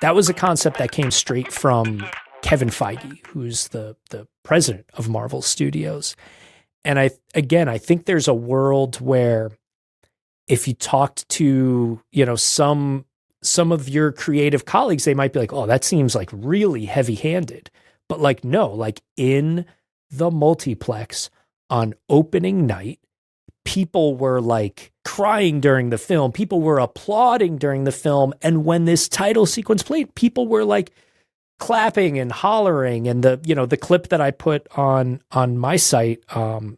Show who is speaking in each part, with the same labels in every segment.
Speaker 1: that was a concept that came straight from Kevin Feige, who's the president of Marvel Studios. And I think there's a world where if you talked to, some of your creative colleagues, they might be like, oh, that seems like really heavy-handed. But like, no, like in the multiplex on opening night, people were like crying during the film. People were applauding during the film. And when this title sequence played, people were like clapping and hollering. And the clip that I put on my site,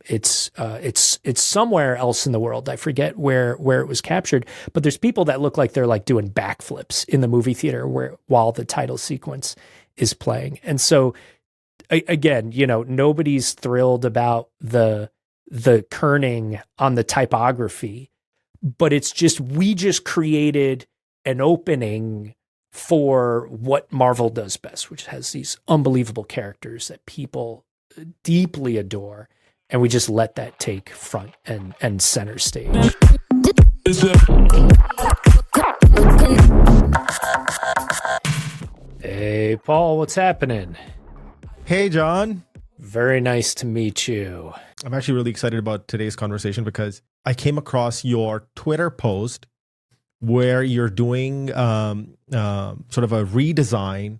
Speaker 1: it's somewhere else in the world. I forget where it was captured, but there's people that look like they're like doing backflips in the movie theater while the title sequence is playing. And so again, nobody's thrilled about the kerning on the typography, but it's just, we just created an opening for what Marvel does best, which has these unbelievable characters that people deeply adore. And we just let that take front and center stage. Hey, Paul, what's happening?
Speaker 2: Hey, John.
Speaker 1: Very nice to meet you.
Speaker 2: I'm actually really excited about today's conversation because I came across your Twitter post where you're doing sort of a redesign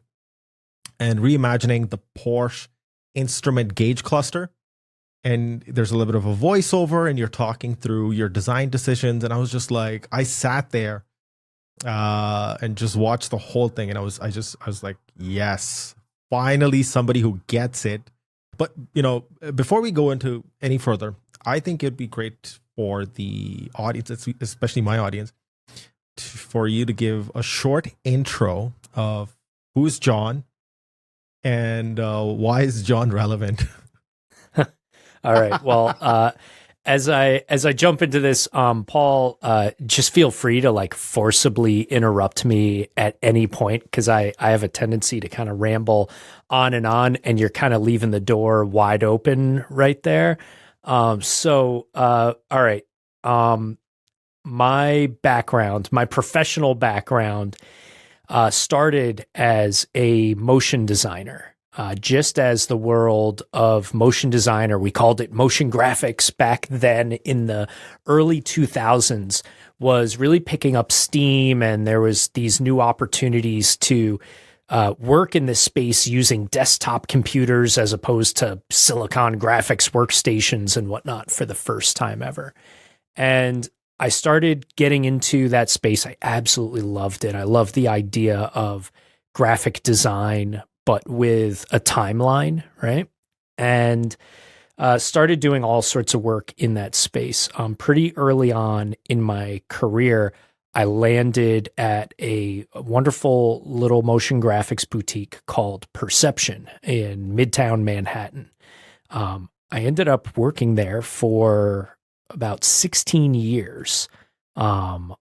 Speaker 2: and reimagining the Porsche instrument gauge cluster. And there's a little bit of a voiceover and you're talking through your design decisions. And I was just like, I sat there and just watched the whole thing. And I was like, yes, finally somebody who gets it. But, before we go into any further, I think it'd be great for the audience, especially my audience, for you to give a short intro of who's John and why is John relevant.
Speaker 1: All right. Well, as I jump into this, Paul, just feel free to like forcibly interrupt me at any point, because I have a tendency to kind of ramble on, and you're kind of leaving the door wide open right there. All right. My professional background started as a motion designer. Just as the world of motion design, or we called it motion graphics back then in the early 2000s, was really picking up steam, and there was these new opportunities to work in this space using desktop computers as opposed to silicon graphics workstations and whatnot for the first time ever. And I started getting into that space. I absolutely loved it. I loved the idea of graphic design, but with a timeline, right? And started doing all sorts of work in that space. Pretty early on in my career, I landed at a wonderful little motion graphics boutique called Perception in Midtown Manhattan. I ended up working there for about 16 years, all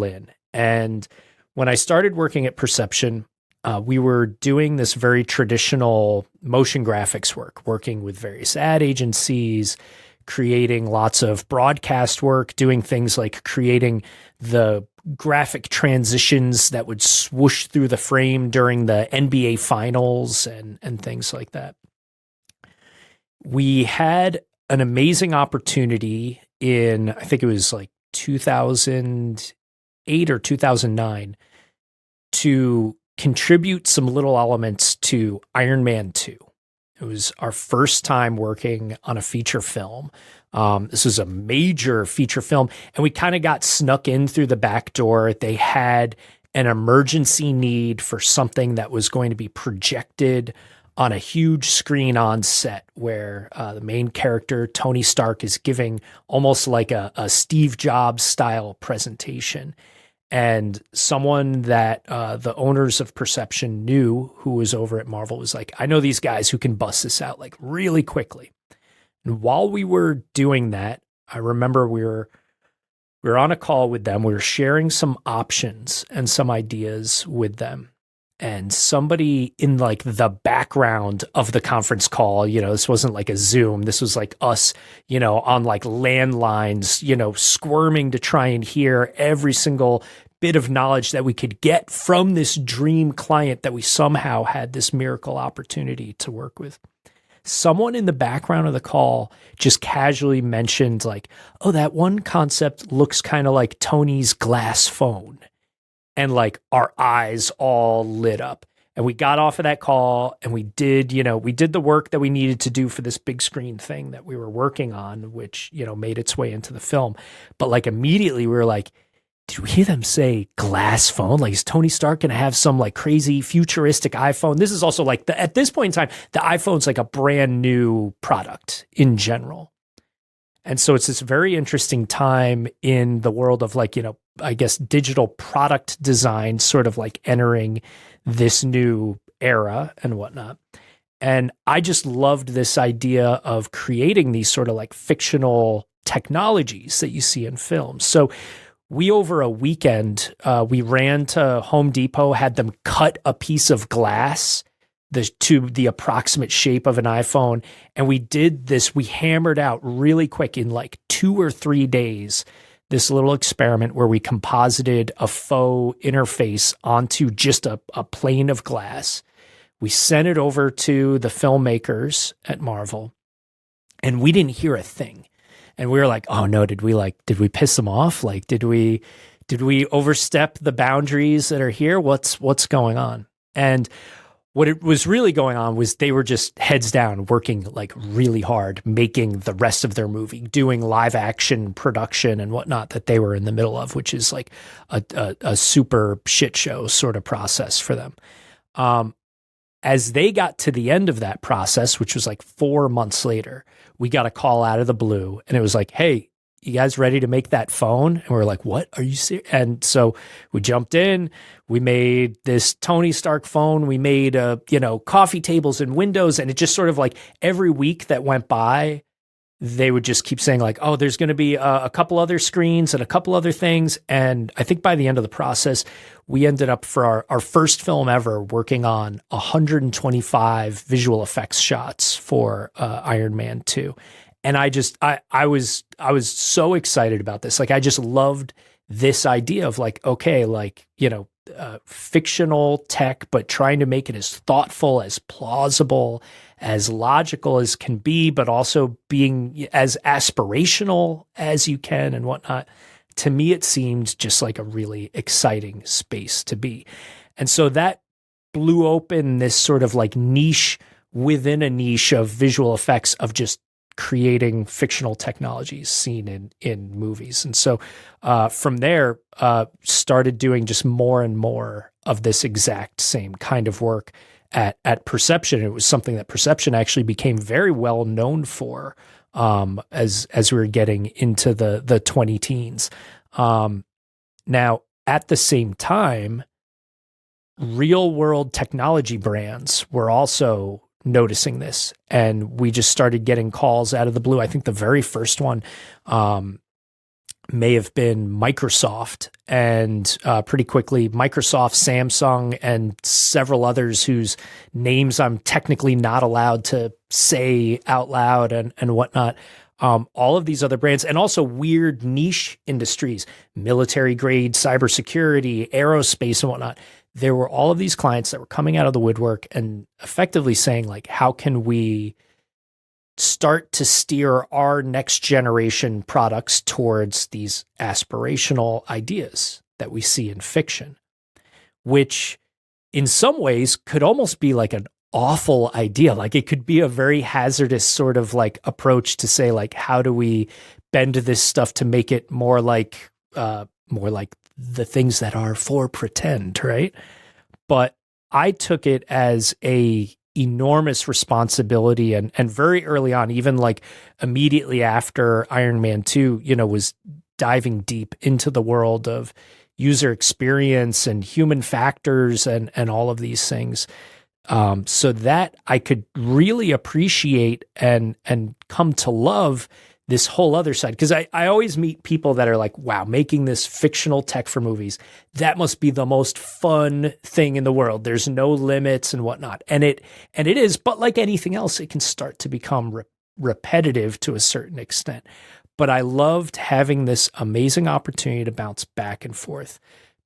Speaker 1: in. And when I started working at Perception, we were doing this very traditional motion graphics work, working with various ad agencies, creating lots of broadcast work, doing things like creating the graphic transitions that would swoosh through the frame during the NBA finals and things like that. We had an amazing opportunity in, I think it was like 2008 or 2009, to contribute some little elements to Iron Man 2. It was our first time working on a feature film. This was a major feature film, and we kind of got snuck in through the back door. They had an emergency need for something that was going to be projected on a huge screen on set, where the main character, Tony Stark, is giving almost like a Steve Jobs style presentation. And someone that the owners of Perception knew, who was over at Marvel, was like, I know these guys who can bust this out like really quickly. And while we were doing that, I remember we were on a call with them. We were sharing some options and some ideas with them. And somebody in like the background of the conference call, this wasn't like a Zoom. This was like us, on like landlines, squirming to try and hear every single bit of knowledge that we could get from this dream client that we somehow had this miracle opportunity to work with. Someone in the background of the call just casually mentioned like, oh, that one concept looks kind of like Tony's glass phone. And like our eyes all lit up. And we got off of that call and we did the work that we needed to do for this big screen thing that we were working on, which, made its way into the film. But like immediately we were like, did we hear them say glass phone? Like, is Tony Stark going to have some like crazy futuristic iPhone? This is also like at this point in time, the iPhone's like a brand new product in general. And so it's this very interesting time in the world of like, I guess digital product design sort of like entering this new era and whatnot. And I just loved this idea of creating these sort of like fictional technologies that you see in films. So we, over a weekend, we ran to Home Depot, had them cut a piece of glass to the approximate shape of an iPhone. And we did this, we hammered out really quick in like 2 or 3 days, this little experiment where we composited a faux interface onto just a plane of glass. We sent it over to the filmmakers at Marvel, and we didn't hear a thing. And we were like, oh no, did we piss them off? Like, did we overstep the boundaries that are here? What's going on? And what it was really going on was they were just heads down working like really hard, making the rest of their movie, doing live action production and whatnot that they were in the middle of, which is like a super shit show sort of process for them. As they got to the end of that process, which was like 4 months later, we got a call out of the blue and it was like, hey, you guys ready to make that phone? And we're like, what? Are you serious? And so we jumped in, we made this Tony Stark phone. We made, coffee tables and windows. And it just sort of like every week that went by, they would just keep saying like, oh, there's going to be a couple other screens and a couple other things. And I think by the end of the process, we ended up for our first film ever working on 125 visual effects shots for Iron Man 2. And I was so excited about this. Like, I just loved this idea of like, okay, like, fictional tech, but trying to make it as thoughtful, as plausible, as logical as can be, but also being as aspirational as you can and whatnot. To me, it seemed just like a really exciting space to be. And so that blew open this sort of like niche within a niche of visual effects of just creating fictional technologies seen in movies. And so from there, started doing just more and more of this exact same kind of work at Perception. It was something that Perception actually became very well known for as we were getting into the 20 teens. Now, at the same time, real world technology brands were also noticing this, and we just started getting calls out of the blue. I think the very first one may have been Microsoft, and pretty quickly Microsoft, Samsung, and several others whose names I'm technically not allowed to say out loud and whatnot. All of these other brands, and also weird niche industries, military grade, cybersecurity, aerospace, and whatnot. There were all of these clients that were coming out of the woodwork and effectively saying, like, how can we start to steer our next generation products towards these aspirational ideas that we see in fiction, which in some ways could almost be like an awful idea. Like, it could be a very hazardous sort of like approach to say, like, how do we bend this stuff to make it more like the things that are for pretend, right? But I took it as a enormous responsibility, and very early on, even like immediately after Iron Man 2, was diving deep into the world of user experience and human factors and all of these things. So that I could really appreciate and come to love this whole other side. Because I always meet people that are like, wow, making this fictional tech for movies, that must be the most fun thing in the world. There's no limits and whatnot. And it is, but like anything else, it can start to become repetitive to a certain extent. But I loved having this amazing opportunity to bounce back and forth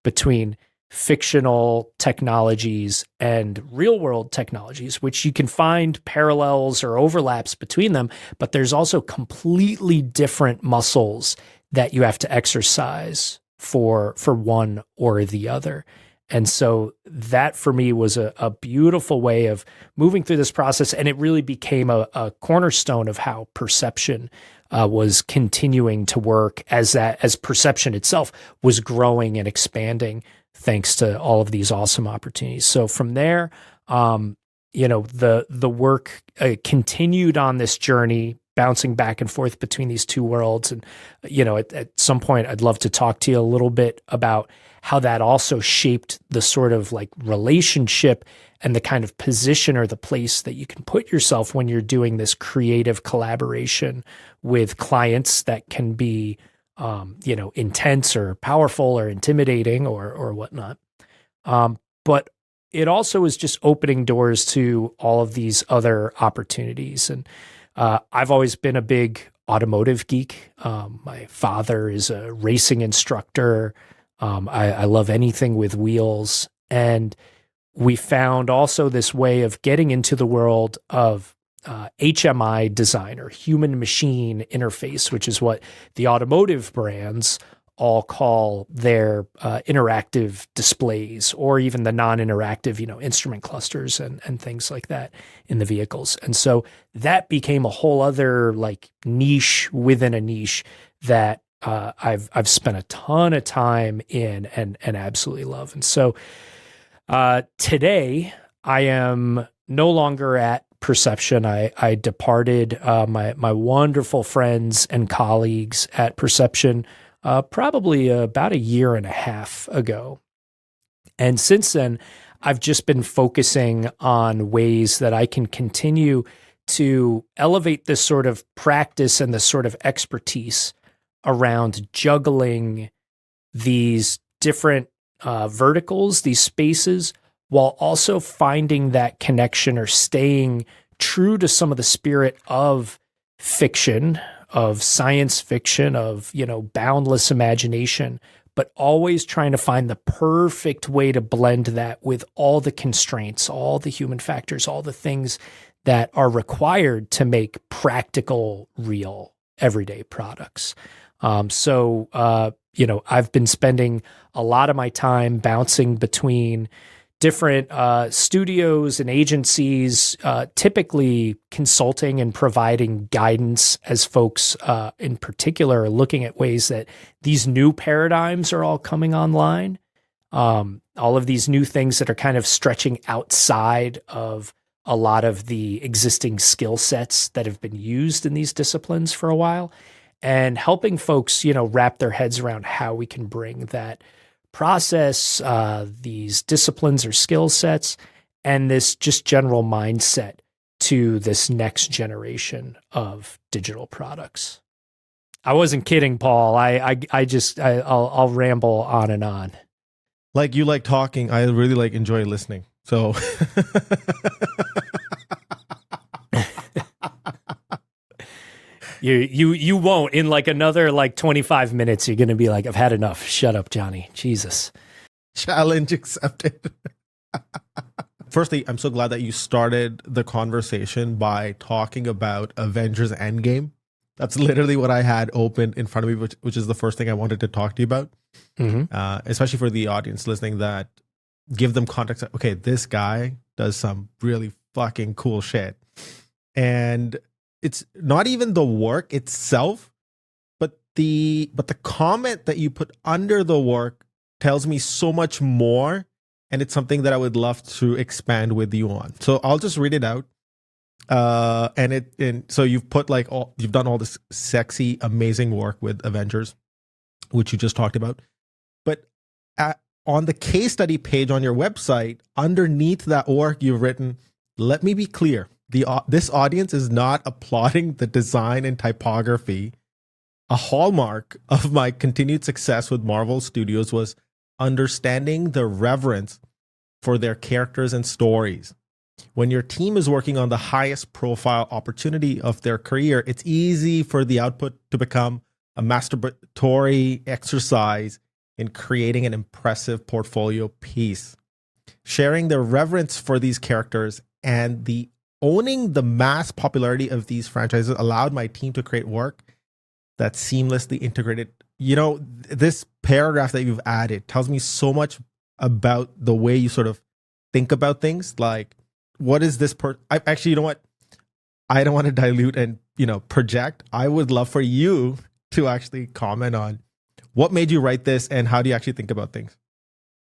Speaker 1: between fictional technologies and real world technologies, which you can find parallels or overlaps between them, but there's also completely different muscles that you have to exercise for one or the other. And so that for me was a beautiful way of moving through this process. And it really became a cornerstone of how perception was continuing to work as perception itself was growing and expanding thanks to all of these awesome opportunities. So from there, the work continued on this journey, bouncing back and forth between these two worlds. And, at some point, I'd love to talk to you a little bit about how that also shaped the sort of like relationship and the kind of position or the place that you can put yourself when you're doing this creative collaboration with clients that can be, intense or powerful or intimidating or whatnot. But it also is just opening doors to all of these other opportunities. And I've always been a big automotive geek. My father is a racing instructor. I love anything with wheels. And we found also this way of getting into the world of HMI design, or human machine interface, which is what the automotive brands all call their interactive displays, or even the non-interactive, instrument clusters and things like that in the vehicles. And so that became a whole other like niche within a niche that I've spent a ton of time in and absolutely love. And so today I am no longer at Perception. I departed my wonderful friends and colleagues at Perception probably about a year and a half ago. And since then, I've just been focusing on ways that I can continue to elevate this sort of practice and this sort of expertise around juggling these different verticals, these spaces, while also finding that connection or staying true to some of the spirit of fiction, of science fiction, of, boundless imagination, but always trying to find the perfect way to blend that with all the constraints, all the human factors, all the things that are required to make practical, real, everyday products. So I've been spending a lot of my time bouncing between different studios and agencies, typically consulting and providing guidance as folks in particular are looking at ways that these new paradigms are all coming online. All of these new things that are kind of stretching outside of a lot of the existing skill sets that have been used in these disciplines for a while, and helping folks, wrap their heads around how we can bring that process, these disciplines or skill sets, and this just general mindset to this next generation of digital products. I wasn't kidding, Paul. I'll ramble on and on.
Speaker 2: Like you like talking, I really like enjoy listening. So
Speaker 1: You won't. In like another 25 minutes, you're going to be like, I've had enough. Shut up, Johnny. Jesus.
Speaker 2: Challenge accepted. Firstly, I'm so glad that you started the conversation by talking about Avengers Endgame. That's literally what I had open in front of me, which is the first thing I wanted to talk to you about. Mm-hmm. Especially for the audience listening, that give them context. Okay, this guy does some really fucking cool shit. And it's not even the work itself, but the comment that you put under the work tells me so much more, and it's something that I would love to expand with you on. So I'll just read it out. So you've put you've done all this sexy, amazing work with Avengers, which you just talked about. But on the case study page on your website, underneath that work, you've written, "Let me be clear. This audience is not applauding the design and typography. A hallmark of my continued success with Marvel Studios was understanding the reverence for their characters and stories. When your team is working on the highest profile opportunity of their career, it's easy for the output to become a masturbatory exercise in creating an impressive portfolio piece. Sharing the reverence for these characters and the owning the mass popularity of these franchises allowed my team to create work that seamlessly integrated. You know, this paragraph that you've added tells me so much about the way you sort of think about things. Like, what is this actually, you know what? I don't want to dilute and, project. I would love for you to actually comment on what made you write this and how do you actually think about things?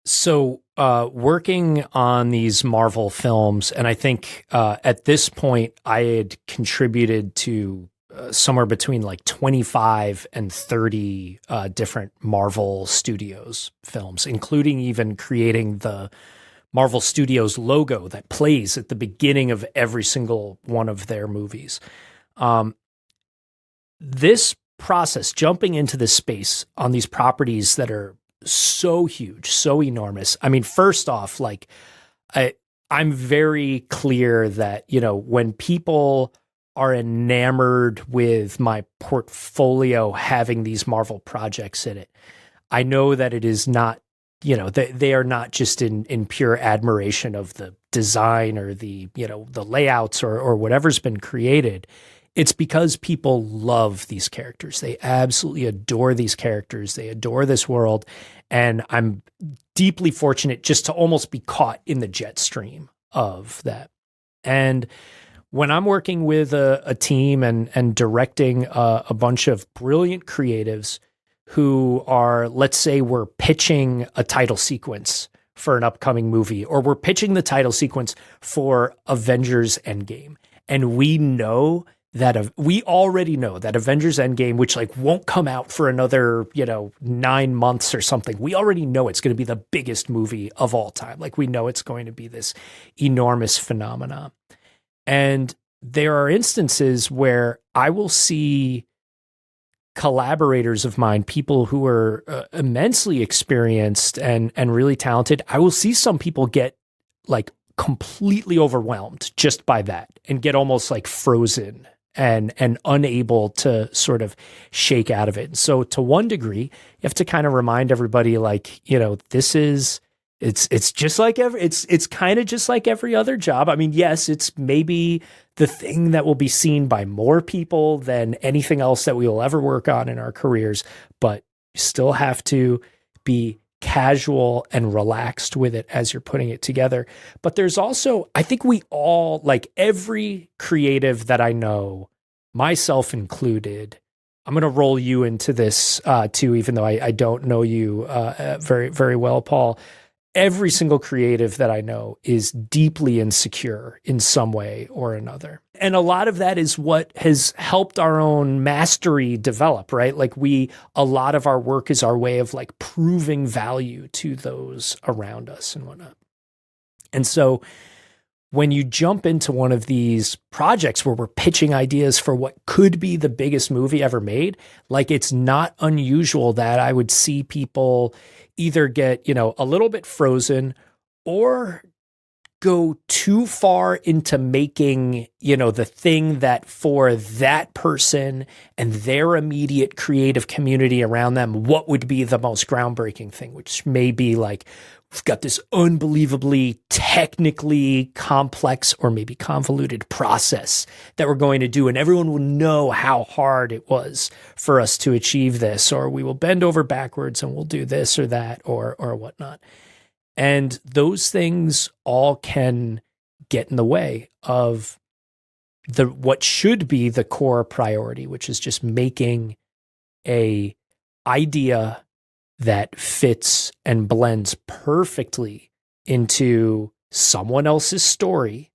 Speaker 1: So, working on these Marvel films, and I think at this point I had contributed to somewhere between like 25 and 30 different Marvel Studios films, including even creating the Marvel Studios logo that plays at the beginning of every single one of their movies. This process, jumping into this space on these properties that are so huge, so enormous. I mean, first off, like I'm very clear that, when people are enamored with my portfolio having these Marvel projects in it, I know that it is not, they are not just in pure admiration of the design or the layouts or whatever's been created. It's because people love these characters. They absolutely adore these characters. They adore this world. And I'm deeply fortunate just to almost be caught in the jet stream of that. And when I'm working with a team and directing a bunch of brilliant creatives who are, let's say we're pitching a title sequence for an upcoming movie, or we're pitching the title sequence for Avengers Endgame, and we already know that Avengers Endgame, which like won't come out for another, 9 months or something. We already know it's going to be the biggest movie of all time. Like we know it's going to be this enormous phenomenon. And there are instances where I will see collaborators of mine, people who are immensely experienced and really talented. I will see some people get like completely overwhelmed just by that and get almost like frozen and unable to sort of shake out of it. And so to one degree, you have to kind of remind everybody like, it's just like it's kind of just like every other job. I mean, yes, it's maybe the thing that will be seen by more people than anything else that we will ever work on in our careers, but you still have to be casual and relaxed with it as you're putting it together. But there's also, I think we all, like every creative that I know, myself included, I'm going to roll you into this too, even though I don't know you very, very well, Paul. Every single creative that I know is deeply insecure in some way or another. And a lot of that is what has helped our own mastery develop, right? Like a lot of our work is our way of like proving value to those around us and whatnot. And so when you jump into one of these projects where we're pitching ideas for what could be the biggest movie ever made, like it's not unusual that I would see people either get, a little bit frozen or go too far into making, the thing that for that person and their immediate creative community around them, what would be the most groundbreaking thing, which may be like, we've got this unbelievably technically complex or maybe convoluted process that we're going to do, and everyone will know how hard it was for us to achieve this, or we will bend over backwards and we'll do this or that or whatnot. And those things all can get in the way of what should be the core priority, which is just making a idea that fits and blends perfectly into someone else's story.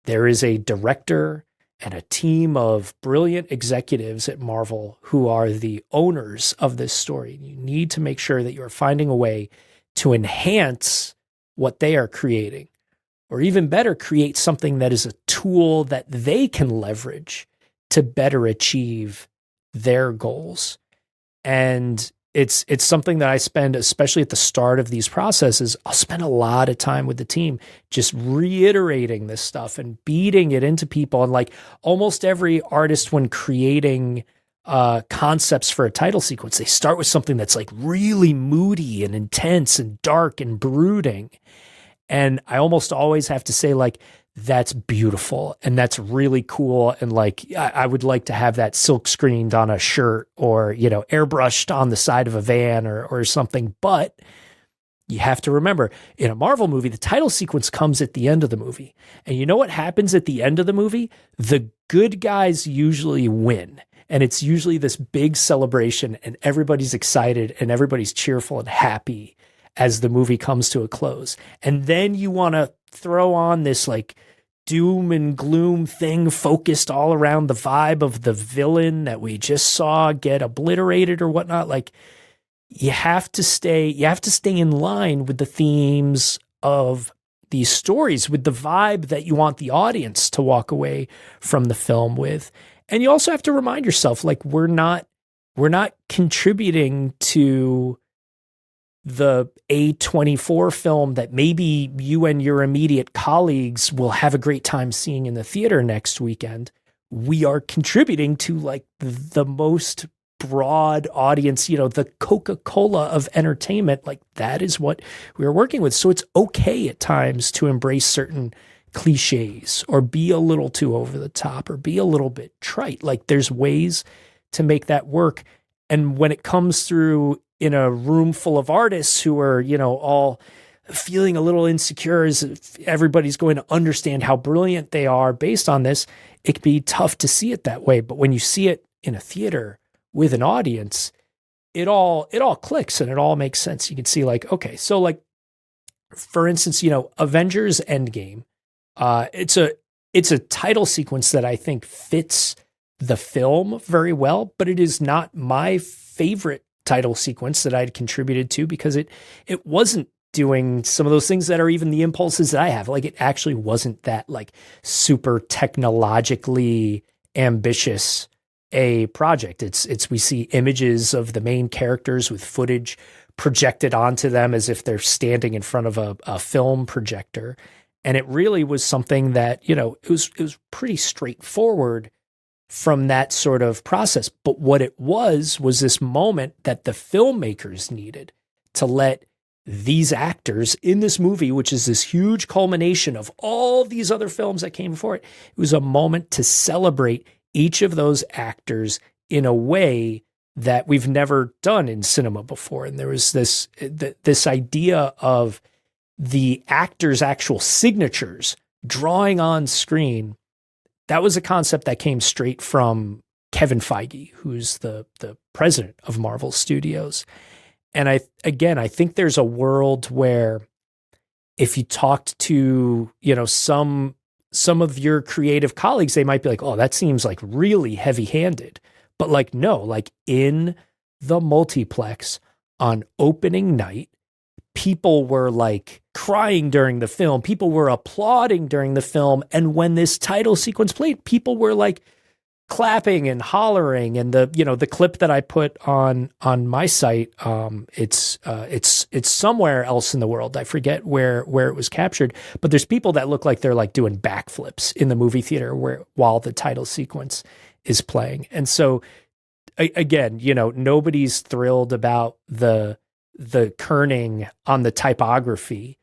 Speaker 1: There is a director and a team of brilliant executives at Marvel who are the owners of this story. You need to make sure that you're finding a way to enhance what they are creating, or even better, create something that is a tool that they can leverage to better achieve their goals. And it's something that I spend, especially at the start of these processes, I'll spend a lot of time with the team just reiterating this stuff and beating it into people. And like almost every artist when creating concepts for a title sequence. They start with something that's like really moody and intense and dark and brooding. And I almost always have to say, like, that's beautiful and that's really cool. And like, I would like to have that silk screened on a shirt or, you know, airbrushed on the side of a van or something. But you have to remember, in a Marvel movie, the title sequence comes at the end of the movie. And you know what happens at the end of the movie? The good guys usually win. And it's usually this big celebration and everybody's excited and everybody's cheerful and happy as the movie comes to a close. And then you want to throw on this like doom and gloom thing focused all around the vibe of the villain that we just saw get obliterated or whatnot. Like, you have to stay in line with the themes of these stories, with the vibe that you want the audience to walk away from the film with. And you also have to remind yourself, like, we're not contributing to the A24 film that maybe you and your immediate colleagues will have a great time seeing in the theater next weekend. We are contributing to like the most broad audience, you know, the Coca-Cola of entertainment. Like, that is what we're working with. So it's okay at times to embrace certain cliches or be a little too over the top or be a little bit trite. Like, there's ways to make that work. And when it comes through in a room full of artists who are, you know, all feeling a little insecure as if everybody's going to understand how brilliant they are based on this, it can be tough to see it that way. But when you see it in a theater with an audience, it all clicks and it all makes sense. You can see like, okay, so like, for instance, you know, Avengers Endgame, it's a title sequence that I think fits the film very well, but it is not my favorite title sequence that I'd contributed to because it wasn't doing some of those things that are even the impulses that I have. Like, it actually wasn't that like super technologically ambitious a project. It's we see images of the main characters with footage projected onto them as if they're standing in front of a film projector. And it really was something that, you know, it was pretty straightforward from that sort of process. But what it was this moment that the filmmakers needed to let these actors in this movie, which is this huge culmination of all these other films that came before it, it was a moment to celebrate each of those actors in a way that we've never done in cinema before. And there was this idea of the actors' actual signatures drawing on screen. That was a concept that came straight from Kevin Feige, who's the president of Marvel Studios. And I think there's a world where if you talked to, you know, some of your creative colleagues, they might be like, oh, that seems like really heavy-handed. But like, no, like in the multiplex on opening night, people were like crying during the film. People were applauding during the film. And when this title sequence played, people were like clapping and hollering. And the clip that I put on my site, it's somewhere else in the world. I forget where it was captured, but there's people that look like they're like doing backflips in the movie theater while the title sequence is playing. And so again, you know, nobody's thrilled about the kerning on the typography,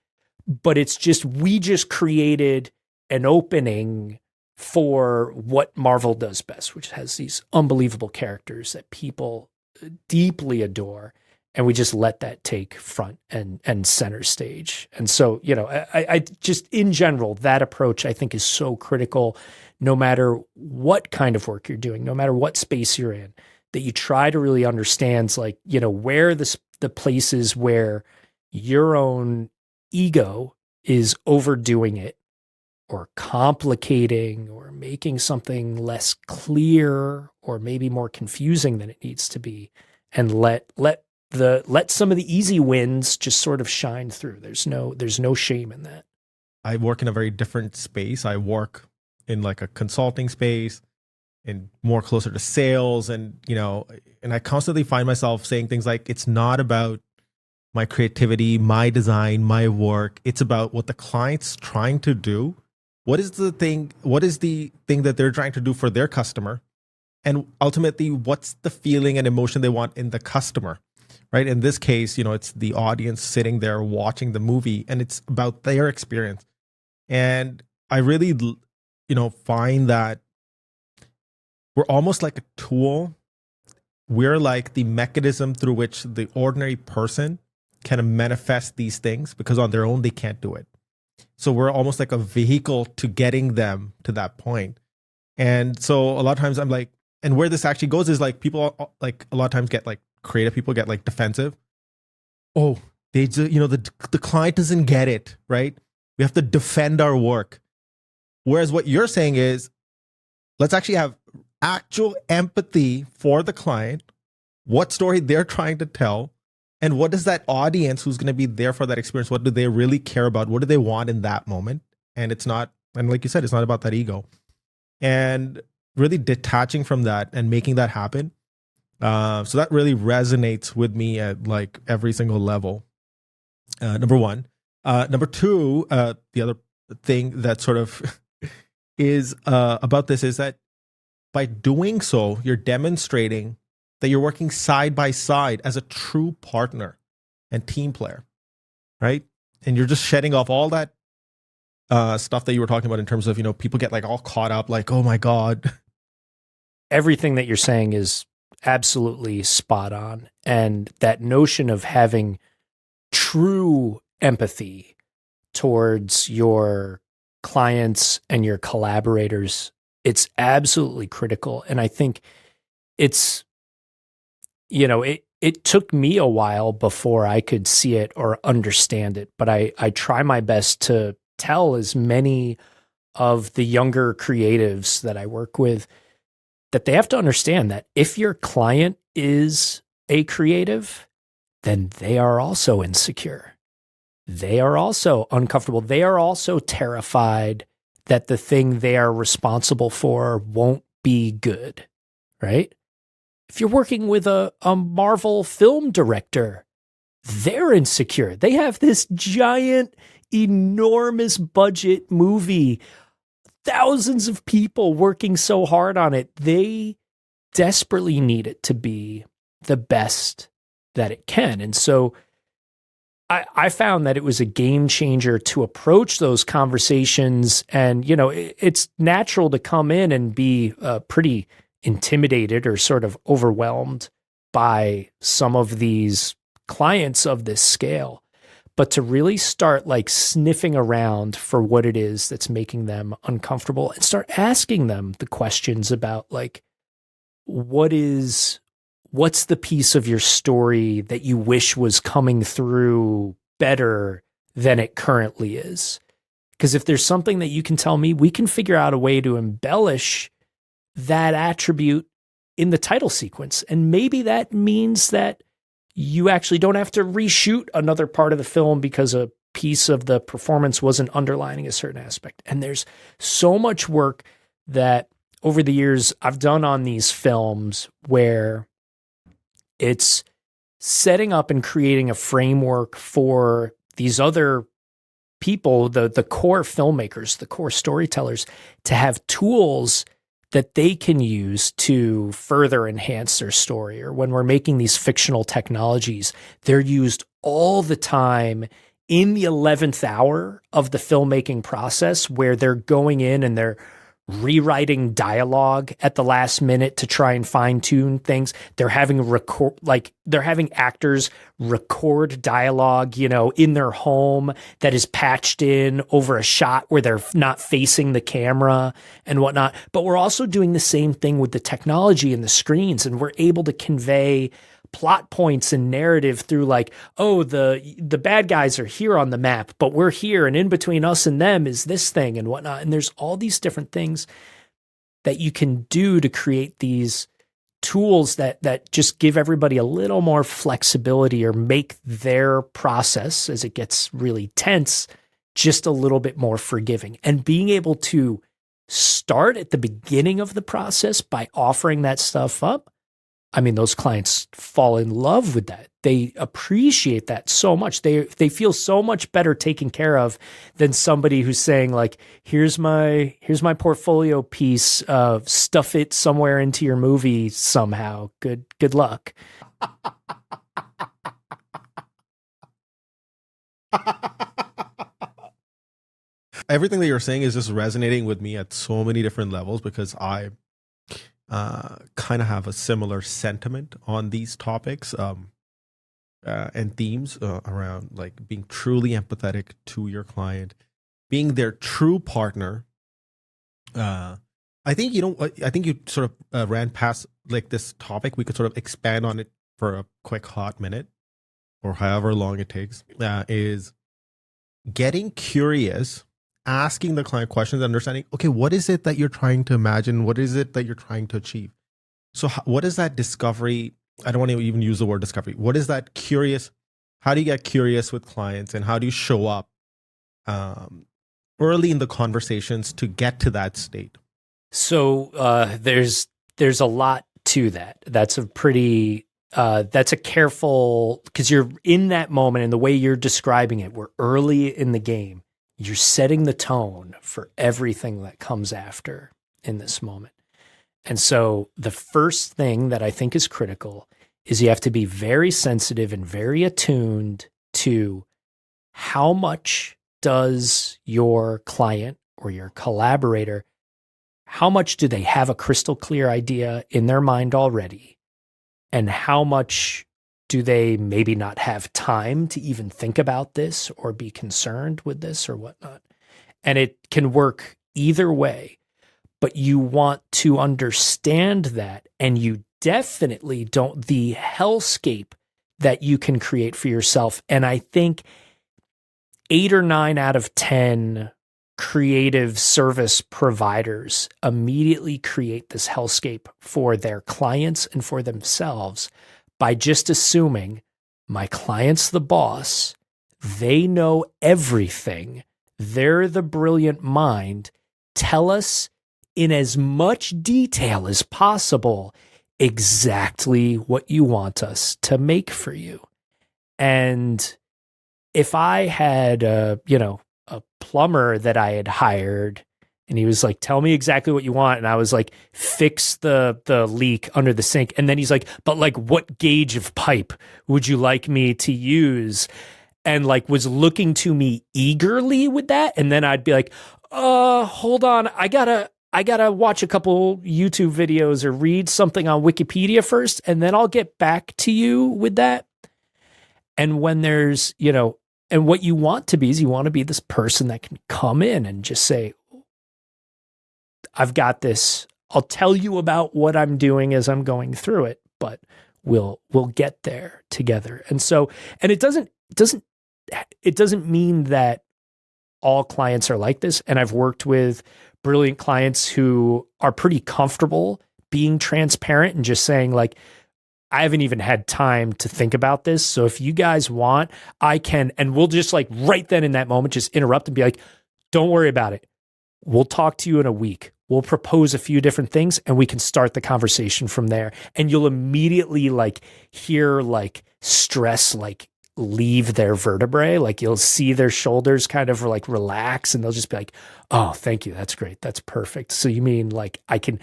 Speaker 1: but it's just, we just created an opening for what Marvel does best, which has these unbelievable characters that people deeply adore. And we just let that take front and center stage. And so, you know, I just in general, that approach I think is so critical, no matter what kind of work you're doing, no matter what space you're in, that you try to really understand, like, you know, where the places where your own ego is overdoing it or complicating or making something less clear or maybe more confusing than it needs to be, and let some of the easy wins just sort of shine through. There's no shame in that.
Speaker 2: I work in a very different space. I work in like a consulting space and more closer to sales, and, you know, and I constantly find myself saying things like, it's not about my creativity, my design, my work. It's about what the client's trying to do. What is the thing that they're trying to do for their customer? and ultimately what's the feeling and emotion they want in the customer, right? In this case, it's the audience sitting there watching the movie, and it's about their experience. And I really, find that we're almost like a tool. We're like the mechanism through which the ordinary person can manifest these things, because on their own, they can't do it. So we're almost like a vehicle to getting them to that point. And so a lot of times I'm like, and where this actually goes is like people like a lot of times get like creative people get like defensive. Oh, they just, the client doesn't get it, right? We have to defend our work. Whereas what you're saying is, let's actually have actual empathy for the client, what story they're trying to tell, and what does that audience who's going to be there for that experience, what do they really care about? What do they want in that moment? And it's not, and like you said, it's not about that ego. And really detaching from that and making that happen. So that really resonates with me at like every single level. Number one. Number two, the other thing that sort of is about this is that by doing so, you're demonstrating that you're working side by side as a true partner and team player, right? And you're just shedding off all that stuff that you were talking about in terms of, people get like all caught up, like, oh my God.
Speaker 1: Everything that you're saying is absolutely spot on. And that notion of having true empathy towards your clients and your collaborators, it's absolutely critical. And I think it's, it took me a while before I could see it or understand it, but I try my best to tell as many of the younger creatives that I work with that they have to understand that if your client is a creative, then they are also insecure. They are also uncomfortable. They are also terrified that the thing they are responsible for won't be good, right? If you're working with a Marvel film director, they're insecure. They have this giant, enormous budget movie, thousands of people working so hard on it. They desperately need it to be the best that it can. And so I found that it was a game changer to approach those conversations. And, it's natural to come in and be pretty intimidated or sort of overwhelmed by some of these clients of this scale. But to really start like sniffing around for what it is that's making them uncomfortable and start asking them the questions about like, what's the piece of your story that you wish was coming through better than it currently is? Because if there's something that you can tell me, we can figure out a way to embellish that attribute in the title sequence. And maybe that means that you actually don't have to reshoot another part of the film because a piece of the performance wasn't underlining a certain aspect. And there's so much work that over the years I've done on these films where it's setting up and creating a framework for these other people, the core filmmakers, the core storytellers, to have tools that they can use to further enhance their story. Or when we're making these fictional technologies, they're used all the time in the 11th hour of the filmmaking process, where they're going in and they're rewriting dialogue at the last minute to try and fine tune things. They're having actors record dialogue, in their home that is patched in over a shot where they're not facing the camera and whatnot. But we're also doing the same thing with the technology and the screens, and we're able to convey plot points and narrative through like, oh, the bad guys are here on the map, but we're here, and in between us and them is this thing and whatnot. And there's all these different things that you can do to create these tools that just give everybody a little more flexibility or make their process, as it gets really tense, just a little bit more forgiving. And being able to start at the beginning of the process by offering that stuff up, I mean, those clients fall in love with that. they appreciate that so much. They feel so much better taken care of than somebody who's saying like, here's my portfolio piece, stuff it somewhere into your movie somehow. Good luck.
Speaker 2: Everything that you're saying is just resonating with me at so many different levels, because I kind of have a similar sentiment on these topics and themes around like being truly empathetic to your client, being their true partner. I think you sort of ran past like this topic. We could sort of expand on it for a quick hot minute or however long it takes. Is getting curious, asking the client questions, understanding, okay, what is it that you're trying to imagine? What is it that you're trying to achieve? So what is that discovery? I don't want to even use the word discovery. What is that curious? How do you get curious with clients, and how do you show up early in the conversations to get to that state?
Speaker 1: So there's a lot to that. That's a pretty that's a careful, because you're in that moment, and the way you're describing it, we're early in the game. You're setting the tone for everything that comes after in this moment. And so the first thing that I think is critical is you have to be very sensitive and very attuned to how much does your client or your collaborator, how much do they have a crystal clear idea in their mind already? And how much do they maybe not have time to even think about this or be concerned with this or whatnot? And it can work either way, but you want to understand that, and you definitely don't, the hellscape that you can create for yourself. And I think 8 or 9 out of 10 creative service providers immediately create this hellscape for their clients and for themselves by just assuming my client's the boss, they know everything, they're the brilliant mind, tell us in as much detail as possible exactly what you want us to make for you. And if I had a plumber that I had hired, and he was like, tell me exactly what you want. And I was like, fix the leak under the sink. And then he's like, but like, what gauge of pipe would you like me to use? And like was looking to me eagerly with that. And then I'd be like, hold on. I gotta watch a couple YouTube videos or read something on Wikipedia first, and then I'll get back to you with that. And when there's, and what you want to be is you want to be this person that can come in and just say, I've got this. I'll tell you about what I'm doing as I'm going through it, but we'll get there together. And so, and it doesn't mean that all clients are like this. And I've worked with brilliant clients who are pretty comfortable being transparent and just saying like, I haven't even had time to think about this. So if you guys want, I can, and we'll just like right then in that moment, just interrupt and be like, don't worry about it. We'll talk to you in a week. We'll propose a few different things and we can start the conversation from there. And you'll immediately like hear like stress, like leave their vertebrae. Like you'll see their shoulders kind of like relax, and they'll just be like, oh, thank you. That's great. That's perfect. So you mean like I can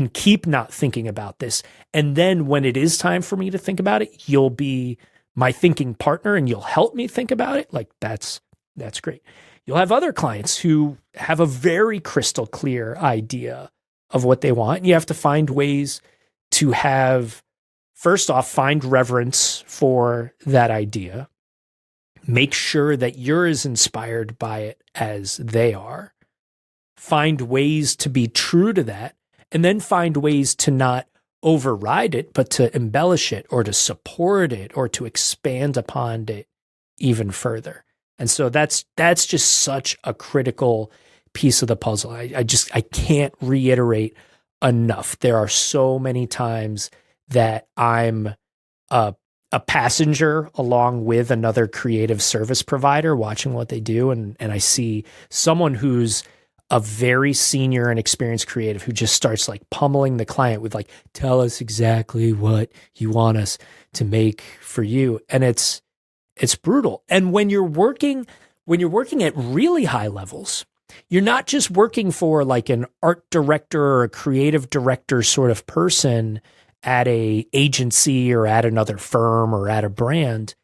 Speaker 1: keep not thinking about this. And then when it is time for me to think about it, you'll be my thinking partner and you'll help me think about it. Like that's great. You'll have other clients who have a very crystal clear idea of what they want. And you have to find ways to have, first off, find reverence for that idea. Make sure that you're as inspired by it as they are. Find ways to be true to that, and then find ways to not override it, but to embellish it or to support it or to expand upon it even further. And so that's just such a critical piece of the puzzle. I can't reiterate enough. There are so many times that I'm a passenger along with another creative service provider watching what they do. And I see someone who's a very senior and experienced creative who just starts like pummeling the client with like, tell us exactly what you want us to make for you. And it's brutal. And when you're working at really high levels, you're not just working for like an art director or a creative director sort of person at a agency or at another firm or at a brand.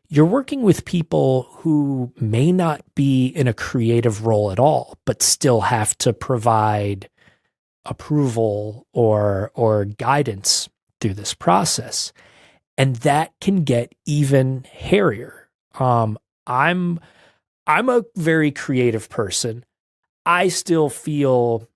Speaker 1: You're working with people who may not be in a creative role at all, but still have to provide approval or guidance through this process. And that can get even hairier. I'm a very creative person. I still feel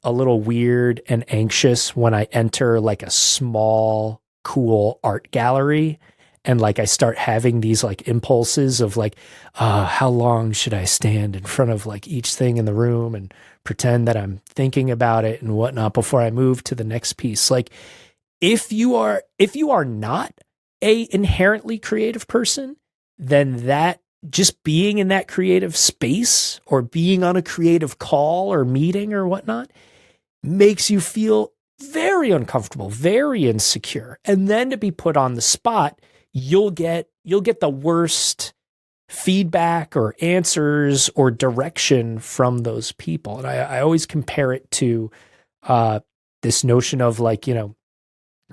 Speaker 1: a little weird and anxious when I enter like a small, cool art gallery and like I start having these like impulses of like, how long should I stand in front of like each thing in the room and pretend that I'm thinking about it and whatnot before I move to the next piece. Like if you are not a inherently creative person, then that just being in that creative space or being on a creative call or meeting or whatnot makes you feel very uncomfortable, very insecure. And then to be put on the spot, you'll get the worst feedback or answers or direction from those people. And I always compare it to this notion of like,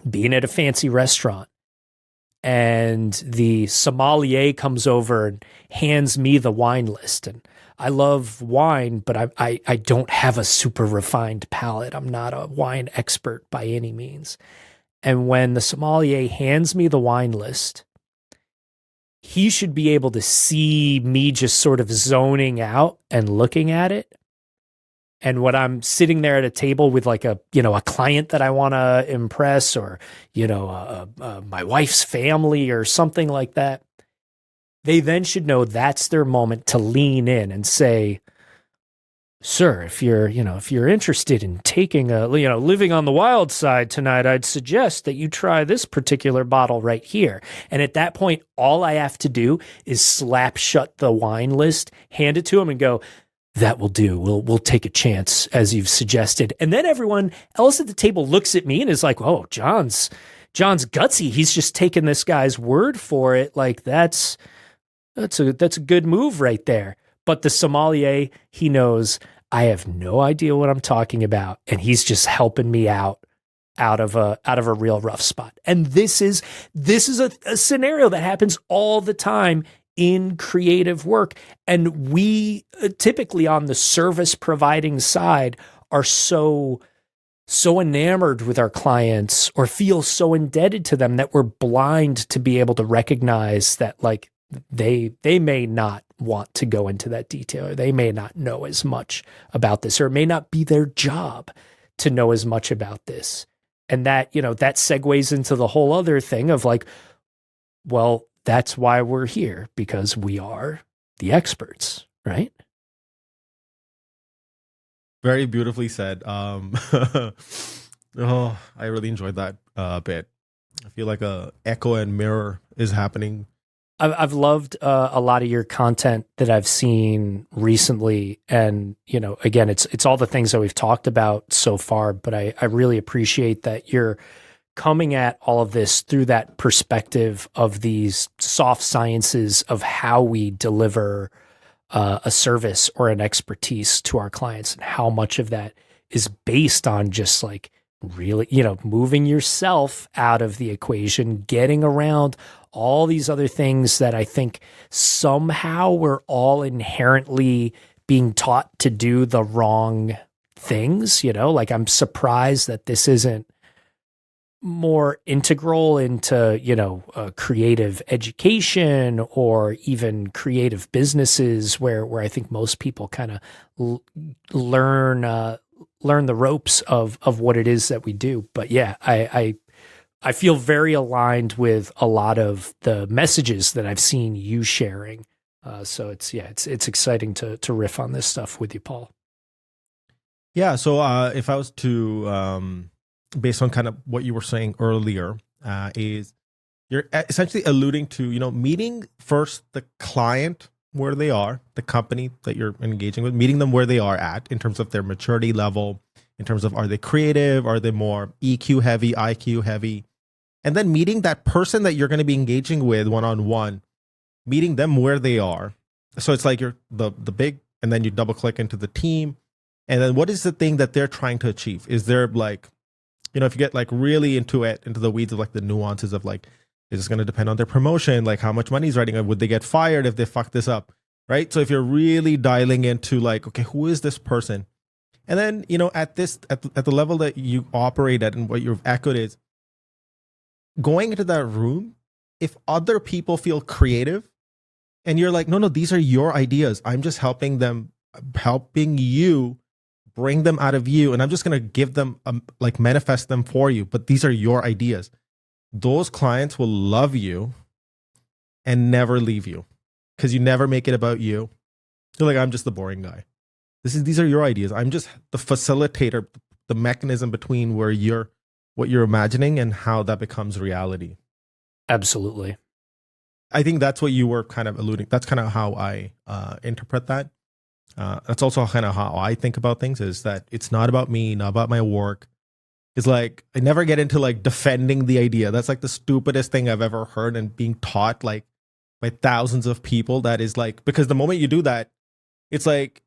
Speaker 1: being at a fancy restaurant and the sommelier comes over and hands me the wine list. And I love wine, but I don't have a super refined palate. I'm not a wine expert by any means. And when the sommelier hands me the wine list, he should be able to see me just sort of zoning out and looking at it. And when I'm sitting there at a table with like a client that I want to impress or, my wife's family or something like that, they then should know that's their moment to lean in and say, sir, if you're interested in taking living on the wild side tonight, I'd suggest that you try this particular bottle right here. And at that point, all I have to do is slap shut the wine list, hand it to him and go, that will do. We'll take a chance as you've suggested. And then everyone else at the table looks at me and is like, oh, John's gutsy. He's just taken this guy's word for it. Like that's a good move right there. But the sommelier, he knows I have no idea what I'm talking about. And he's just helping me out of a real rough spot. And this is a scenario that happens all the time in creative work. And we typically on the service providing side are so enamored with our clients or feel so indebted to them that we're blind to be able to recognize that like they may not want to go into that detail, or they may not know as much about this, or it may not be their job to know as much about this. And that, that segues into the whole other thing of like, well, that's why we're here, because we are the experts, right?
Speaker 2: Very beautifully said. I really enjoyed that bit. I feel like a echo and mirror is happening.
Speaker 1: I've loved a lot of your content that I've seen recently, and again, it's all the things that we've talked about so far. But I really appreciate that you're coming at all of this through that perspective of these soft sciences of how we deliver a service or an expertise to our clients, and how much of that is based on just like really, moving yourself out of the equation, getting around all these other things that I think somehow we're all inherently being taught to do the wrong things. Like I'm surprised that this isn't more integral into, creative education or even creative businesses where I think most people kind of learn the ropes of what it is that we do. But yeah, I feel very aligned with a lot of the messages that I've seen you sharing. So it's exciting to riff on this stuff with you, Paul.
Speaker 2: Yeah. So if I was to, based on kind of what you were saying earlier, is you're essentially alluding to, meeting first the client where they are, the company that you're engaging with, meeting them where they are at in terms of their maturity level, in terms of, are they creative? Are they more EQ heavy, IQ heavy? And then meeting that person that you're going to be engaging with one-on-one, meeting them where they are. So it's like you're the big, and then you double click into the team. And then what is the thing that they're trying to achieve? Is there like, if you get like really into the weeds of like the nuances of like, is this going to depend on their promotion? Like how much money is writing? Would they get fired if they fuck this up? Right. So if you're really dialing into like, okay, who is this person? And then, at the level that you operate at and what you've echoed is going into that room, if other people feel creative and you're like, no, these are your ideas. I'm just helping you bring them out of you. And I'm just going to give them, like manifest them for you. But these are your ideas. Those clients will love you and never leave you because you never make it about you. You're like, I'm just the boring guy. These are your ideas. I'm just the facilitator, the mechanism between what you're imagining and how that becomes reality.
Speaker 1: Absolutely.
Speaker 2: I think that's what you were kind of alluding. That's kind of how I interpret that. That's also kind of how I think about things, is that it's not about me, not about my work. It's like, I never get into like defending the idea. That's like the stupidest thing I've ever heard and being taught like by thousands of people. That is like, because the moment you do that, it's like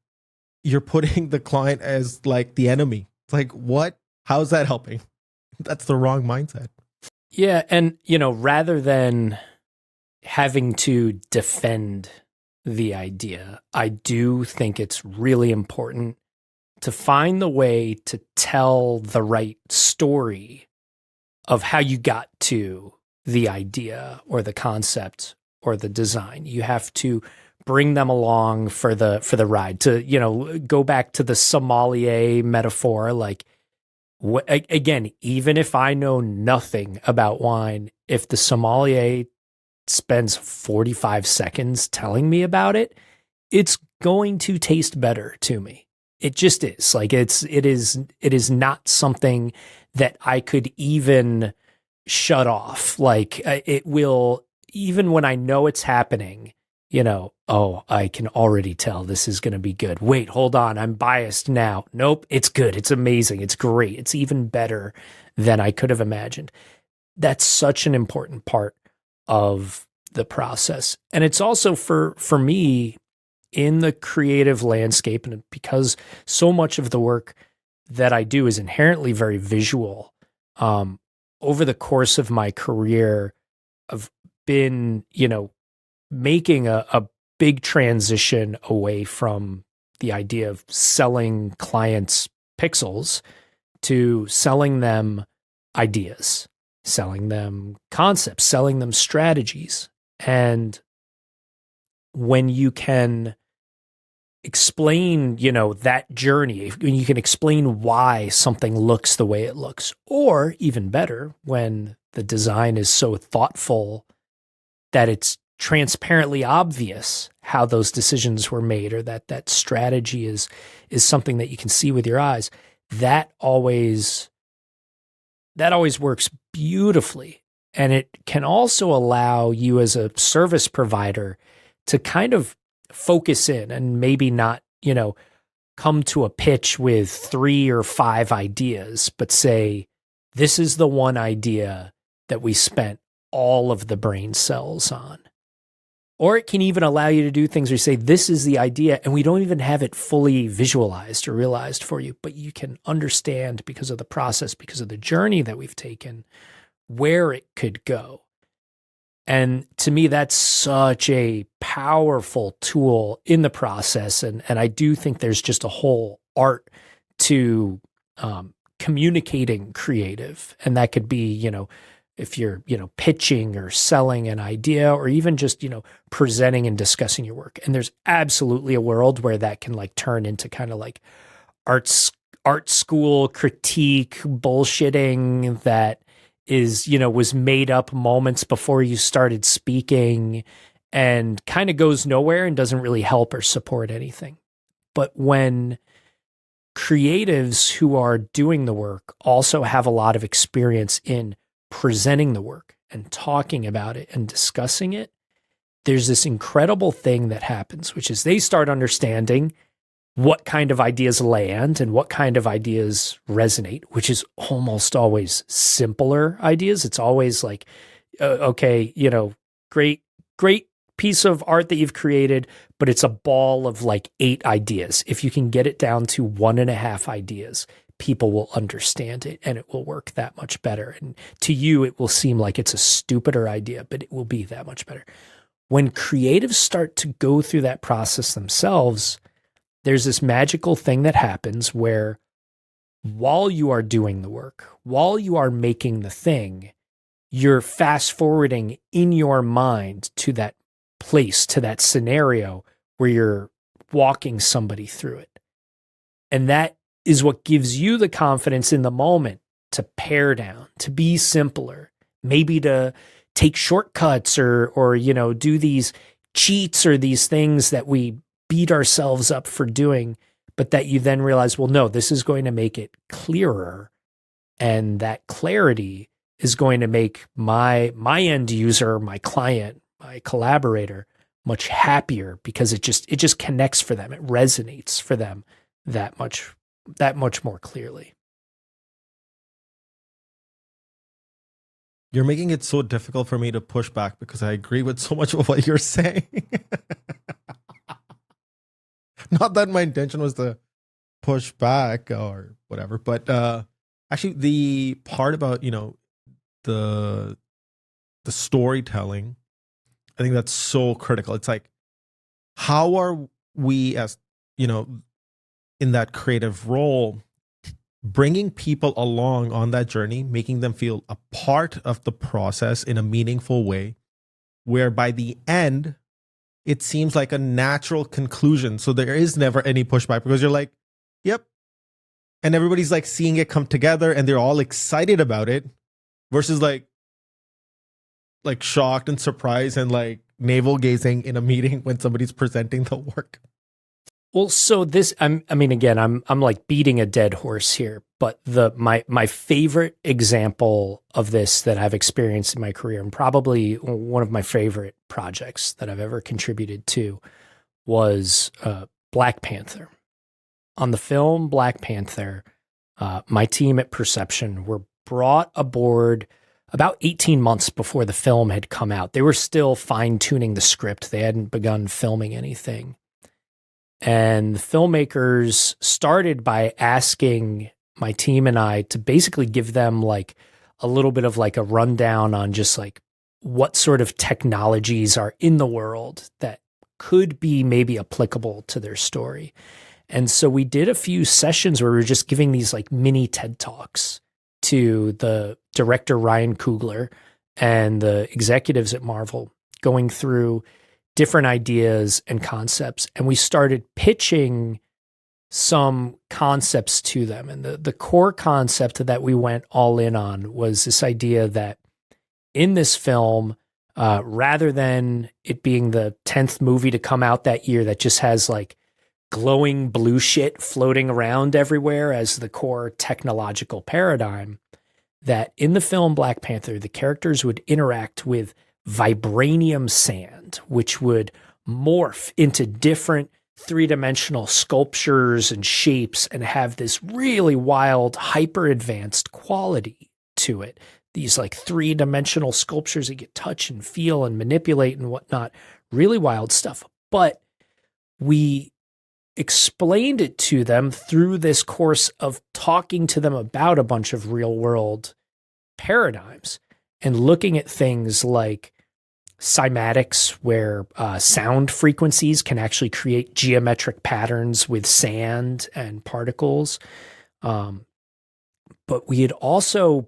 Speaker 2: you're putting the client as like the enemy. It's like, what? How's that helping? That's the wrong mindset.
Speaker 1: Yeah. And, rather than having to defend the idea, I do think it's really important to find the way to tell the right story of how you got to the idea or the concept or the design. You have to bring them along for the ride. To, go back to the sommelier metaphor, like, again, even if I know nothing about wine, if the sommelier spends 45 seconds telling me about it, it's going to taste better to me. It just is. Like it is not something that I could even shut off. Like it will, even when I know it's happening, I can already tell this is going to be good. Wait, hold on. I'm biased now. Nope. It's good. It's amazing. It's great. It's even better than I could have imagined. That's such an important part of the process. And it's also for me in the creative landscape, and because so much of the work that I do is inherently very visual, over the course of my career, I've been, making a big transition away from the idea of selling clients pixels to selling them ideas, selling them concepts, selling them strategies. And when you can explain, that journey, when you can explain why something looks the way it looks, or even better, when the design is so thoughtful that it's transparently obvious how those decisions were made, or that strategy is something that you can see with your eyes, that always works beautifully. And it can also allow you as a service provider to kind of focus in and maybe not, come to a pitch with 3 or 5 ideas, but say, this is the one idea that we spent all of the brain cells on. Or it can even allow you to do things where you say, this is the idea, and we don't even have it fully visualized or realized for you, but you can understand, because of the process, because of the journey that we've taken, where it could go. And to me, that's such a powerful tool in the process. And I do think there's just a whole art to communicating creative. And that could be, if you're, pitching or selling an idea, or even just, presenting and discussing your work. And there's absolutely a world where that can like turn into kind of like art school critique bullshitting that is, was made up moments before you started speaking and kind of goes nowhere and doesn't really help or support anything. But when creatives who are doing the work also have a lot of experience in presenting the work and talking about it and discussing it, there's this incredible thing that happens, which is they start understanding what kind of ideas land and what kind of ideas resonate, which is almost always simpler ideas. It's always like, okay, great piece of art that you've created, but it's a ball of like 8 ideas. If you can get it down to 1.5 ideas, people will understand it and it will work that much better. And to you, it will seem like it's a stupider idea, but it will be that much better. When creatives start to go through that process themselves, there's this magical thing that happens where while you are doing the work, while you are making the thing, you're fast forwarding in your mind to that place, to that scenario where you're walking somebody through it. And that is what gives you the confidence in the moment to pare down, to be simpler, maybe to take shortcuts or do these cheats or these things that we beat ourselves up for doing, but that you then realize, well, no, this is going to make it clearer. And that clarity is going to make my end user, my client, my collaborator much happier because it just connects for them. It resonates for them that much more clearly.
Speaker 2: You're making it so difficult for me to push back because I agree with so much of what you're saying. Not that my intention was to push back or whatever, but actually the part about, the storytelling, I think that's so critical. It's like, how are we as, in that creative role, bringing people along on that journey, making them feel a part of the process in a meaningful way, where by the end, it seems like a natural conclusion. So there is never any pushback because you're like, yep. And everybody's like seeing it come together and they're all excited about it versus like shocked and surprised and like navel gazing in a meeting when somebody's presenting the work.
Speaker 1: Well, so this, I'm like beating a dead horse here, but my favorite example of this that I've experienced in my career, and probably one of my favorite projects that I've ever contributed to, was Black Panther. On the film Black Panther, my team at Perception were brought aboard about 18 months before the film had come out. They were still fine-tuning the script. They hadn't begun filming anything. And the filmmakers started by asking my team and I to basically give them like a little bit of like a rundown on just like what sort of technologies are in the world that could be maybe applicable to their story. And so we did a few sessions where we were just giving these like mini TED Talks to the director, Ryan Coogler, and the executives at Marvel, going through different ideas and concepts. And we started pitching some concepts to them. And the core concept that we went all in on was this idea that in this film, rather than it being the 10th movie to come out that year that just has like glowing blue shit floating around everywhere as the core technological paradigm, that in the film Black Panther, the characters would interact with vibranium sand, which would morph into different three-dimensional sculptures and shapes and have this really wild, hyper-advanced quality to it. These like three-dimensional sculptures that you touch and feel and manipulate and whatnot. Really wild stuff. But we explained it to them through this course of talking to them about a bunch of real-world paradigms and looking at things like cymatics, where sound frequencies can actually create geometric patterns with sand and particles. But we had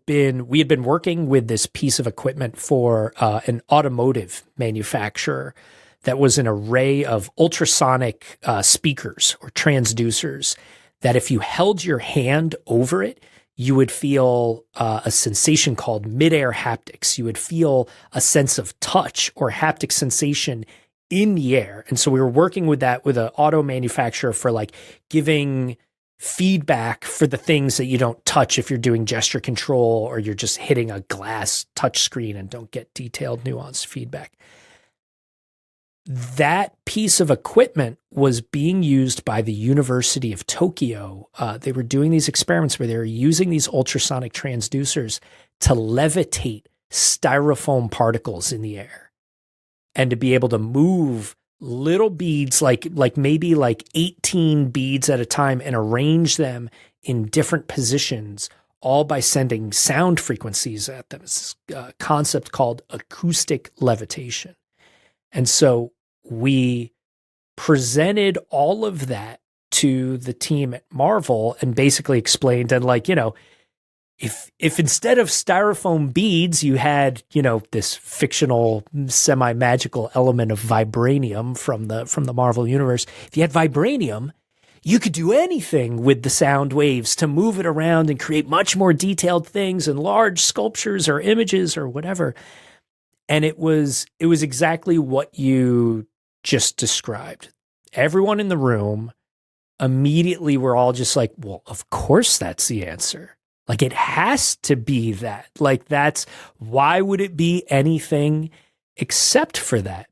Speaker 1: been working with this piece of equipment for an automotive manufacturer that was an array of ultrasonic speakers or transducers that if you held your hand over it, you would feel a sensation called midair haptics. You would feel a sense of touch or haptic sensation in the air. And so we were working with that with an auto manufacturer for like giving feedback for the things that you don't touch if you're doing gesture control or you're just hitting a glass touch screen and don't get detailed, nuanced feedback. that piece of equipment was being used by the University of Tokyo. They were doing these experiments where they were using these ultrasonic transducers to levitate styrofoam particles in the air and to be able to move little beads, like maybe like 18 beads at a time, and arrange them in different positions, all by sending sound frequencies at them. It's a concept called acoustic levitation. And so we presented all of that to the team at Marvel and basically explained, and like, you know, if instead of styrofoam beads, you had, you know, this fictional semi-magical element of vibranium from the Marvel universe, if you had vibranium, you could do anything with the sound waves to move it around and create much more detailed things and large sculptures or images or whatever. And it was exactly what you just described. Everyone in the room immediately were all just like, well, of course that's the answer. Like, it has to be that. Like, that's, why would it be anything except for that?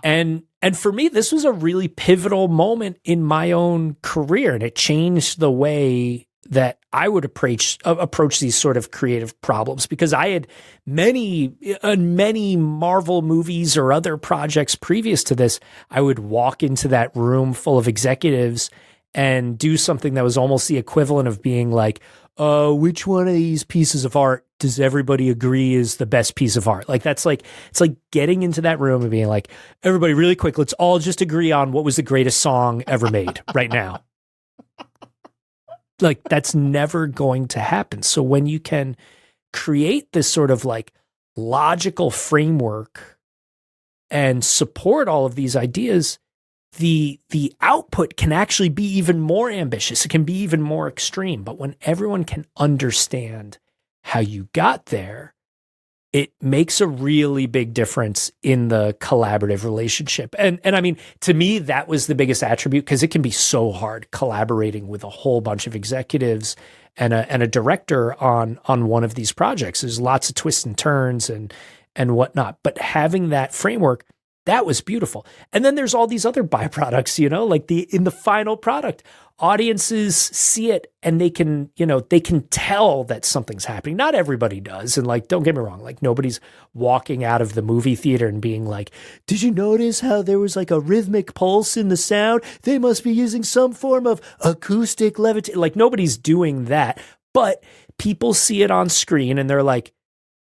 Speaker 1: And for me, this was a really pivotal moment in my own career, and it changed the way that I would approach these sort of creative problems, because I had many Marvel movies or other projects previous to this. I would walk into that room full of executives and do something that was almost the equivalent of being like, which one of these pieces of art does everybody agree is the best piece of art? Like, that's like, it's like getting into that room and being like, everybody really quick, let's all just agree on what was the greatest song ever made right now. Like, that's never going to happen. So when you can create this sort of like logical framework and support all of these ideas, the output can actually be even more ambitious. It can be even more extreme. But when everyone can understand how you got there, it makes a really big difference in the collaborative relationship. And I mean, to me, that was the biggest attribute, because it can be so hard collaborating with a whole bunch of executives and a director on one of these projects. There's lots of twists and turns and whatnot. But having that framework, that was beautiful. And then there's all these other byproducts, you know, like in the final product, audiences see it and they can tell that something's happening. Not everybody does. And like, don't get me wrong, like nobody's walking out of the movie theater and being like, did you notice how there was like a rhythmic pulse in the sound? They must be using some form of acoustic levitation. Like, nobody's doing that, but people see it on screen and they're like,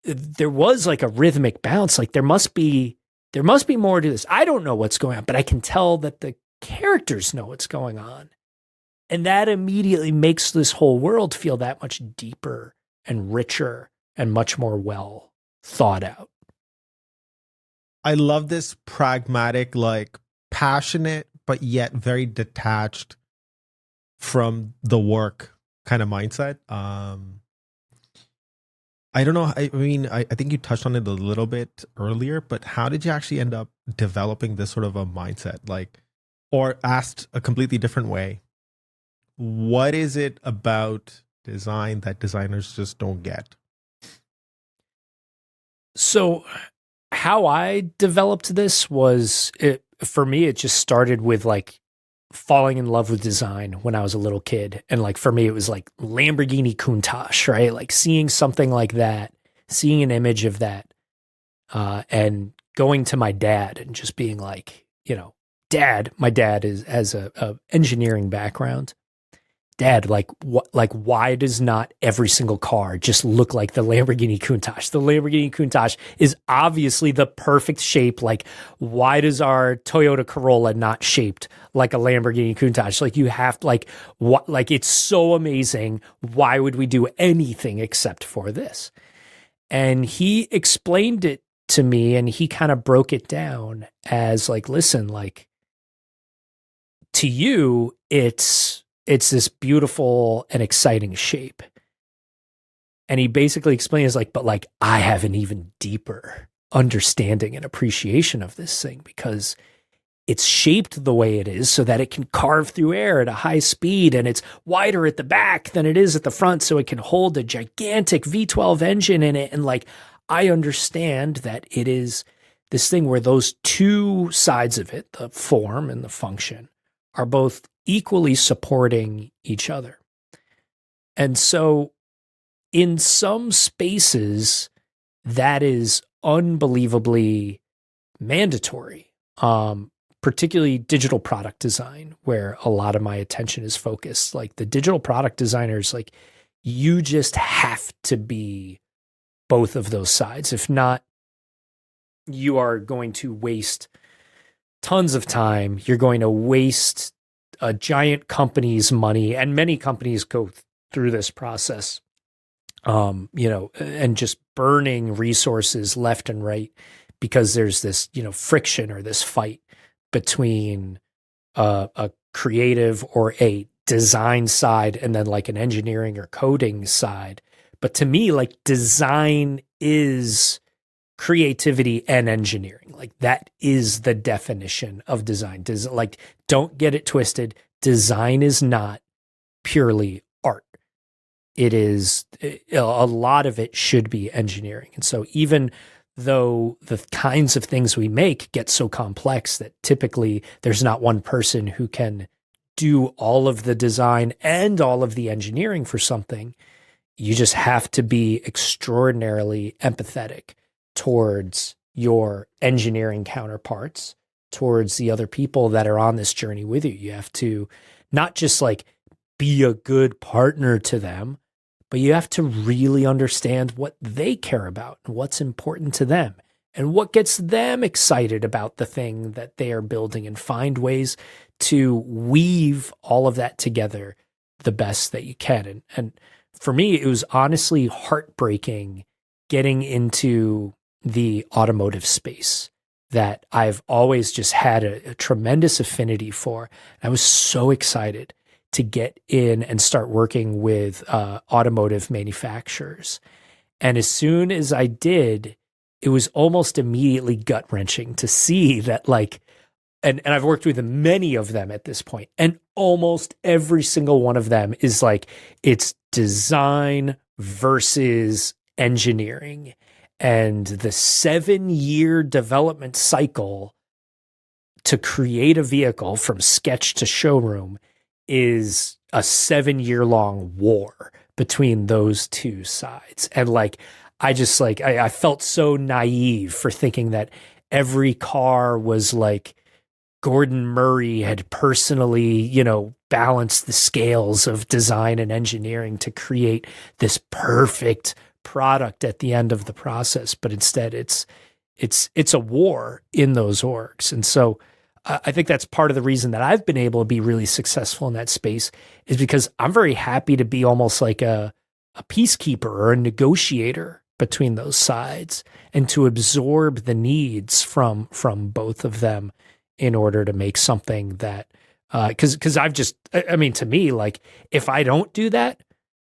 Speaker 1: there was like a rhythmic bounce. Like, there must be more to this. I don't know what's going on, but I can tell that the characters know what's going on. And that immediately makes this whole world feel that much deeper and richer and much more well thought out.
Speaker 2: I love this pragmatic, like passionate, but yet very detached from the work kind of mindset. I don't know. I mean, I think you touched on it a little bit earlier, but how did you actually end up developing this sort of a mindset? Like, or asked a completely different way, what is it about design that designers just don't get?
Speaker 1: So how I developed this was, for me, it just started with like falling in love with design when I was a little kid. And like, for me, it was like Lamborghini Countach, right? Like seeing something like that, seeing an image of that, and going to my dad and just being like, you know, Dad, my dad has a engineering background. Dad, like why does not every single car just look like the Lamborghini Countach? The Lamborghini Countach is obviously the perfect shape. Like, why does our Toyota Corolla not shaped like a Lamborghini Countach? Like, you have like, what, like, it's so amazing. Why would we do anything except for this? And he explained it to me, and he kind of broke it down as like, listen, like, to you, it's this beautiful and exciting shape. And he basically explains like, but like, I have an even deeper understanding and appreciation of this thing because it's shaped the way it is so that it can carve through air at a high speed, and it's wider at the back than it is at the front, so it can hold a gigantic V12 engine in it. And like, I understand that it is this thing where those two sides of it, the form and the function, are both equally supporting each other. And so in some spaces, that is unbelievably mandatory, particularly digital product design, where a lot of my attention is focused. Like the digital product designers, like you just have to be both of those sides. If not, you are going to waste tons of time. You're going to waste a giant company's money, and many companies go through this process, and just burning resources left and right because there's this, friction or this fight between a creative or a design side and then like an engineering or coding side. But to me, like design is creativity and engineering. Like that is the definition of design. Like, don't get it twisted. Design is not purely art. It is, a lot of it should be engineering. And so even though the kinds of things we make get so complex that typically there's not one person who can do all of the design and all of the engineering for something, you just have to be extraordinarily empathetic towards your engineering counterparts, towards the other people that are on this journey with you. You have to not just like be a good partner to them, but you have to really understand what they care about and what's important to them and what gets them excited about the thing that they are building, and find ways to weave all of that together the best that you can. And for me, it was honestly heartbreaking getting into the automotive space that I've always just had a tremendous affinity for. I was so excited to get in and start working with automotive manufacturers. And as soon as I did, it was almost immediately gut-wrenching to see that and I've worked with many of them at this point, and almost every single one of them is like, it's design versus engineering. And the 7-year development cycle to create a vehicle from sketch to showroom is a 7-year-long war between those two sides. And I felt so naive for thinking that every car was like Gordon Murray had personally, balanced the scales of design and engineering to create this perfect product at the end of the process. But instead it's a war in those orgs. And so I think that's part of the reason that I've been able to be really successful in that space, is because I'm very happy to be almost like a peacekeeper or a negotiator between those sides, and to absorb the needs from both of them in order to make something that, because to me, like, if I don't do that,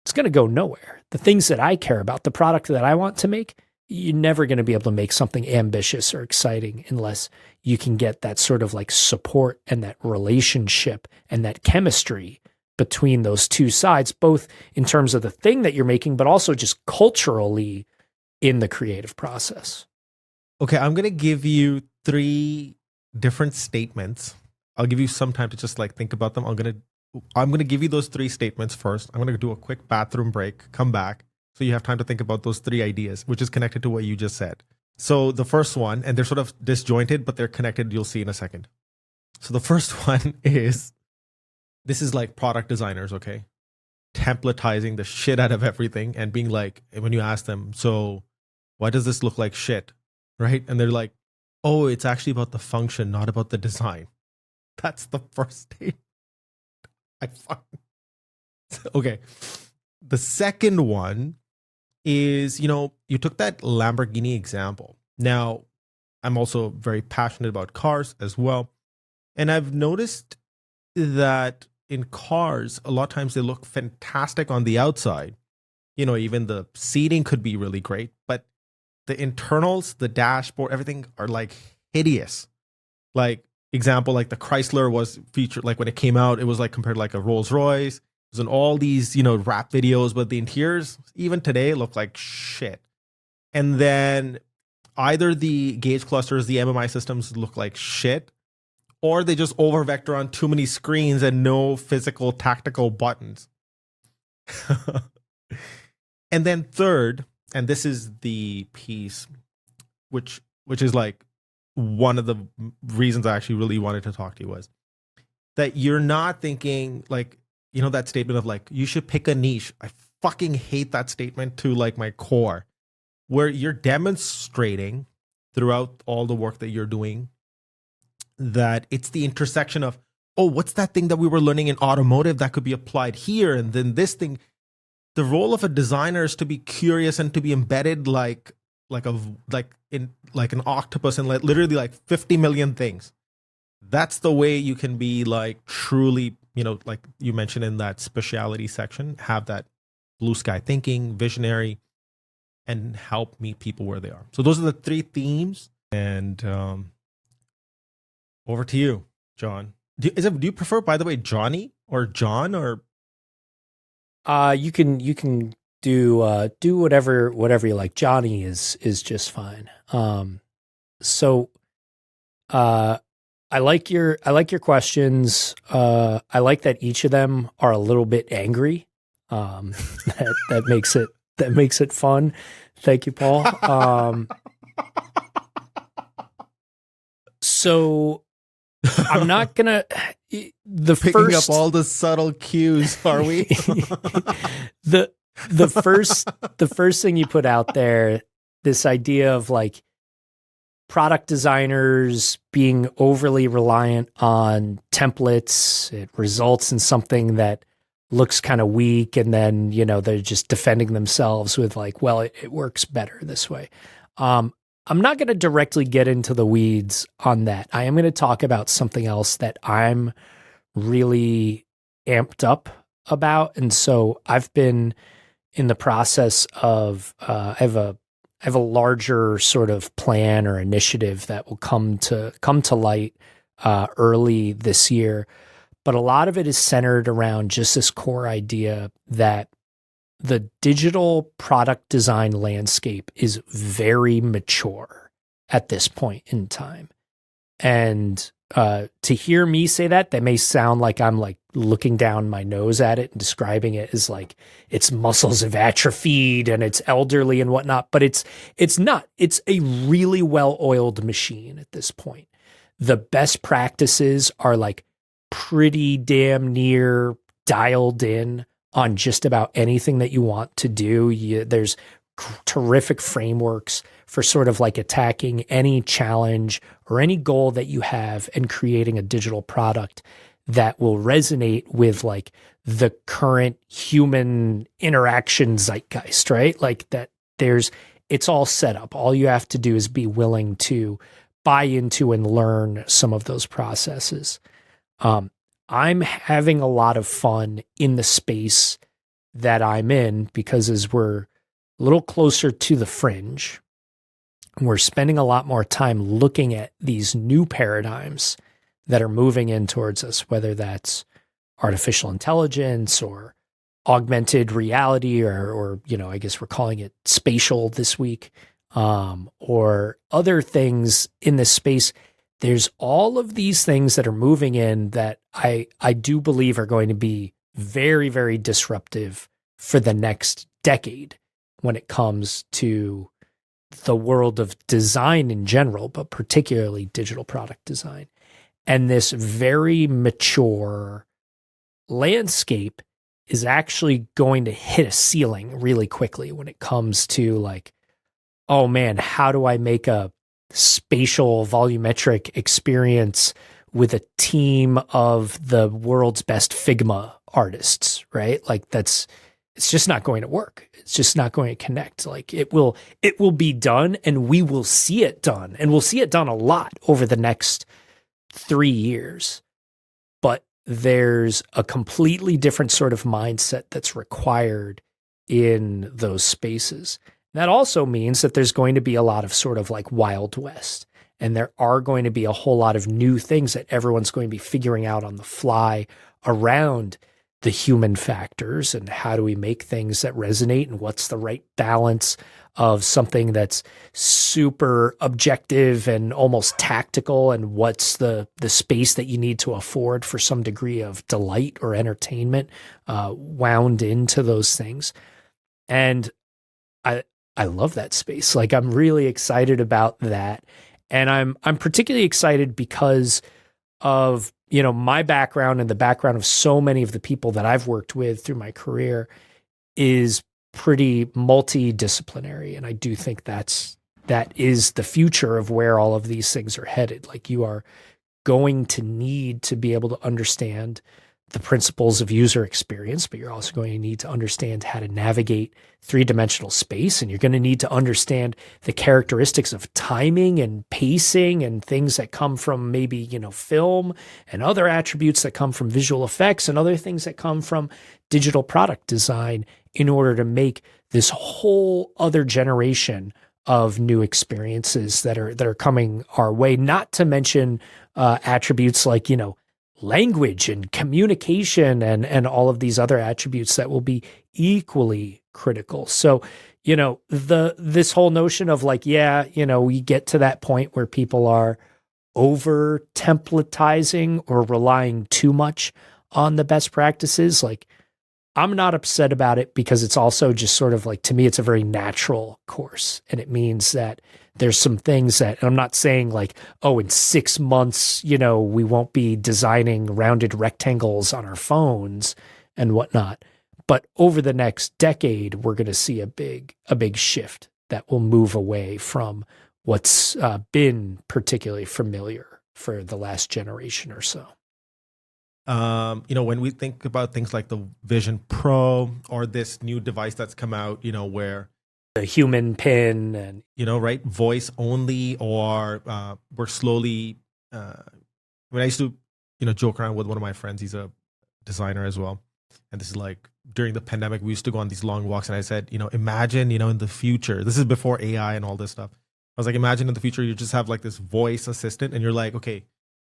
Speaker 1: it's going to go nowhere. The things that I care about, the product that I want to make, you're never going to be able to make something ambitious or exciting unless you can get that sort of like support and that relationship and that chemistry between those two sides, both in terms of the thing that you're making, but also just culturally in the creative process.
Speaker 2: Okay, I'm going to give you 3 different statements. I'll give you some time to just like think about them. I'm going to give you those 3 statements first. I'm going to do a quick bathroom break, come back, so you have time to think about those 3 ideas, which is connected to what you just said. So the first one, and they're sort of disjointed, but they're connected. You'll see in a second. So the first one is, this is like product designers, okay? Templatizing the shit out of everything and being like, when you ask them, so why does this look like shit, right? And they're like, oh, it's actually about the function, not about the design. That's the first statement. Okay. The second one is, you took that Lamborghini example. Now, I'm also very passionate about cars as well. And I've noticed that in cars, a lot of times they look fantastic on the outside. Even the seating could be really great, but the internals, the dashboard, everything are like hideous. Like, example, like the Chrysler was featured, like when it came out, it was like compared to like a Rolls Royce. It was in all these, rap videos, but the interiors, even today, look like shit. And then either the gauge clusters, the MMI systems look like shit, or they just over vector on too many screens and no physical tactical buttons. And then third, and this is the piece which is like one of the reasons I actually really wanted to talk to you, was that you're not thinking like, you know, that statement of like, you should pick a niche. I fucking hate that statement to like my core, where you're demonstrating throughout all the work that you're doing that it's the intersection of, oh, what's that thing that we were learning in automotive that could be applied here? And then this thing. The role of a designer is to be curious and to be embedded like an octopus and like literally like 50 million things. That's the way you can be like truly, you know, like you mentioned in that speciality section, have that blue sky thinking, visionary, and help meet people where they are. So those are the three themes. And over to you, John. Do you prefer, by the way, Johnny or John or?
Speaker 1: You can do whatever you like. Johnny is just fine. I like your questions. I like that each of them are a little bit angry. That makes it fun. Thank you, Paul. So I'm not gonna
Speaker 2: picking up all the subtle cues, are we?
Speaker 1: the first thing you put out there, this idea of like product designers being overly reliant on templates, it results in something that looks kind of weak, and then, you know, they're just defending themselves with like, well, it works better this way. I'm not going to directly get into the weeds on that. I am going to talk about something else that I'm really amped up about. And so I've been in the process of, I have a larger sort of plan or initiative that will come to light early this year. But a lot of it is centered around just this core idea that the digital product design landscape is very mature at this point in time. And to hear me say that may sound like I'm like looking down my nose at it and describing it as like its muscles have atrophied and it's elderly and whatnot, but it's not. It's a really well-oiled machine at this point. The best practices are like pretty damn near dialed in on just about anything that you want to do. There's terrific frameworks for sort of like attacking any challenge or any goal that you have and creating a digital product that will resonate with like the current human interaction zeitgeist, right? Like that it's all set up. All you have to do is be willing to buy into and learn some of those processes. I'm having a lot of fun in the space that I'm in because as we're a little closer to the fringe, we're spending a lot more time looking at these new paradigms that are moving in towards us, whether that's artificial intelligence or augmented reality or you know, I guess we're calling it spatial this week, or other things in this space. There's all of these things that are moving in that I do believe are going to be very, very disruptive for the next decade when it comes to the world of design in general, but particularly digital product design. And this very mature landscape is actually going to hit a ceiling really quickly when it comes to like, oh man, how do I make a spatial volumetric experience with a team of the world's best Figma artists, right? Like it's just not going to work. It's just not going to connect. Like it will be done and we will see it done, and we'll see it done a lot over the next 3 years. But there's a completely different sort of mindset that's required in those spaces. That also means that there's going to be a lot of sort of like Wild West, and there are going to be a whole lot of new things that everyone's going to be figuring out on the fly around the human factors and how do we make things that resonate and what's the right balance of something that's super objective and almost tactical and what's the space that you need to afford for some degree of delight or entertainment wound into those things. And I love that space. Like, I'm really excited about that. And I'm particularly excited because of, you know, my background and the background of so many of the people that I've worked with through my career is pretty multidisciplinary. And I do think that is the future of where all of these things are headed. Like, you are going to need to be able to understand the principles of user experience, but you're also going to need to understand how to navigate three-dimensional space. And you're going to need to understand the characteristics of timing and pacing and things that come from maybe, you know, film and other attributes that come from visual effects and other things that come from digital product design in order to make this whole other generation of new experiences that are coming our way, not to mention attributes like, you know, language and communication and all of these other attributes that will be equally critical. So, you know, this whole notion of like, yeah, you know, we get to that point where people are over templatizing or relying too much on the best practices. Like, I'm not upset about it because it's also just sort of like, to me, it's a very natural course. And it means that there's some things that, and I'm not saying like, oh, in 6 months, you know, we won't be designing rounded rectangles on our phones and whatnot. But over the next decade, we're going to see a big shift that will move away from what's been particularly familiar for the last generation or so.
Speaker 2: You know, when we think about things like the Vision Pro or this new device that's come out, you know, where
Speaker 1: the human pin and,
Speaker 2: you know, right, voice only, or we're slowly, I mean, I used to, you know, joke around with one of my friends. He's a designer as well. And this is like during the pandemic, we used to go on these long walks. And I said, you know, imagine, you know, in the future, this is before AI and all this stuff. I was like, imagine in the future, you just have like this voice assistant and you're like, okay,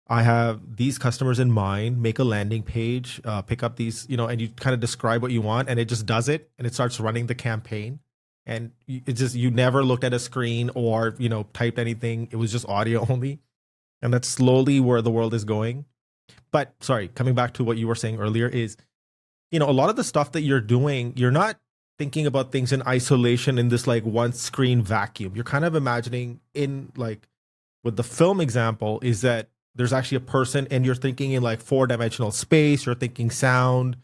Speaker 2: I have these customers in mind, make a landing page, pick up these, you know, and you kind of describe what you want and it just does it and it starts running the campaign. And it just, you never looked at a screen or, you know, typed anything. It was just audio only. And that's slowly where the world is going. But sorry, coming back to what you were saying earlier is, you know, a lot of the stuff that you're doing, you're not thinking about things in isolation in this like one screen vacuum. You're kind of imagining in like with the film example is that there's actually a person and you're thinking in like 4-dimensional space, you're thinking sound,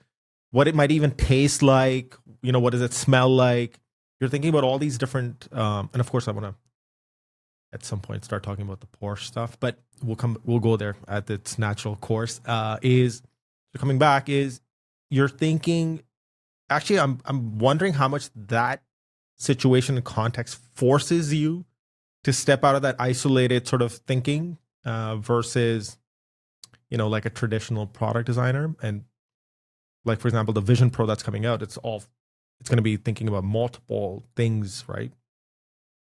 Speaker 2: what it might even taste like, you know, what does it smell like? You're thinking about all these different, and of course I want to at some point start talking about the Porsche stuff, but we'll go there at its natural course. Is coming back is you're thinking, actually I'm wondering how much that situation and context forces you to step out of that isolated sort of thinking versus, you know, like a traditional product designer. And like, for example, the Vision Pro that's coming out, it's going to be thinking about multiple things, right?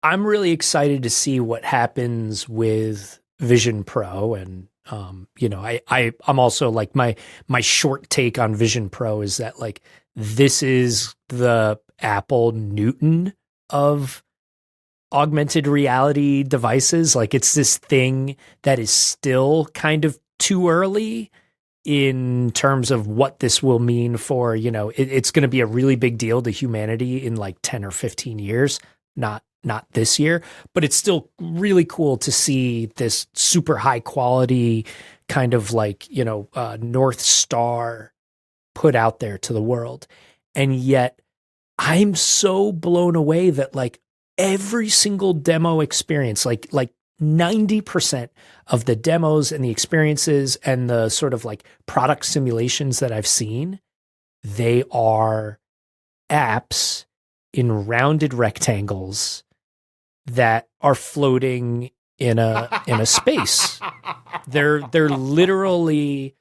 Speaker 1: I'm really excited to see what happens with Vision Pro. And, you know, I'm also like my short take on Vision Pro is that like, this is the Apple Newton of augmented reality devices. Like, it's this thing that is still kind of too early in terms of what this will mean for, you know, it's going to be a really big deal to humanity in like 10 or 15 years, not this year, but it's still really cool to see this super high quality kind of like, you know, North Star put out there to the world. And yet I'm so blown away that like every single demo experience, like 90% of the demos and the experiences and the sort of like product simulations that I've seen, they are apps in rounded rectangles that are floating in a space. They're literally,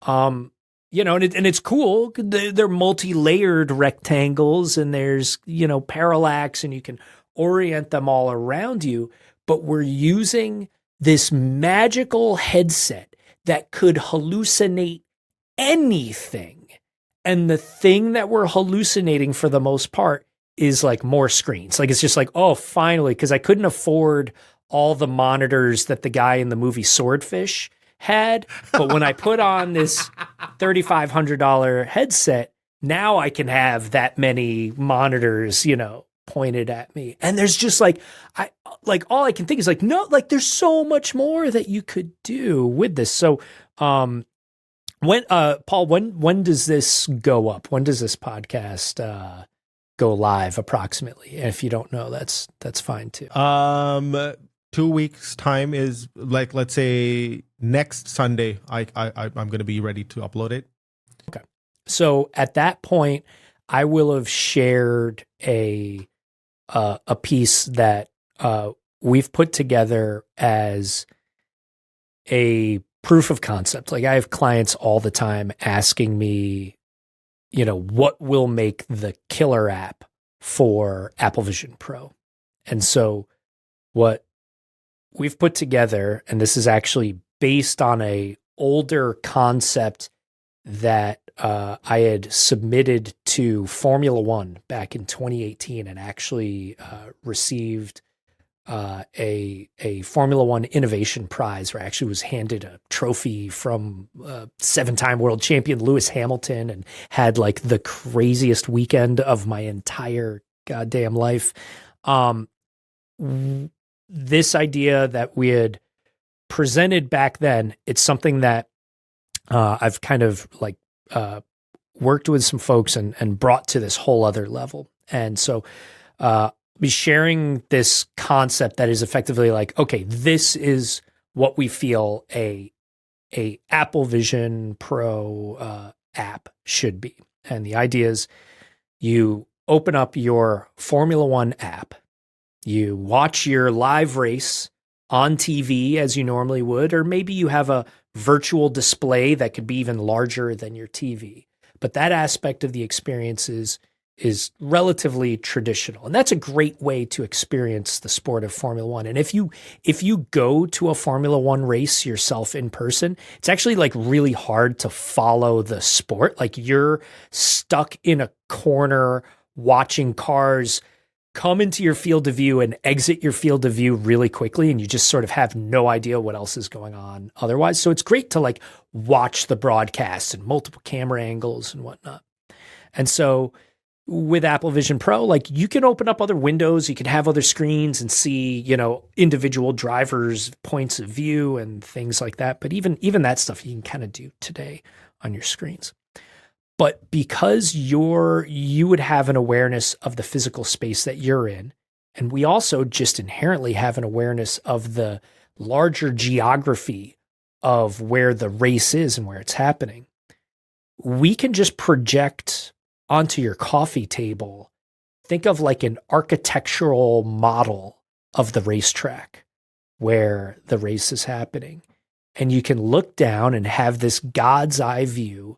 Speaker 1: you know, and it's cool. They're multi-layered rectangles and there's, you know, parallax and you can orient them all around you. But we're using this magical headset that could hallucinate anything And the thing that we're hallucinating for the most part is like more screens. Like it's just like, oh, finally, because I couldn't afford all the monitors that the guy in the movie Swordfish had. But when I put on this $3,500 headset, now I can have that many monitors, pointed at me. And there's just like, all I can think is like, no, like there's so much more that you could do with this. So, Paul, when does this go up? When does this podcast go live approximately? And if you don't know, that's fine too.
Speaker 2: 2 weeks time is like, let's say next Sunday, I'm going to be ready to upload it.
Speaker 1: Okay. So at that point, I will have shared a piece that we've put together as a proof of concept. Like I have clients all the time asking me, what will make the killer app for Apple Vision Pro? And so what we've put together, and this is actually based on a older concept that I had submitted to Formula One back in 2018 and actually received a Formula One Innovation Prize, where I actually was handed a trophy from 7-time world champion Lewis Hamilton and had like the craziest weekend of my entire goddamn life. This idea that we had presented back then, it's something that I've kind of like worked with some folks and brought to this whole other level. And so be sharing this concept that is effectively like, okay, this is what we feel a Apple Vision Pro app should be. And the idea is you open up your Formula One app, you watch your live race on TV as you normally would, or maybe you have a virtual display that could be even larger than your TV. But that aspect of the experience is relatively traditional. And that's a great way to experience the sport of Formula One. And if you go to a Formula One race yourself in person, it's actually like really hard to follow the sport. Like you're stuck in a corner watching cars come into your field of view and exit your field of view really quickly, and you just sort of have no idea what else is going on otherwise. So it's great to like watch the broadcast and multiple camera angles and whatnot. And so with Apple Vision Pro, like you can open up other windows, you can have other screens and see, individual drivers' points of view and things like that. But even that stuff you can kind of do today on your screens. But because you would have an awareness of the physical space that you're in, and we also just inherently have an awareness of the larger geography of where the race is and where it's happening, we can just project onto your coffee table, think of like an architectural model of the racetrack where the race is happening. And you can look down and have this God's eye view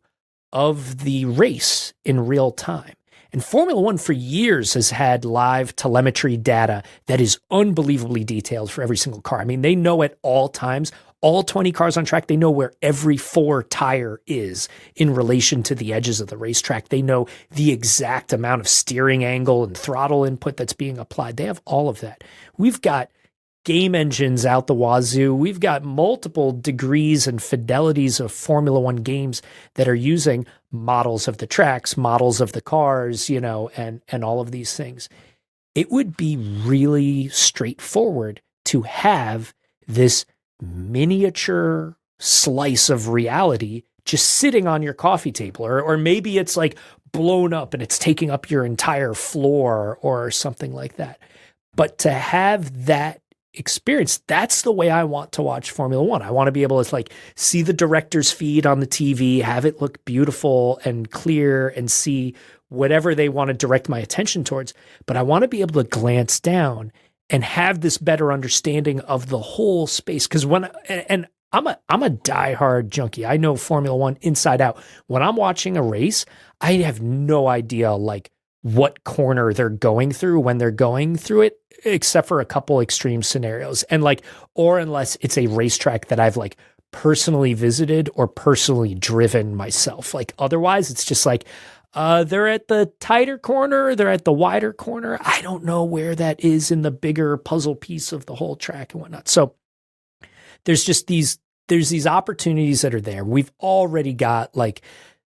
Speaker 1: of the race in real time. And Formula One for years has had live telemetry data that is unbelievably detailed for every single car. I mean, they know at all times, all 20 cars on track, they know where every 4 tire is in relation to the edges of the racetrack. They know the exact amount of steering angle and throttle input that's being applied. They have all of that. We've got game engines out the wazoo. We've got multiple degrees and fidelities of Formula One games that are using models of the tracks, models of the cars, and all of these things. It would be really straightforward to have this miniature slice of reality just sitting on your coffee table, or maybe it's like blown up and it's taking up your entire floor or something like that. But to have that experience, that's the way I want to watch Formula One. I want to be able to like see the director's feed on the TV, have it look beautiful and clear, and see whatever they want to direct my attention towards. But I want to be able to glance down and have this better understanding of the whole space. Because I'm a diehard junkie. I know Formula One inside out. When I'm watching a race, I have no idea like what corner they're going through when they're going through it, except for a couple extreme scenarios. And like, or unless it's a racetrack that I've like personally visited or personally driven myself. Like otherwise, it's just like they're at the tighter corner, they're at the wider corner. I don't know where that is in the bigger puzzle piece of the whole track and whatnot. So there's these opportunities that are there. We've already got like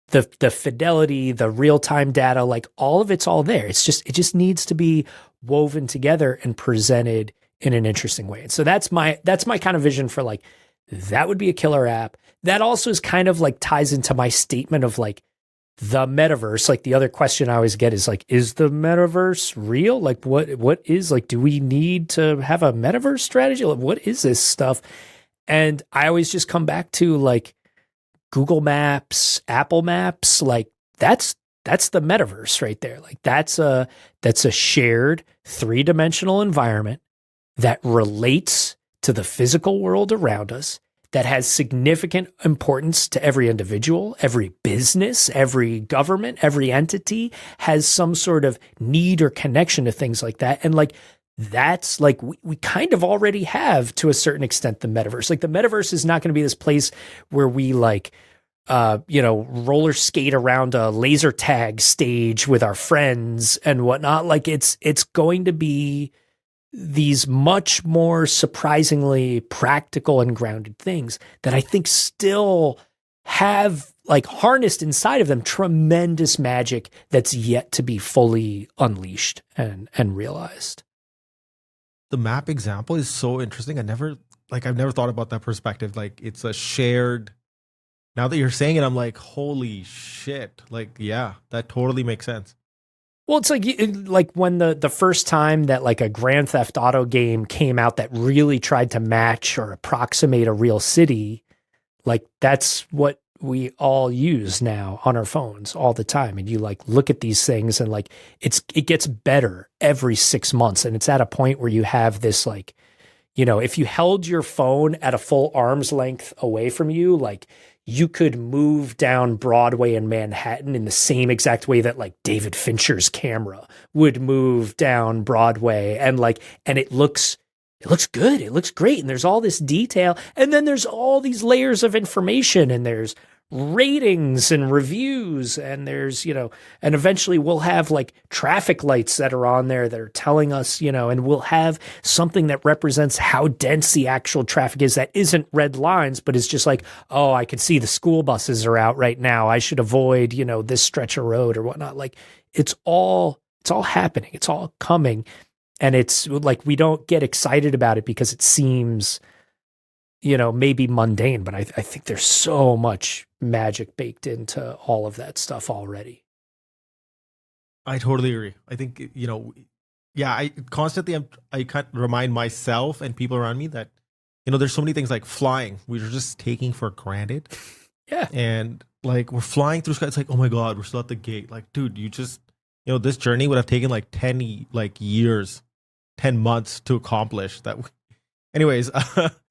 Speaker 1: the fidelity, the real-time data, like all of it's all there. It just needs to be woven together and presented in an interesting way. And so that's my kind of vision for like, that would be a killer app. That also is kind of like ties into my statement of like the metaverse. Like the other question I always get is like, is the metaverse real? Like what is like, do we need to have a metaverse strategy? Like, what is this stuff? And I always just come back to like Google Maps, Apple Maps, like that's the metaverse right there. Like that's a shared 3-dimensional environment that relates to the physical world around us, that has significant importance to every individual, every business, every government, every entity has some sort of need or connection to things like that. And like, that's like, we kind of already have to a certain extent the metaverse. Like the metaverse is not going to be this place where we like, roller skate around a laser tag stage with our friends and whatnot. Like it's going to be these much more surprisingly practical and grounded things that I think still have like harnessed inside of them tremendous magic that's yet to be fully unleashed and realized.
Speaker 2: The map example is so interesting. I've never thought about that perspective. Like it's a shared, now that you're saying it, I'm like, holy shit. Like, yeah, that totally makes sense.
Speaker 1: Well, it's like when the first time that like a Grand Theft Auto game came out that really tried to match or approximate a real city, like that's what we all use now on our phones all the time. And you like look at these things and like it gets better every 6 months. And it's at a point where you have this like, if you held your phone at a full arm's length away from you, like you could move down Broadway in Manhattan in the same exact way that like David Fincher's camera would move down Broadway. And it looks good. It looks great. And there's all this detail. And then there's all these layers of information, and there's ratings and reviews, and there's, and eventually we'll have like traffic lights that are on there that are telling us, and we'll have something that represents how dense the actual traffic is that isn't red lines, but is just like, oh, I can see the school buses are out right now. I should avoid, this stretch of road or whatnot. Like it's all happening. It's all coming. And it's like, we don't get excited about it because it seems, maybe mundane, but I think there's so much magic baked into all of that stuff already.
Speaker 2: I totally agree. I think, I constantly, I can't remind myself and people around me that, there's so many things like flying, we're just taking for granted.
Speaker 1: Yeah.
Speaker 2: And like, we're flying through sky. It's like, oh my God, we're still at the gate. Like, dude, you just, this journey would have taken like 10 years, 10 months to accomplish that. Anyways,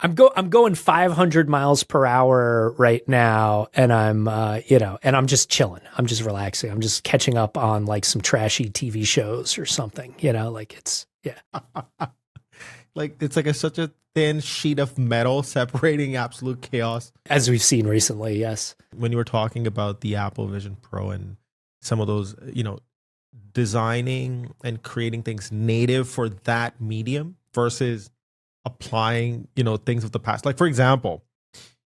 Speaker 1: I'm going 500 miles per hour right now, and I'm and I'm just chilling. I'm just relaxing. I'm just catching up on like some trashy TV shows or something. Like it's
Speaker 2: like it's like such a thin sheet of metal separating absolute chaos,
Speaker 1: as we've seen recently. Yes,
Speaker 2: when you were talking about the Apple Vision Pro and some of those, designing and creating things native for that medium versus applying, things of the past. Like for example,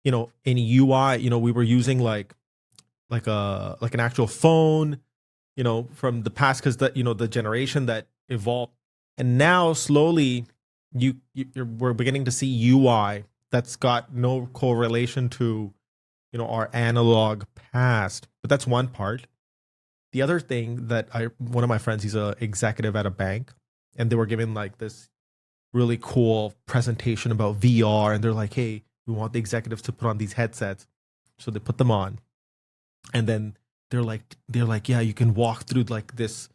Speaker 2: in UI, we were using like an actual phone, from the past, because the generation that evolved, and now slowly we're beginning to see UI that's got no correlation to, our analog past. But that's one part. The other thing that one of my friends, he's a executive at a bank, and they were giving like this really cool presentation about VR, and they're like, hey, we want the executives to put on these headsets. So they put them on, and then they're like, yeah, you can walk through like this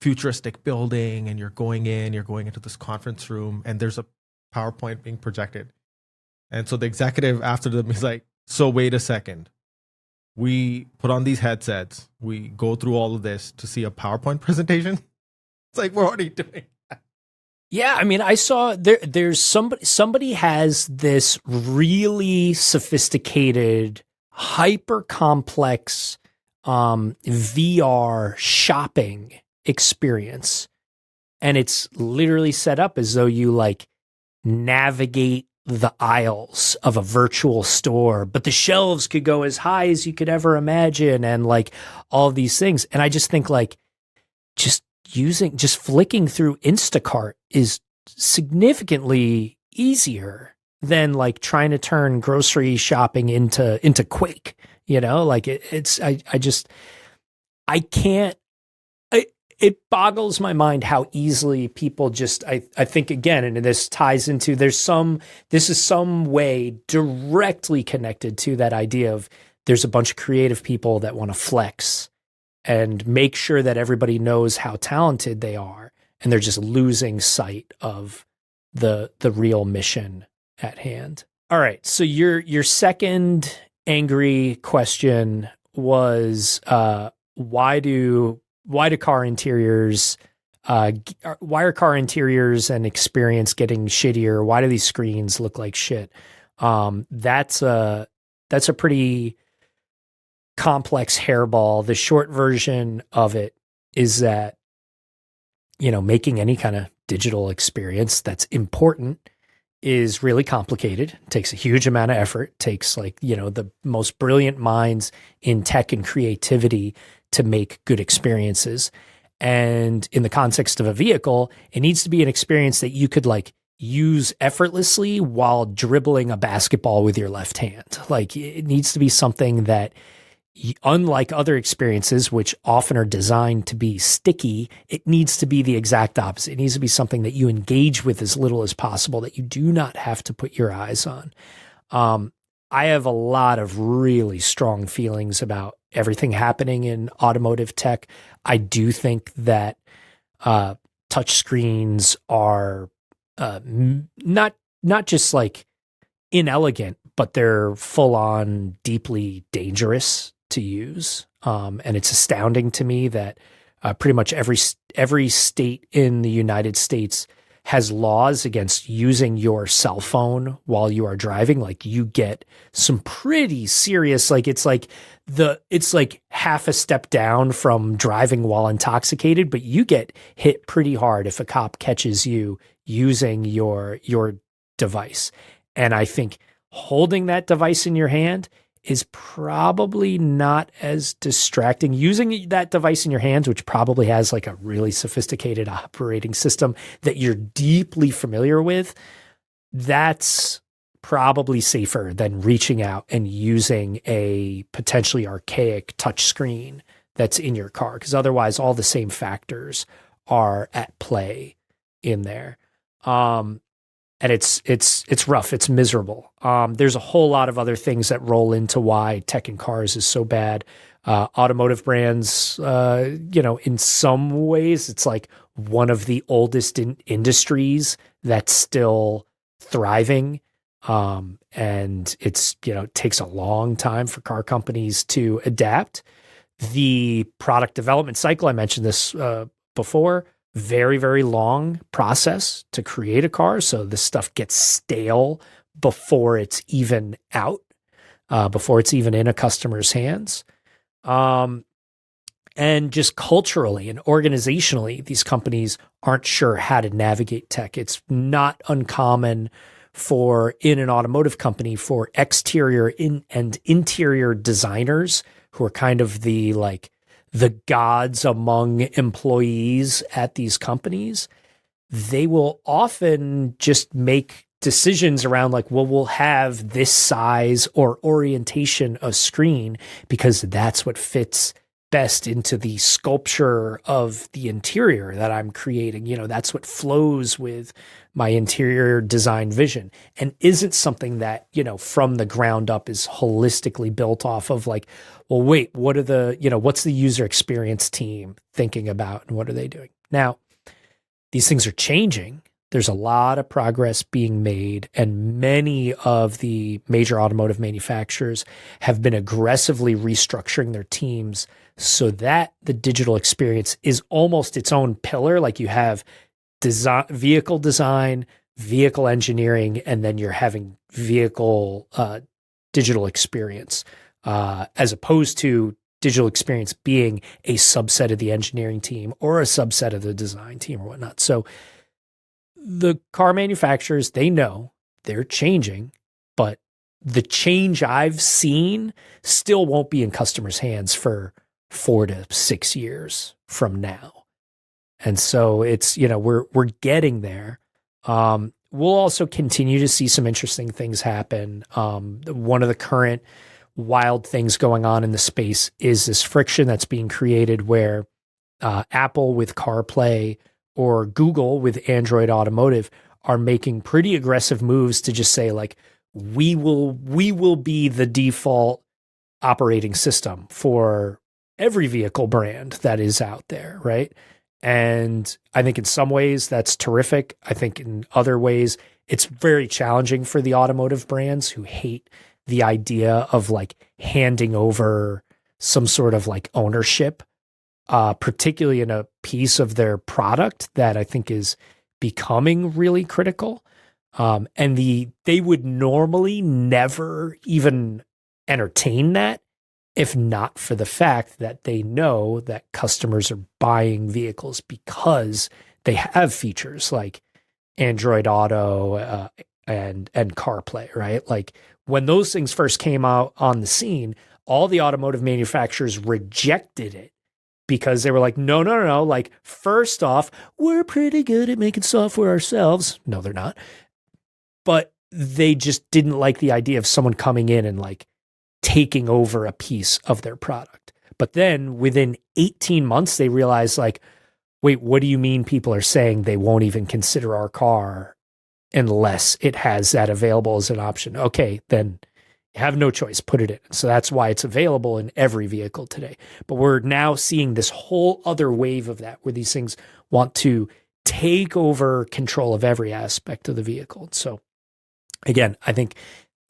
Speaker 2: futuristic building, and you're going into this conference room, and there's a PowerPoint being projected. And so the executive after them is like, so wait a second, we put on these headsets, we go through all of this to see a PowerPoint presentation. It's like, we're already doing that.
Speaker 1: Yeah, I mean, I saw there's somebody has this really sophisticated, hyper complex VR shopping experience, and it's literally set up as though you like navigate the aisles of a virtual store, but the shelves could go as high as you could ever imagine, and like all of these things. And I just think like just just flicking through Instacart is significantly easier than like trying to turn grocery shopping into Quake. You know, like I just I can't. It boggles my mind how easily people just I think again, and this ties into this is some way directly connected to that idea of there's a bunch of creative people that want to flex and make sure that everybody knows how talented they are, and they're just losing sight of the real mission at hand. All right, so your second angry question was why are car interiors and experience getting shittier? Why do these screens look like shit? That's a pretty complex hairball. The short version of it is that, you know, making any kind of digital experience that's important is really complicated. It takes a huge amount of effort. It takes like, you know, the most brilliant minds in tech and creativity to make good experiences. And in the context of a vehicle, it needs to be an experience that you could like use effortlessly while dribbling a basketball with your left hand. Like it needs to be something that, unlike other experiences, which often are designed to be sticky, it needs to be the exact opposite. It needs to be something that you engage with as little as possible, that you do not have to put your eyes on. I have a lot of really strong feelings about everything happening in automotive tech. I do think that touch screens are not just like inelegant, but they're full on deeply dangerous to use. And it's astounding to me that pretty much every state in the United States has laws against using your cell phone while you are driving. Like you get some pretty serious, like it's like half a step down from driving while intoxicated, but you get hit pretty hard if a cop catches you using your device. And I think holding that device in your hand is probably not as distracting. Using that device in your hands, which probably has like a really sophisticated operating system that you're deeply familiar with, that's probably safer than reaching out and using a potentially archaic touch screen that's in your car, because otherwise all the same factors are at play in there. And it's rough. It's miserable. There's a whole lot of other things that roll into why tech in cars is so bad. Automotive brands, in some ways, it's like one of the oldest industries that's still thriving. And it's, takes a long time for car companies to adapt. The product development cycle, I mentioned this before, very, very long process to create a car. So this stuff gets stale before it's even out, before it's even in a customer's hands. And just culturally and organizationally, these companies aren't sure how to navigate tech. It's not uncommon in an automotive company for exterior and interior designers who are kind of the gods among employees at these companies. They will often just make decisions around we'll have this size or orientation of screen because that's what fits best into the sculpture of the interior that I'm creating. That's what flows with my interior design vision, and isn't something that, from the ground up is holistically built off of well, wait, what's the user experience team thinking about and what are they doing? Now, these things are changing. There's a lot of progress being made, and many of the major automotive manufacturers have been aggressively restructuring their teams so that the digital experience is almost its own pillar. Like you have vehicle design, vehicle engineering, and then you're having vehicle digital experience, as opposed to digital experience being a subset of the engineering team or a subset of the design team or whatnot. So the car manufacturers, they know they're changing, but the change I've seen still won't be in customers' hands for 4 to 6 years from now. And so it's, we're getting there. We'll also continue to see some interesting things happen. One of the current wild things going on in the space is this friction that's being created where Apple with CarPlay or Google with Android Automotive are making pretty aggressive moves to just say, like, we will be the default operating system for every vehicle brand that is out there, right? And I think in some ways that's terrific. I think in other ways it's very challenging for the automotive brands who hate the idea of like handing over some sort of like ownership, particularly in a piece of their product that I think is becoming really critical. And they would normally never even entertain that if not for the fact that they know that customers are buying vehicles because they have features like Android Auto and CarPlay, right? Like when those things first came out on the scene, all the automotive manufacturers rejected it because they were like, no. Like, first off, we're pretty good at making software ourselves. No, they're not. But they just didn't like the idea of someone coming in and like taking over a piece of their product. But then within 18 months, they realized like, wait, what do you mean people are saying they won't even consider our car unless it has that available as an option? Okay, then you have no choice, put it in. So that's why it's available in every vehicle today. But we're now seeing this whole other wave of that where these things want to take over control of every aspect of the vehicle. So again, I think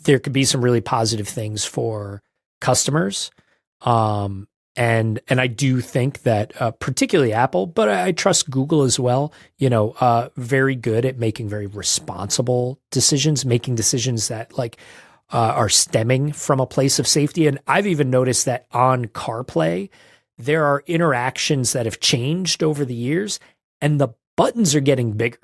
Speaker 1: there could be some really positive things for customers. And I do think that particularly Apple, but I trust Google as well, very good at making very responsible decisions, making decisions that like are stemming from a place of safety. And I've even noticed that on CarPlay, there are interactions that have changed over the years and the buttons are getting bigger.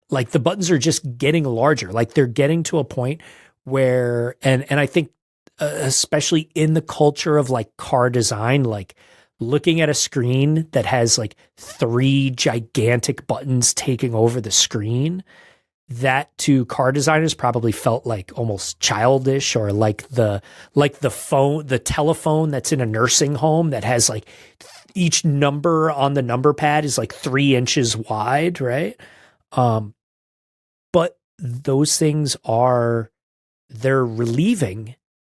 Speaker 1: Like the buttons are just getting larger. Like they're getting to a point where, and I think especially in the culture of like car design, like looking at a screen that has like 3 gigantic buttons taking over the screen, that to car designers probably felt like almost childish, or like the telephone that's in a nursing home that has like each number on the number pad is like 3 inches wide, right? But those things they're relieving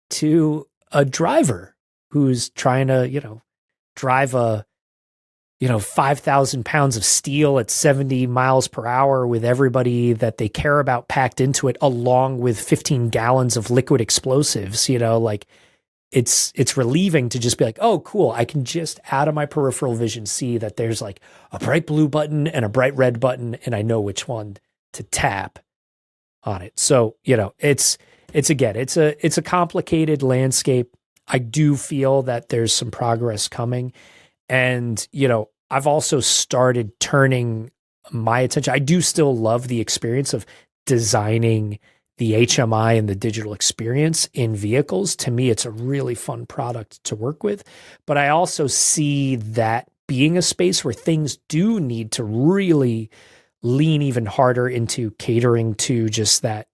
Speaker 1: to a driver who's trying to, drive a, 5,000 pounds of steel at 70 miles per hour with everybody that they care about packed into it, along with 15 gallons of liquid explosives, like it's relieving to just be like, oh, cool. I can just out of my peripheral vision see that there's like a bright blue button and a bright red button, and I know which one to tap on it. So, it's a complicated landscape. I do feel that there's some progress coming. And, I've also started turning my attention. I do still love the experience of designing the HMI and the digital experience in vehicles. To me, it's a really fun product to work with. But I also see that being a space where things do need to really lean even harder into catering to just that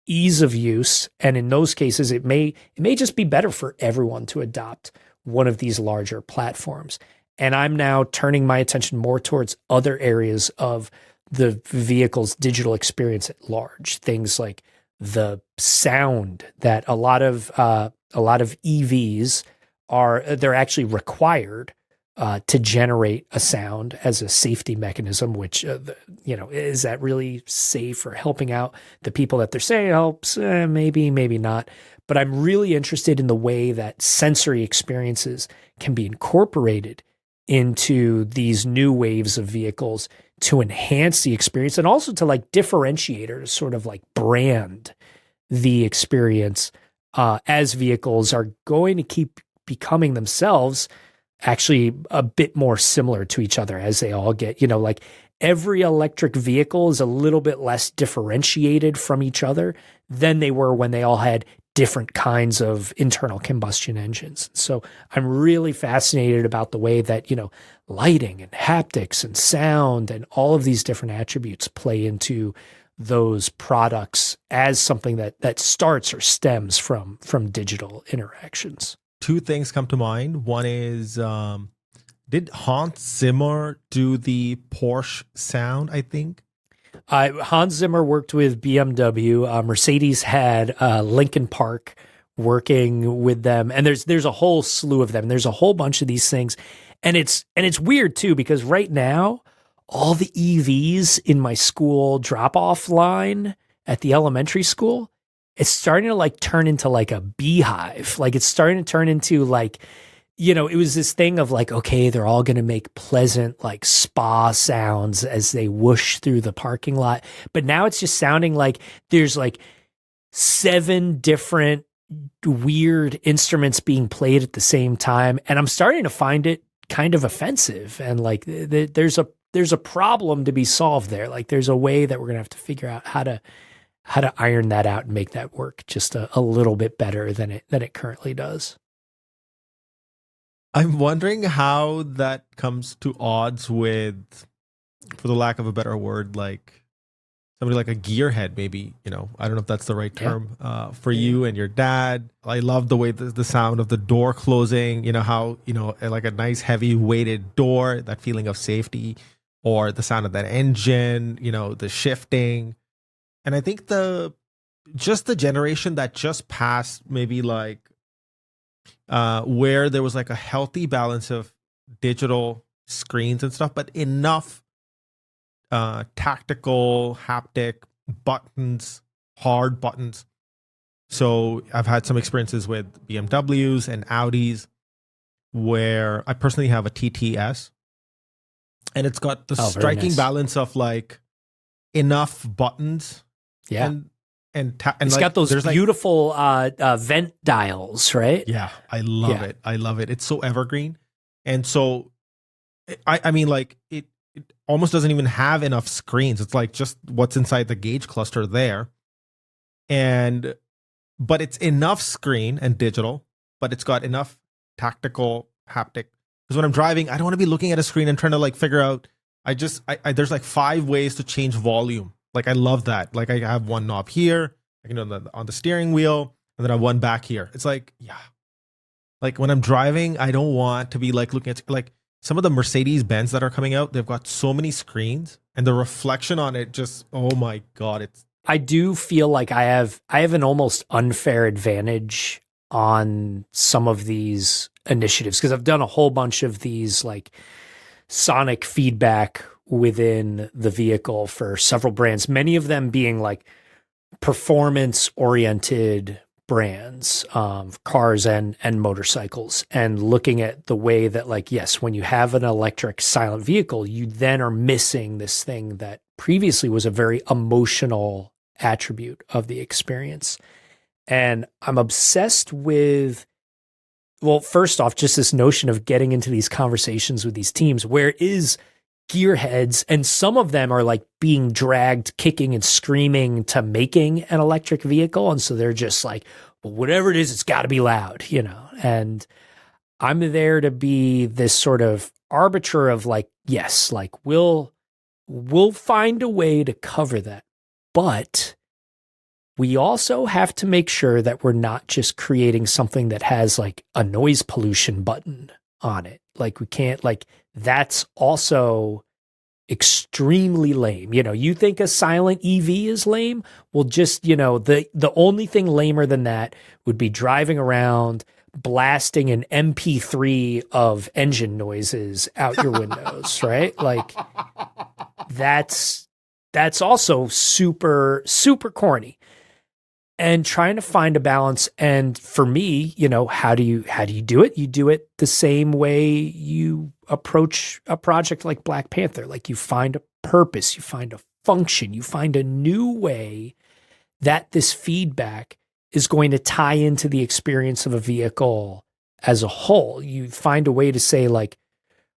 Speaker 1: ease of use. And in those cases, it may just be better for everyone to adopt one of these larger platforms. And I'm now turning my attention more towards other areas of the vehicle's digital experience at large. Things like the sound that a lot of EVs they're actually required to generate a sound as a safety mechanism, which, is that really safe or helping out the people that they're saying helps? Maybe, maybe not. But I'm really interested in the way that sensory experiences can be incorporated into these new waves of vehicles to enhance the experience and also to like differentiate or to sort of like brand the experience as vehicles are going to keep becoming themselves actually a bit more similar to each other as they all get, like every electric vehicle is a little bit less differentiated from each other than they were when they all had different kinds of internal combustion engines. So I'm really fascinated about the way that, lighting and haptics and sound and all of these different attributes play into those products as something that starts or stems from digital interactions.
Speaker 2: Two things come to mind. One is, did Hans Zimmer do the Porsche sound, I think?
Speaker 1: Hans Zimmer worked with BMW. Mercedes had Linkin Park working with them, and there's a whole slew of them. There's a whole bunch of these things, and it's weird too because right now all the EVs in my school drop-off line at the elementary school, it's starting to like turn into like a beehive. Like it's starting to turn into like, it was this thing of like, okay, they're all going to make pleasant like spa sounds as they whoosh through the parking lot. But now it's just sounding like there's like 7 different weird instruments being played at the same time. And I'm starting to find it kind of offensive. And like there's a problem to be solved there. Like there's a way that we're going to have to figure out how to iron that out and make that work just a little bit better than it currently does.
Speaker 2: I'm wondering how that comes to odds with, for the lack of a better word, like somebody like a gearhead, maybe, I don't know if that's the right term for you and your dad. I love the way the sound of the door closing, how, like a nice heavy weighted door, that feeling of safety, or the sound of that engine, the shifting. And I think the generation that just passed, maybe like, where there was like a healthy balance of digital screens and stuff, but enough tactical, haptic buttons, hard buttons. So I've had some experiences with BMWs and Audis where I personally have a TTS, and it's got the striking balance of like enough buttons.
Speaker 1: Yeah.
Speaker 2: And
Speaker 1: it's got those beautiful vent dials, right?
Speaker 2: Yeah, I love it. I love it. It's so evergreen. And so, I mean, like, it almost doesn't even have enough screens. It's like just what's inside the gauge cluster there. But it's enough screen and digital, but it's got enough tactical haptic. Because when I'm driving, I don't want to be looking at a screen and trying to like figure out, there's like 5 ways to change volume. Like, I love that. Like, I have one knob here, on the steering wheel, and then I have one back here. It's like, yeah. Like, when I'm driving, I don't want to be like looking at, like, some of the Mercedes-Benz that are coming out. They've got so many screens, and the reflection on it just, oh my God.
Speaker 1: I do feel like I have an almost unfair advantage on some of these initiatives because I've done a whole bunch of these like sonic feedback within the vehicle for several brands, many of them being like performance-oriented brands, cars and motorcycles, and looking at the way that, like, yes, when you have an electric silent vehicle, you then are missing this thing that previously was a very emotional attribute of the experience. And I'm obsessed with, well, first off, just this notion of getting into these conversations with these teams where is gearheads, and some of them are like being dragged kicking and screaming to making an electric vehicle, and so they're just like, well, whatever it is, it's got to be loud, and I'm there to be this sort of arbiter of like, yes, like we'll find a way to cover that, but we also have to make sure that we're not just creating something that has like a noise pollution button on it. Like, we can't, like, that's also extremely lame. You think a silent EV is lame? Well, just, the only thing lamer than that would be driving around blasting an MP3 of engine noises out your windows, right? Like, that's also super, super corny. And trying to find a balance. And for me, how do you do it? You do it the same way you approach a project like Black Panther. Like, you find purpose, you find a function, you find a new way that this feedback is going to tie into the experience of a vehicle as a whole. You find a way to say, like,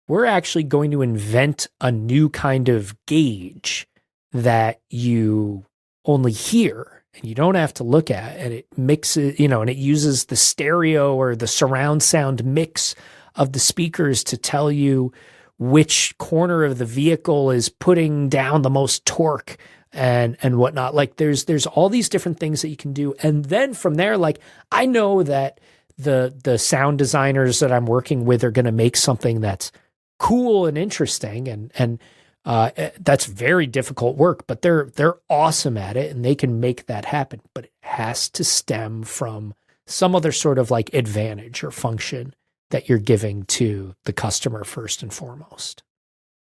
Speaker 1: we're actually going to invent a new kind of gauge that you only hear and you don't have to look at, and it mixes, and it uses the stereo or the surround sound mix of the speakers to tell you which corner of the vehicle is putting down the most torque and whatnot. Like there's all these different things that you can do. And then from there, like, I know that the sound designers that I'm working with are going to make something that's cool and interesting, and that's very difficult work, but they're awesome at it and they can make that happen. But it has to stem from some other sort of like advantage or function that you're giving to the customer first and foremost.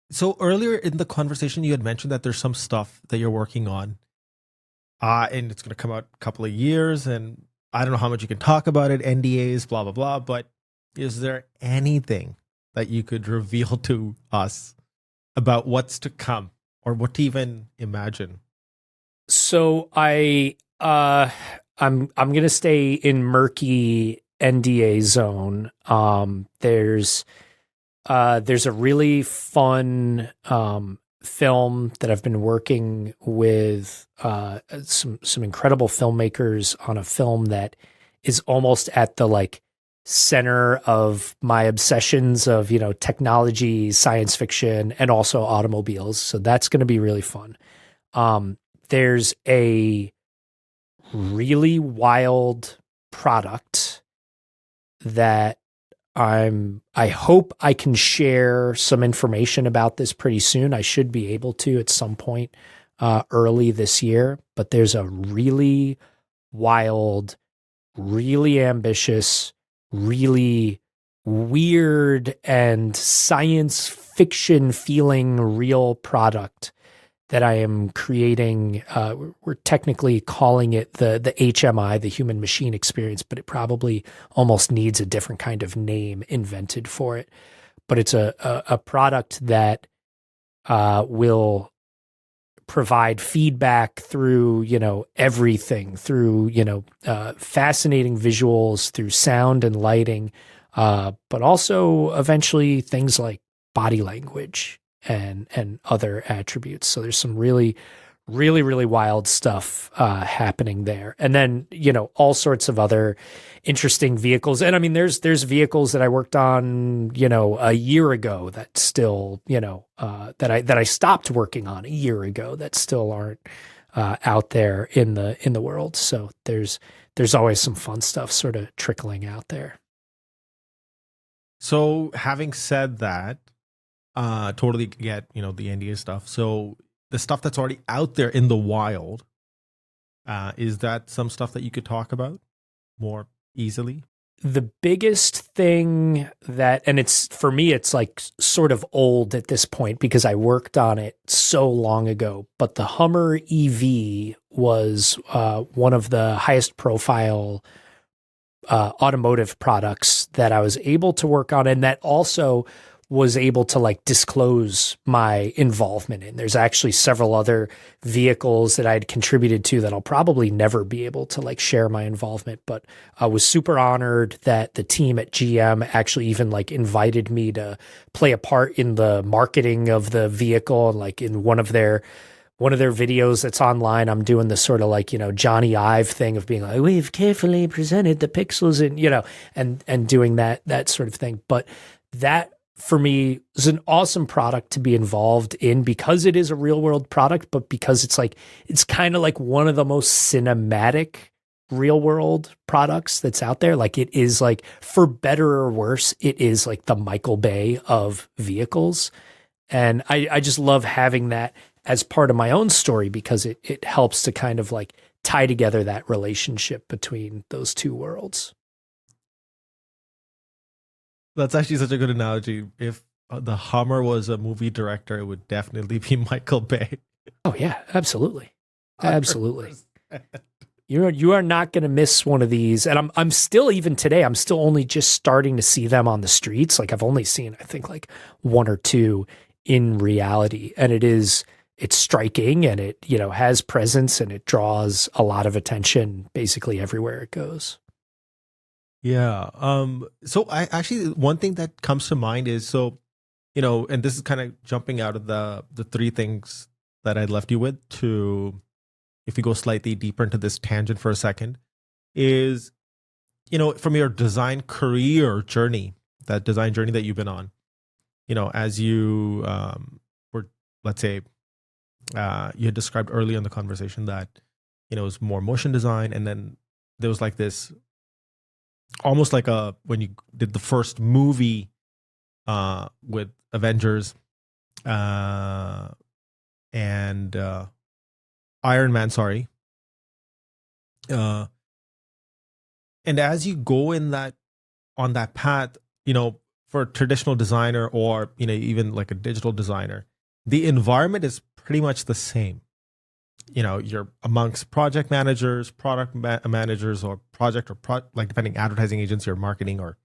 Speaker 2: So earlier in the conversation, you had mentioned that there's some stuff that you're working on, and it's going to come out a couple of years, and I don't know how much you can talk about it, NDAs, blah, blah, blah, but is there anything that you could reveal to us about what's to come or what to even imagine?
Speaker 1: So I'm going to stay in murky NDA zone. There's a really fun film that I've been working with some incredible filmmakers on, a film that is almost at the like center of my obsessions of, technology, science fiction, and also automobiles. So that's going to be really fun. There's a really wild product that I hope I can share some information about this pretty soon. I should be able to at some point early this year, but there's a really wild, really ambitious, really weird and science fiction feeling real product that I am creating. We're technically calling it the HMI, the human machine experience, but it probably almost needs a different kind of name invented for it. But it's a product that will provide feedback through, everything, through, fascinating visuals, through sound and lighting, but also eventually things like body language and other attributes. So there's some really, really, really wild stuff happening there. And then, all sorts of other interesting vehicles. And I mean, there's vehicles that I worked on, a year ago that still, that I stopped working on a year ago that still aren't out there in the world. So there's always some fun stuff sort of trickling out there.
Speaker 2: So having said that, totally get, the NDA stuff. So the stuff that's already out there in the wild, is that some stuff that you could talk about more easily?
Speaker 1: The biggest thing and it's, for me, it's like sort of old at this point because I worked on it so long ago, but the Hummer EV was one of the highest profile automotive products that I was able to work on, and that also was able to like disclose my involvement in. There's actually several other vehicles that I'd contributed to that I'll probably never be able to like share my involvement, but I was super honored that the team at GM actually even like invited me to play a part in the marketing of the vehicle. And like in one of their videos that's online, I'm doing this sort of like, Johnny Ive thing of being like, we've carefully presented the pixels and doing that sort of thing. But that, for me, is an awesome product to be involved in because it is a real world product, but because it's kind of like one of the most cinematic real world products that's out there. Like it is like, for better or worse, it is like the Michael Bay of vehicles. And I just love having that as part of my own story because it helps to kind of like tie together that relationship between those two worlds.
Speaker 2: That's actually such a good analogy. If the Hummer was a movie director, it would definitely be Michael Bay.
Speaker 1: Oh yeah, absolutely. Absolutely. 100%. You are not going to miss one of these. And I'm still, even today, I'm still only just starting to see them on the streets. Like I've only seen, I think, like one or two in reality. And it's striking, and it, has presence, and it draws a lot of attention basically everywhere it goes.
Speaker 2: Yeah. So I actually, one thing that comes to mind is, so, and this is kind of jumping out of the three things that I left you with, to, if you go slightly deeper into this tangent for a second, is, from your design career journey, that design journey that you've been on, as you were, let's say, you had described earlier in the conversation that, it was more motion design. And then there was like this, almost like when you did the first movie with Avengers and Iron Man, sorry. And as you go on that path, for a traditional designer, or, even like a digital designer, the environment is pretty much the same. You're amongst project managers, product managers, or like depending advertising agency or marketing, or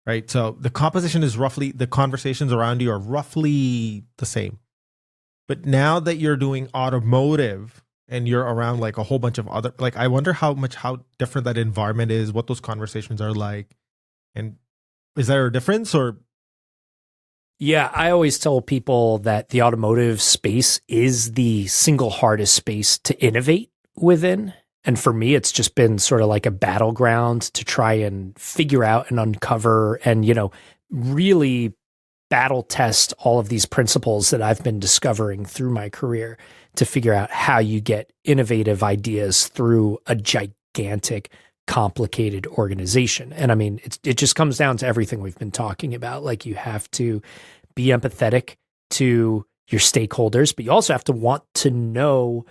Speaker 2: right. So the composition is roughly, the conversations around you are roughly the same. But now that you're doing automotive and you're around like a whole bunch of other, like, I wonder how different that environment is, what those conversations are like, and is there a difference, or?
Speaker 1: Yeah, I always tell people that the automotive space is the single hardest space to innovate within. And for me, it's just been sort of like a battleground to try and figure out and uncover and, really battle test all of these principles that I've been discovering through my career to figure out how you get innovative ideas through a gigantic, complicated organization. And I mean, it just comes down to everything we've been talking about. Like, you have to be empathetic to your stakeholders, but you also have to want to know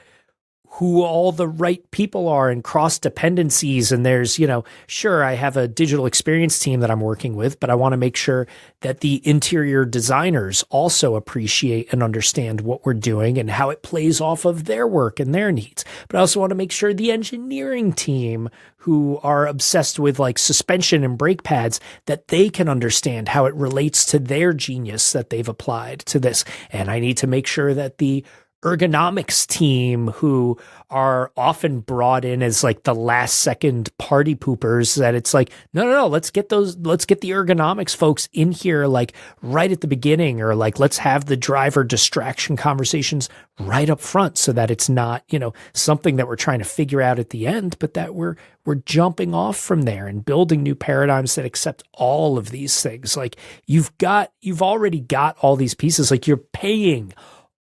Speaker 1: who all the right people are and cross dependencies. And there's, sure, I have a digital experience team that I'm working with, but I want to make sure that the interior designers also appreciate and understand what we're doing and how it plays off of their work and their needs. But I also want to make sure the engineering team, who are obsessed with like suspension and brake pads, that they can understand how it relates to their genius that they've applied to this. And I need to make sure that the ergonomics team, who are often brought in as like the last second party poopers, that it's like, no, let's get the ergonomics folks in here like right at the beginning, or like, let's have the driver distraction conversations right up front, so that it's not, something that we're trying to figure out at the end, but that we're jumping off from there and building new paradigms that accept all of these things. Like, you've already got all these pieces, like you're paying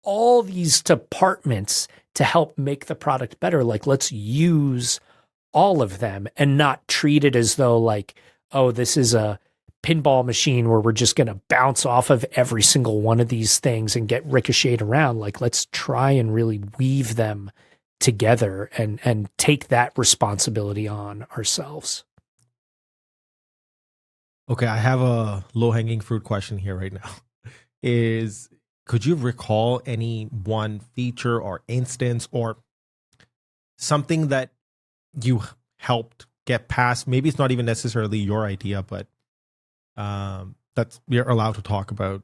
Speaker 1: all these departments to help make the product better. Like, let's use all of them and not treat it as though like, oh, this is a pinball machine where we're just going to bounce off of every single one of these things and get ricocheted around. Like, let's try and really weave them together and take that responsibility on ourselves.
Speaker 2: Okay, I have a low-hanging fruit question here right now. Could you recall any one feature or instance or something that you helped get past? Maybe it's not even necessarily your idea, but that's, you're allowed to talk about.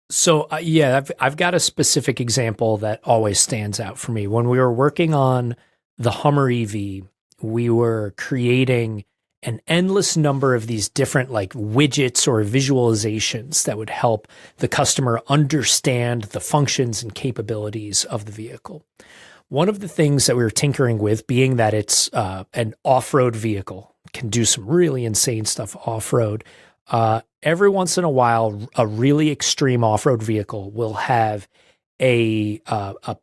Speaker 1: So yeah, I've got a specific example that always stands out for me. When we were working on the Hummer EV, we were creating an endless number of these different like widgets or visualizations that would help the customer understand the functions and capabilities of the vehicle. One of the things that we were tinkering with, being that it's an off-road vehicle, can do some really insane stuff off-road. Every once in a while, a really extreme off-road vehicle will have a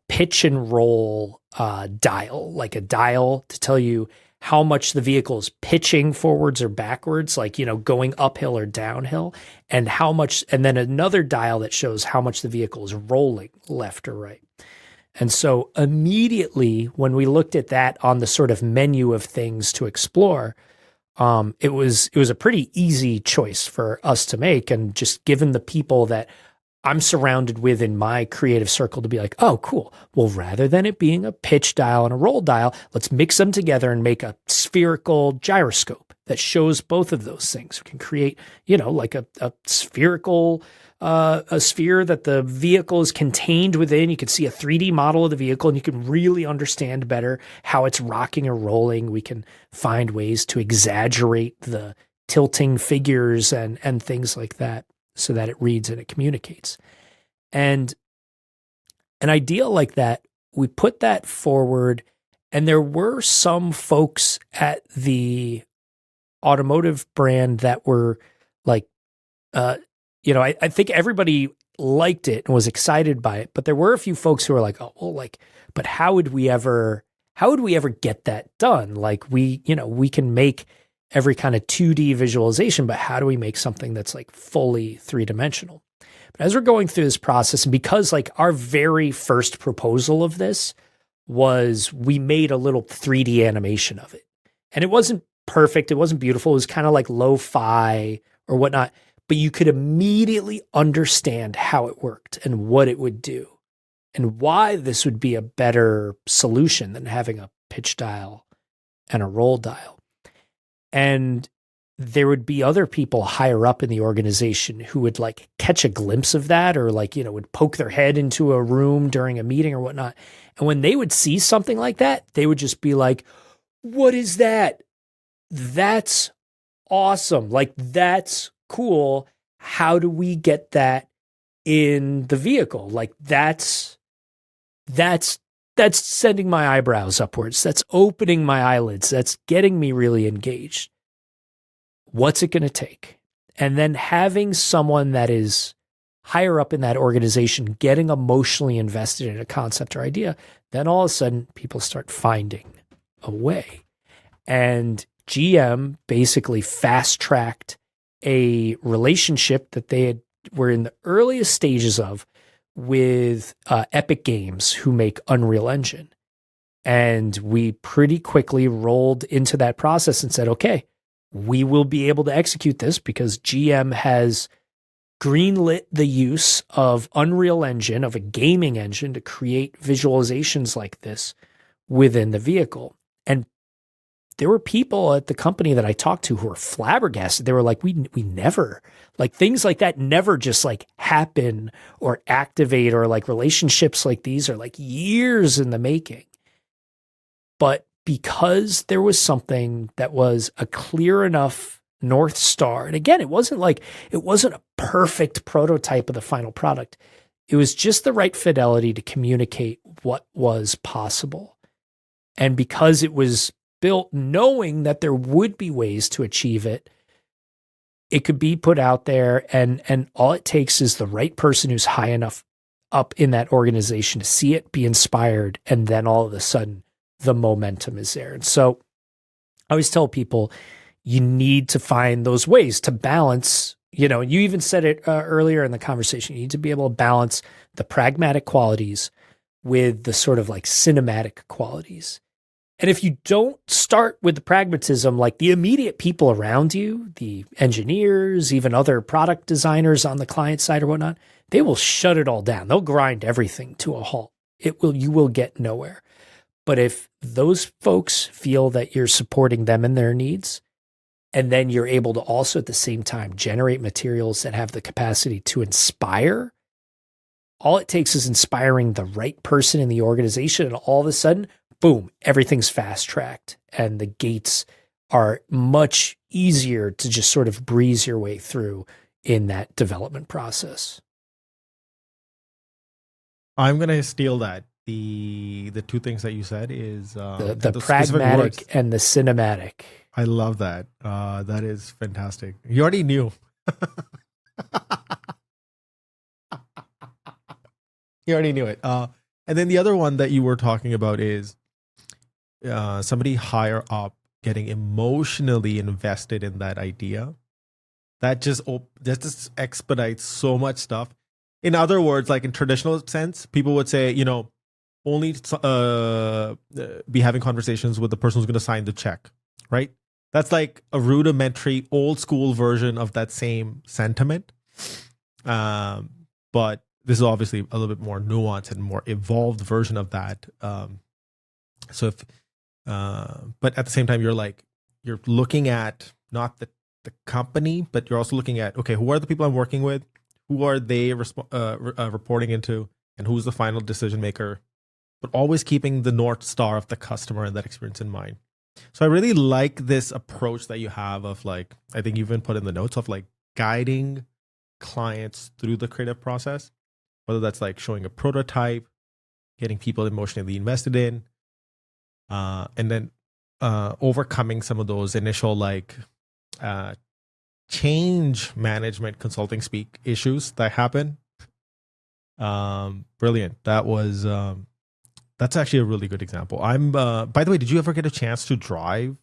Speaker 1: pitch and roll dial, like a dial to tell you how much the vehicle is pitching forwards or backwards, like, going uphill or downhill, and how much, and then another dial that shows how much the vehicle is rolling left or right. And so immediately when we looked at that on the sort of menu of things to explore, it was a pretty easy choice for us to make. And just given the people that I'm surrounded with in my creative circle, to be like, oh, cool. Well, rather than it being a pitch dial and a roll dial, let's mix them together and make a spherical gyroscope. that shows both of those things. We can create, like a spherical, a sphere that the vehicle is contained within. You can see a 3D model of the vehicle, and you can really understand better how it's rocking or rolling. We can find ways to exaggerate the tilting figures and things like that so that it reads and it communicates. And an idea like that, we put that forward, and there were some folks at the automotive brand that were like, I think everybody liked it and was excited by it, but there were a few folks who were like, oh, well, like, but how would we ever get that done? Like we can make every kind of 2D visualization, but how do we make something that's like fully 3-dimensional? But as we're going through this process, and because like our very first proposal of this was we made a little 3D animation of it, and it wasn't perfect. It wasn't beautiful. It was kind of like lo-fi or whatnot, but you could immediately understand how it worked and what it would do and why this would be a better solution than having a pitch dial and a roll dial. And there would be other people higher up in the organization who would like catch a glimpse of that, or like, would poke their head into a room during a meeting or whatnot. And when they would see something like that, they would just be like, what is that? That's awesome. Like, that's cool. How do we get that in the vehicle? Like, that's sending my eyebrows upwards. That's opening my eyelids. That's getting me really engaged. What's it going to take? And then having someone that is higher up in that organization getting emotionally invested in a concept or idea, then all of a sudden people start finding a way. And GM basically fast-tracked a relationship that they were in the earliest stages of with Epic Games, who make Unreal Engine. And we pretty quickly rolled into that process and said, okay, we will be able to execute this because GM has greenlit the use of Unreal Engine, of a gaming engine, to create visualizations like this within the vehicle. And there were people at the company that I talked to who were flabbergasted. They were like, we never, like, things like that never just like happen or activate, or like relationships like these are like years in the making. But because there was something that was a clear enough North Star, and again, it wasn't a perfect prototype of the final product. It was just the right fidelity to communicate what was possible. And because it was built knowing that there would be ways to achieve it, it could be put out there, and all it takes is the right person who's high enough up in that organization to see it, be inspired, and then all of a sudden the momentum is there. And so I always tell people, you need to find those ways to balance, you even said it earlier in the conversation, you need to be able to balance the pragmatic qualities with the sort of like cinematic qualities. And if you don't start with the pragmatism, like the immediate people around you, the engineers, even other product designers on the client side or whatnot, they will shut it all down. They'll grind everything to a halt. You will get nowhere. But if those folks feel that you're supporting them and their needs, and then you're able to also at the same time generate materials that have the capacity to inspire, all it takes is inspiring the right person in the organization, and all of a sudden, boom, everything's fast-tracked, and the gates are much easier to just sort of breeze your way through in that development process.
Speaker 2: I'm going to steal that. The two things that you said is
Speaker 1: the pragmatic and the cinematic.
Speaker 2: I love that. That is fantastic. You already knew. You already knew it. And then the other one that you were talking about is somebody higher up getting emotionally invested in that idea. That just expedites so much stuff. In other words, like in traditional sense, people would say, only be having conversations with the person who's going to sign the check, right? That's like a rudimentary, old school version of that same sentiment. But this is obviously a little bit more nuanced and more evolved version of that. But at the same time, you're like, you're looking at not the company, but you're also looking at, okay, who are the people I'm working with? Who are they reporting into? And who's the final decision maker? But always keeping the North Star of the customer and that experience in mind. So I really like this approach that you have of like, I think you've even put in the notes of like guiding clients through the creative process, whether that's like showing a prototype, getting people emotionally invested in, and then overcoming some of those initial like change management consulting speak issues that happen. Brilliant. That was that's actually a really good example. I'm by the way, did you ever get a chance to drive?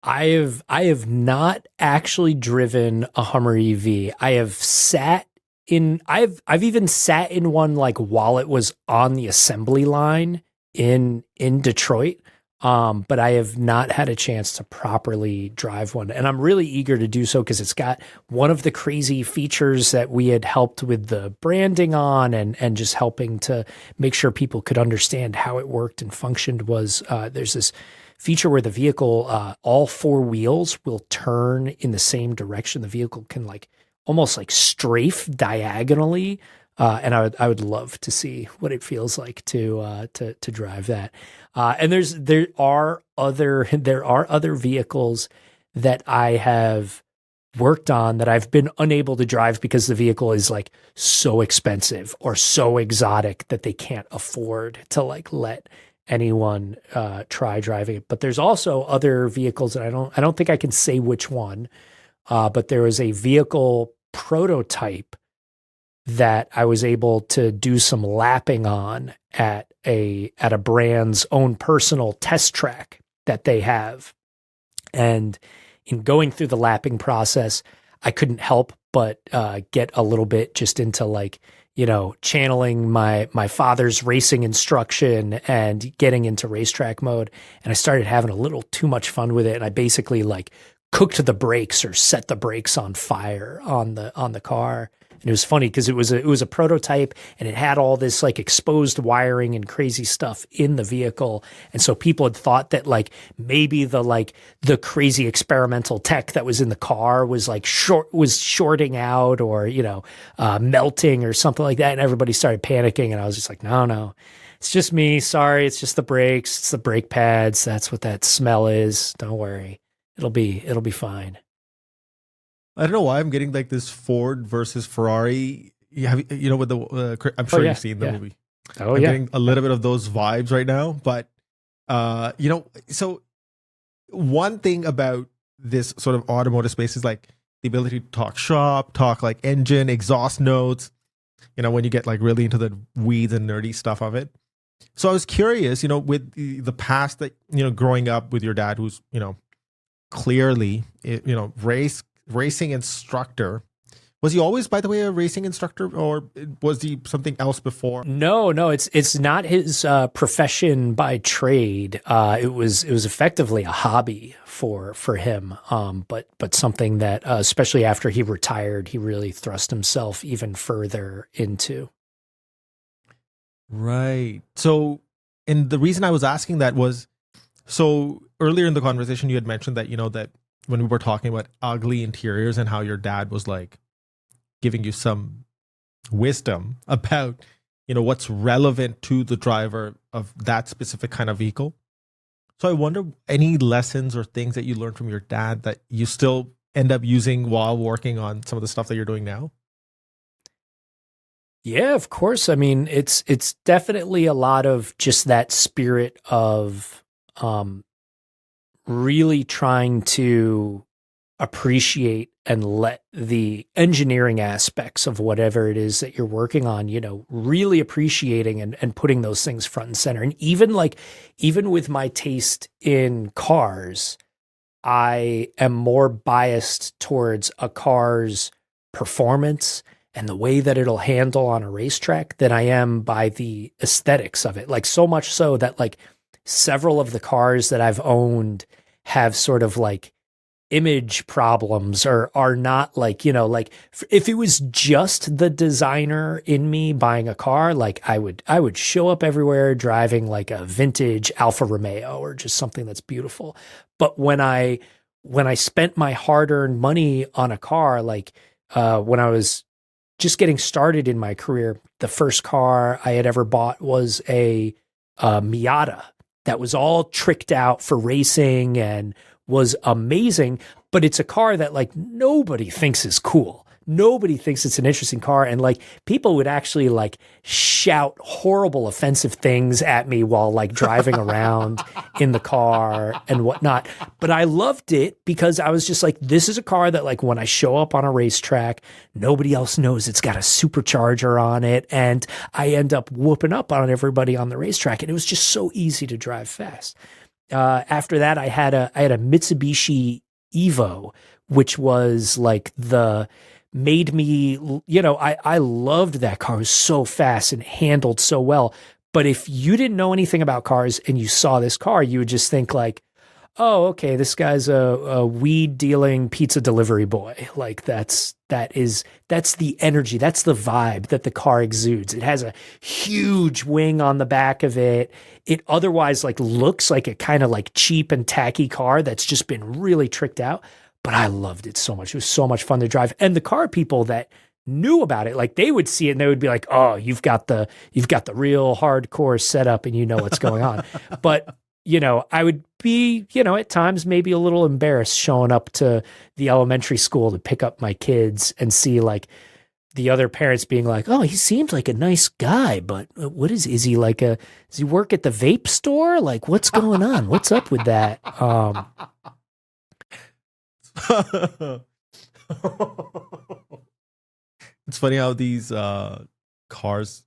Speaker 1: I have not actually driven a Hummer EV. I've even sat in one like while it was on the assembly line in Detroit. But I have not had a chance to properly drive one. And I'm really eager to do so because it's got one of the crazy features that we had helped with the branding on and just helping to make sure people could understand how it worked and functioned was there's this feature where the vehicle, all four wheels will turn in the same direction. The vehicle can like almost like strafe diagonally. And I would love to see what it feels like to drive that. And there are other vehicles that I have worked on that I've been unable to drive because the vehicle is like so expensive or so exotic that they can't afford to like let anyone try driving it. But there's also other vehicles that I don't think I can say which one. But there is a vehicle prototype that I was able to do some lapping on at a brand's own personal test track that they have. And in going through the lapping process, I couldn't help but get a little bit just into like, you know, channeling my father's racing instruction and getting into racetrack mode. And I started having a little too much fun with it. And I basically like cooked the brakes or set the brakes on fire on the car. And it was funny because it was a prototype and it had all this like exposed wiring and crazy stuff in the vehicle. And so people had thought that like maybe the crazy experimental tech that was in the car was like shorting out or, you know, melting or something like that. And everybody started panicking. And I was just like, no, it's just me. Sorry. It's just the brakes. It's the brake pads. That's what that smell is. Don't worry. It'll be fine.
Speaker 2: I don't know why I'm getting like this Ford versus Ferrari. You know, with the I'm sure you've seen the movie.
Speaker 1: Oh,
Speaker 2: I'm getting a little bit of those vibes right now. But you know, so one thing about this sort of automotive space is like the ability to talk shop, talk like engine, exhaust notes. You know, when you get like really into the weeds and nerdy stuff of it. So I was curious, you know, with the past that, you know, growing up with your dad, who's, you know, clearly, you know, racing instructor. Was he always, by the way, a racing instructor, or was he something else before?
Speaker 1: No, it's not his profession by trade. It was effectively a hobby for him. But something that, especially after he retired, he really thrust himself even further into.
Speaker 2: Right. So, and the reason I was asking that was, so earlier in the conversation, you had mentioned that, you know, that when we were talking about ugly interiors and how your dad was like giving you some wisdom about, you know, what's relevant to the driver of that specific kind of vehicle. So I wonder any lessons or things that you learned from your dad that you still end up using while working on some of the stuff that you're doing now?
Speaker 1: Yeah, of course. I mean, it's definitely a lot of just that spirit of really trying to appreciate and let the engineering aspects of whatever it is that you're working on, you know, really appreciating and putting those things front and center. And even with my taste in cars, I am more biased towards a car's performance and the way that it'll handle on a racetrack than I am by the aesthetics of it. Like so much so that like several of the cars that I've owned have sort of like image problems are not like, like if it was just the designer in me buying a car, like I would show up everywhere driving like a vintage Alfa Romeo or just something that's beautiful. But when I spent my hard-earned money on a car, like when I was just getting started in my career, the first car I had ever bought was a Miata that was all tricked out for racing and was amazing, but it's a car that like nobody thinks is cool. Nobody thinks it's an interesting car. And like people would actually like shout horrible, offensive things at me while like driving around in the car and whatnot. But I loved it because I was just like, this is a car that like when I show up on a racetrack, nobody else knows it's got a supercharger on it. And I end up whooping up on everybody on the racetrack. And it was just so easy to drive fast. After that, I had a Mitsubishi Evo, which was like made me, I loved that car. It was so fast and handled so well. But if you didn't know anything about cars and you saw this car, you would just think like, oh, okay, this guy's a weed dealing pizza delivery boy. Like that's the energy. That's the vibe that the car exudes. It has a huge wing on the back of it. It otherwise like looks like a kind of like cheap and tacky car that's just been really tricked out. But I loved it so much. It was so much fun to drive. And the car people that knew about it, like they would see it and they would be like, oh, you've got the real hardcore setup and you know what's going on. But I would be, at times maybe a little embarrassed showing up to the elementary school to pick up my kids and see like the other parents being like, oh, he seems like a nice guy, but is he like does he work at the vape store? Like, what's going on? What's up with that?
Speaker 2: It's funny how these cars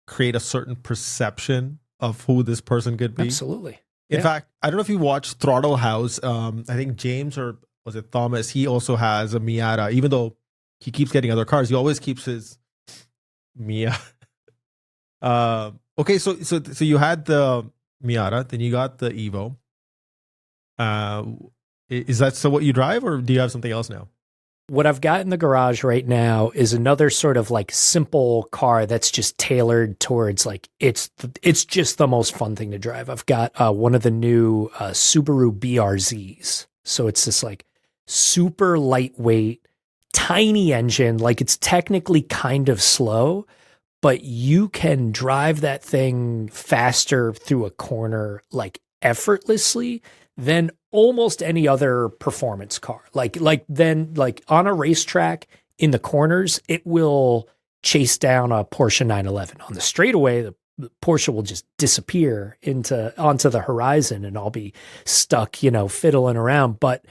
Speaker 2: create a certain perception of who this person could be.
Speaker 1: Absolutely.
Speaker 2: In fact, I don't know if you watched Throttle House. I think James, or was it Thomas, he also has a Miata. Even though he keeps getting other cars, he always keeps his Miata. Okay, so you had the Miata, then you got the Evo. Is that so what you drive, or do you have something else now?
Speaker 1: What I've got in the garage right now is another sort of like simple car that's just tailored towards like it's just the most fun thing to drive. I've got one of the new Subaru BRZs. So it's this like super lightweight, tiny engine. Like it's technically kind of slow, but you can drive that thing faster through a corner like effortlessly than almost any other performance car. Like on a racetrack in the corners, it will chase down a Porsche 911. On the straightaway, the Porsche will just disappear onto the horizon and I'll be stuck, fiddling around. But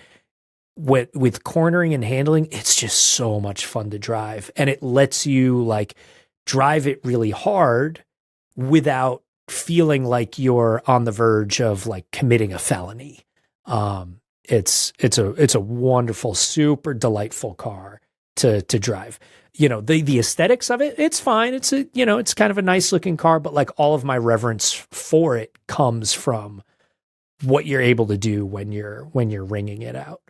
Speaker 1: with cornering and handling, it's just so much fun to drive. And it lets you like drive it really hard without feeling like you're on the verge of like committing a felony. It's a wonderful, super delightful car to drive. The aesthetics of it, it's fine. It's it's kind of a nice looking car, but like all of my reverence for it comes from what you're able to do when you're ringing it out.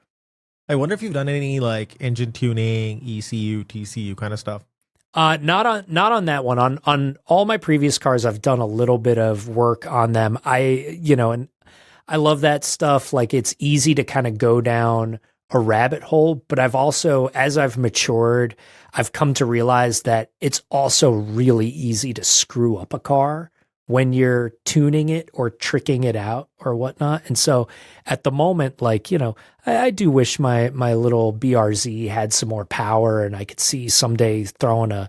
Speaker 2: I wonder if you've done any like engine tuning, ECU, TCU kind of stuff.
Speaker 1: Not on that one. On all my previous cars, I've done a little bit of work on them. And I love that stuff. Like it's easy to kind of go down a rabbit hole, but I've also, as I've matured, I've come to realize that it's also really easy to screw up a car when you're tuning it or tricking it out or whatnot. And so at the moment, like, I do wish my little BRZ had some more power and I could see someday throwing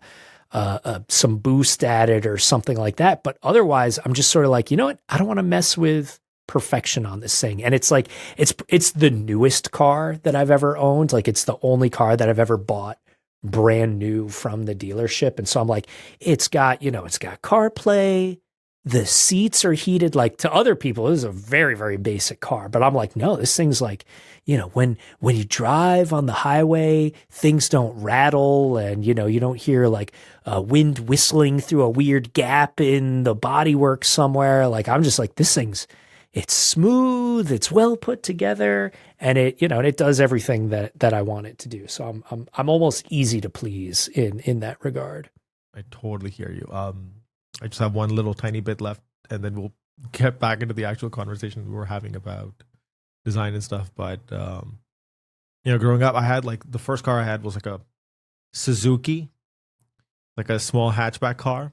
Speaker 1: some boost at it or something like that. But otherwise, I'm just sort of like, what? I don't want to mess with perfection on this thing. And it's like, it's the newest car that I've ever owned. Like it's the only car that I've ever bought brand new from the dealership. And so I'm like, it's got CarPlay. The seats are heated. Like to other people, this is a very, very basic car, but I'm like, no, this thing's like, when you drive on the highway, things don't rattle and, you don't hear like wind whistling through a weird gap in the bodywork somewhere. Like, I'm just like, this thing's it's smooth, it's well put together, and it does everything that I want it to do. So I'm almost easy to please in that regard.
Speaker 2: I totally hear you. I just have one little tiny bit left, and then we'll get back into the actual conversation we were having about design and stuff. But growing up, I had like the first car I had was like a Suzuki, like a small hatchback car,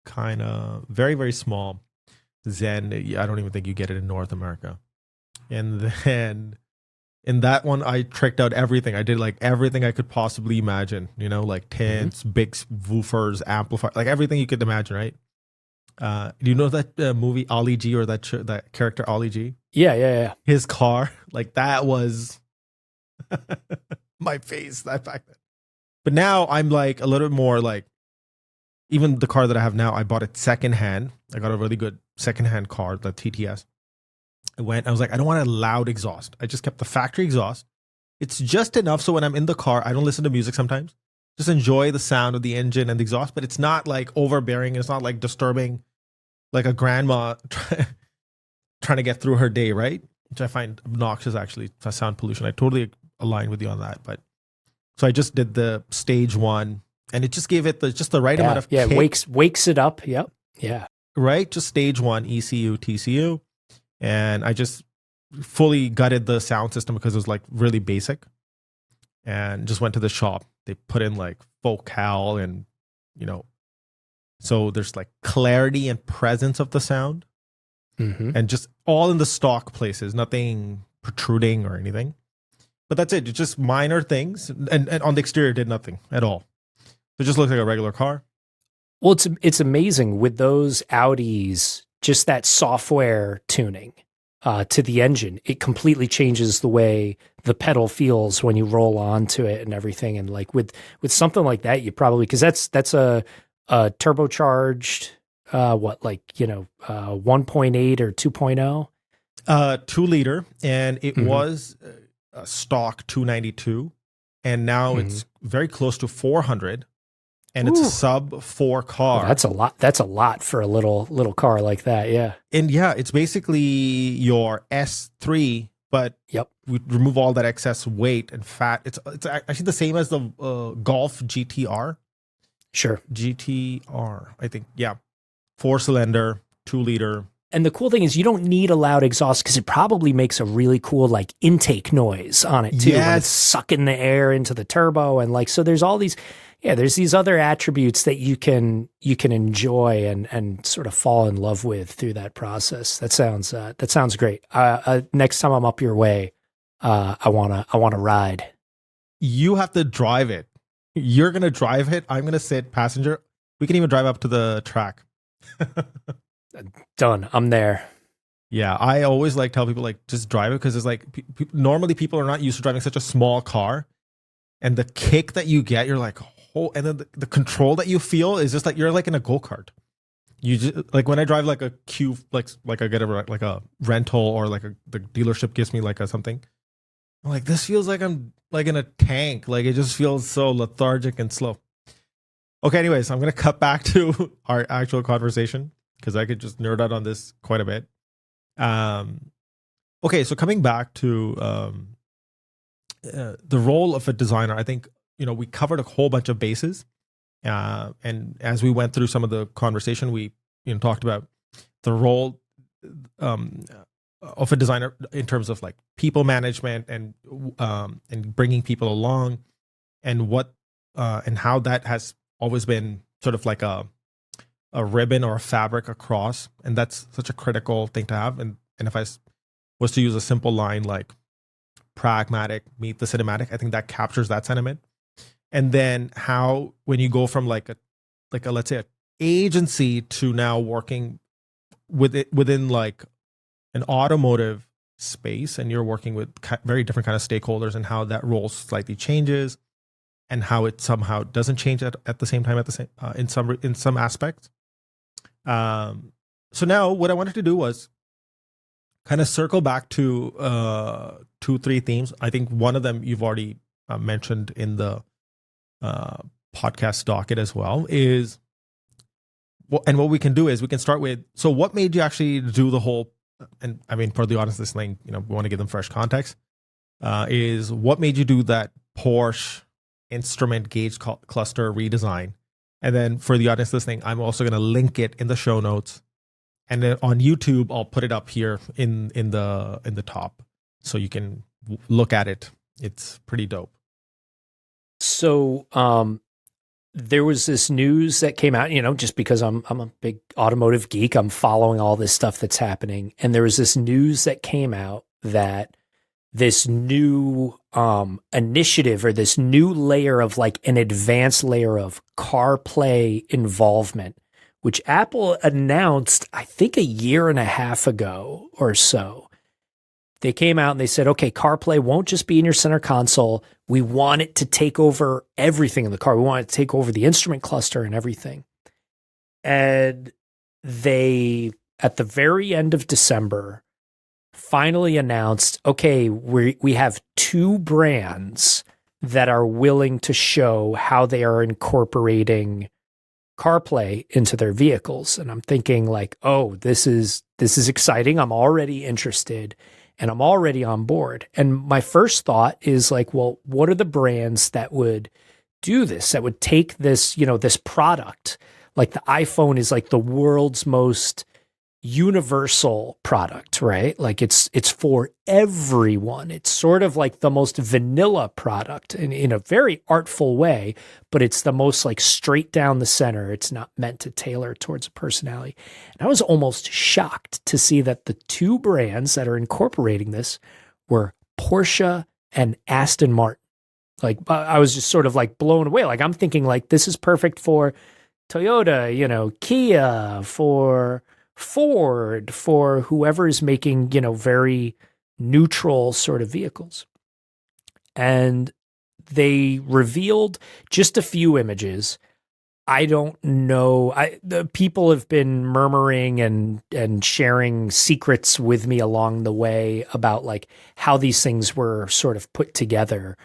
Speaker 2: kind of very, very small. Zen, I don't even think you get it in North America. And then in that one, I tricked out everything. I did like everything I could possibly imagine, like tints, big woofers, amplifier, like everything you could imagine, right? Do you know that movie Ali G, or that character Ali G?
Speaker 1: Yeah.
Speaker 2: His car, like that was my face that back then. But now I'm like a little bit more like, even the car that I have now, I bought it secondhand. I got a really good secondhand car, the TTS. I was like, I don't want a loud exhaust. I just kept the factory exhaust. It's just enough so when I'm in the car, I don't listen to music sometimes. Just enjoy the sound of the engine and the exhaust, but it's not like overbearing. It's not like disturbing, like a grandma trying to get through her day, right? Which I find obnoxious, actually, for sound pollution. I totally align with you on that. But so I just did the stage one, and it just gave it just the right amount of kick.
Speaker 1: Wakes it up. Yep. Yeah.
Speaker 2: Right? Just stage one, ECU, TCU. And I just fully gutted the sound system because it was like really basic, and just went to the shop. They put in like Focal and, so there's like clarity and presence of the sound, and just all in the stock places, nothing protruding or anything. But that's it. It's just minor things. And on the exterior, did nothing at all. It just looks like a regular car.
Speaker 1: Well, it's amazing with those Audis, just that software tuning to the engine. It completely changes the way the pedal feels when you roll onto it and everything. And like with something like that, you probably, because that's a turbocharged 1.8 or 2.0?
Speaker 2: 2 liter, and it was stock 292, and now it's very close to 400. And it's a sub 4 car.
Speaker 1: Oh, that's a lot. That's a lot for a little car like that. Yeah.
Speaker 2: And yeah, it's basically your S3, but we remove all that excess weight and fat. It's actually the same as the Golf GTR.
Speaker 1: Sure.
Speaker 2: GTR, I think. Yeah. 4-cylinder, 2 liter.
Speaker 1: And the cool thing is you don't need a loud exhaust because it probably makes a really cool like intake noise on it too.
Speaker 2: Yes.
Speaker 1: When it's sucking the air into the turbo, and like, so there's all these, there's these other attributes that you can enjoy and sort of fall in love with through that process. That sounds great. Next time I'm up your way, I wanna ride.
Speaker 2: You have to drive it. You're gonna drive it. I'm gonna sit passenger. We can even drive up to the track.
Speaker 1: Done. I'm there.
Speaker 2: Yeah, I always like tell people like just drive it, because it's like normally people are not used to driving such a small car, and the kick that you get, you're like, oh, and then the control that you feel is just like you're like in a go-kart. You just like when I drive like a Q, like I get like a rental, or like the dealership gives me like a something. I'm like, this feels like I'm like in a tank. Like it just feels so lethargic and slow. Okay, anyways, I'm gonna cut back to our actual conversation, because I could just nerd out on this quite a bit. Okay, so coming back to the role of a designer, I think, we covered a whole bunch of bases. And as we went through some of the conversation, we talked about the role of a designer in terms of like people management and bringing people along, and what and how that has always been sort of like a ribbon or a fabric across, and that's such a critical thing to have. And if I was to use a simple line like pragmatic meet the cinematic, I think that captures that sentiment. And then how when you go from like a let's say an agency to now working within like an automotive space, and you're working with very different kind of stakeholders, and how that role slightly changes, and how it somehow doesn't change at the same time in some aspects. So now what I wanted to do was kind of circle back to 2-3 themes. I think one of them you've already mentioned in the podcast docket as well is, and what we can do is we can start with, so what made you actually do the whole and I mean, for the audience listening, we want to give them fresh context, is what made you do that Porsche instrument gauge cluster redesign? And then for the audience listening, I'm also going to link it in the show notes. And then on YouTube, I'll put it up here in the top, so you can look at it. It's pretty dope.
Speaker 1: So there was this news that came out, just because I'm a big automotive geek, I'm following all this stuff that's happening. And there was this news that came out that this new initiative, or this new layer of like an advanced layer of CarPlay involvement, which Apple announced, I think, a year and a half ago or so. They came out and they said, okay, CarPlay won't just be in your center console. We want it to take over everything in the car. We want it to take over the instrument cluster and everything. And they, at the very end of December, finally announced, okay, we have two brands that are willing to show how they are incorporating CarPlay into their vehicles. And I'm thinking like, oh, this is exciting. I'm already interested and I'm already on board. And my first thought is like, well, what are the brands that would do this, that would take this, this product? Like the iPhone is like the world's most universal product, right? Like it's for everyone. It's sort of like the most vanilla product in a very artful way, but it's the most like straight down the center. It's not meant to tailor towards a personality. And I was almost shocked to see that the two brands that are incorporating this were Porsche and Aston Martin. Like I was just sort of like blown away. Like I'm thinking like this is perfect for Toyota, Kia, for Ford, for whoever is making, very neutral sort of vehicles. And they revealed just a few images. I don't know. The people have been murmuring and sharing secrets with me along the way about like how these things were sort of put together.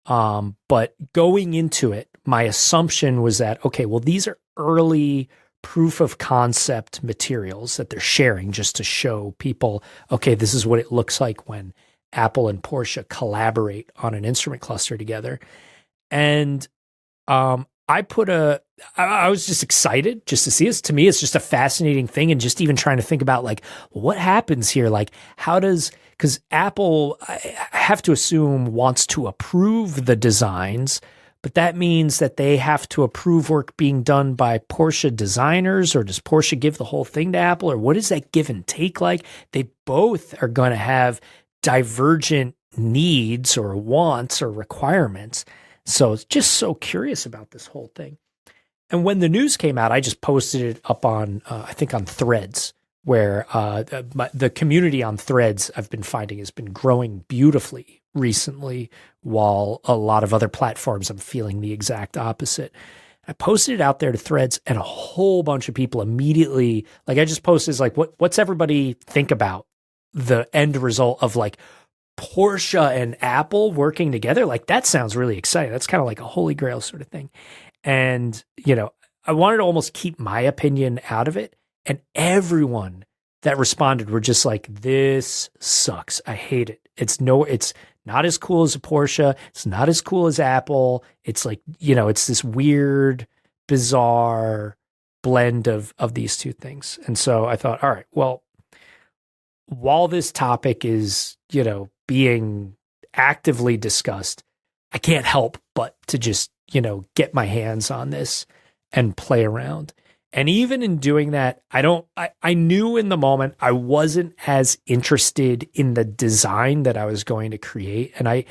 Speaker 1: But going into it, my assumption was that, okay, well, these are early proof of concept materials that they're sharing just to show people, okay, this is what it looks like when Apple and Porsche collaborate on an instrument cluster together. And I was just excited just to see this. To me, it's just a fascinating thing. And just even trying to think about like, what happens here? Like, because Apple, I have to assume, wants to approve the designs, but that means that they have to approve work being done by Porsche designers, or does Porsche give the whole thing to Apple, or what is that give and take like? They both are going to have divergent needs or wants or requirements. So it's just so curious about this whole thing. And when the news came out, I just posted it up on, I think on Threads, where the community on Threads I've been finding has been growing beautifully recently, while a lot of other platforms I'm feeling the exact opposite. I posted it out there to Threads, and a whole bunch of people immediately, like I just posted like, what's everybody think about the end result of like Porsche and Apple working together? Like that sounds really exciting. That's kind of like a holy grail sort of thing. And, I wanted to almost keep my opinion out of it. And everyone that responded were just like, this sucks. I hate it. It's not as cool as a Porsche. It's not as cool as Apple. It's like, it's this weird, bizarre blend of these two things. And so I thought, all right, well, while this topic is, being actively discussed, I can't help but to just, get my hands on this and play around. And even in doing that, I knew in the moment I wasn't as interested in the design that I was going to create. And I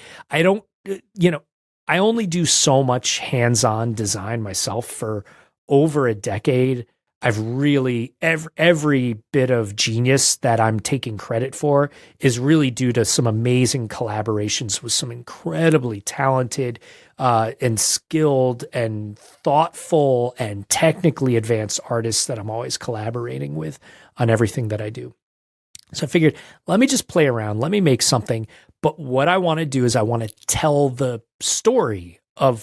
Speaker 1: only do so much hands-on design myself for over a decade. I've really, every bit of genius that I'm taking credit for is really due to some amazing collaborations with some incredibly talented and skilled and thoughtful and technically advanced artists that I'm always collaborating with on everything that I do. So I figured, let me just play around. Let me make something. But what I want to do is I want to tell the story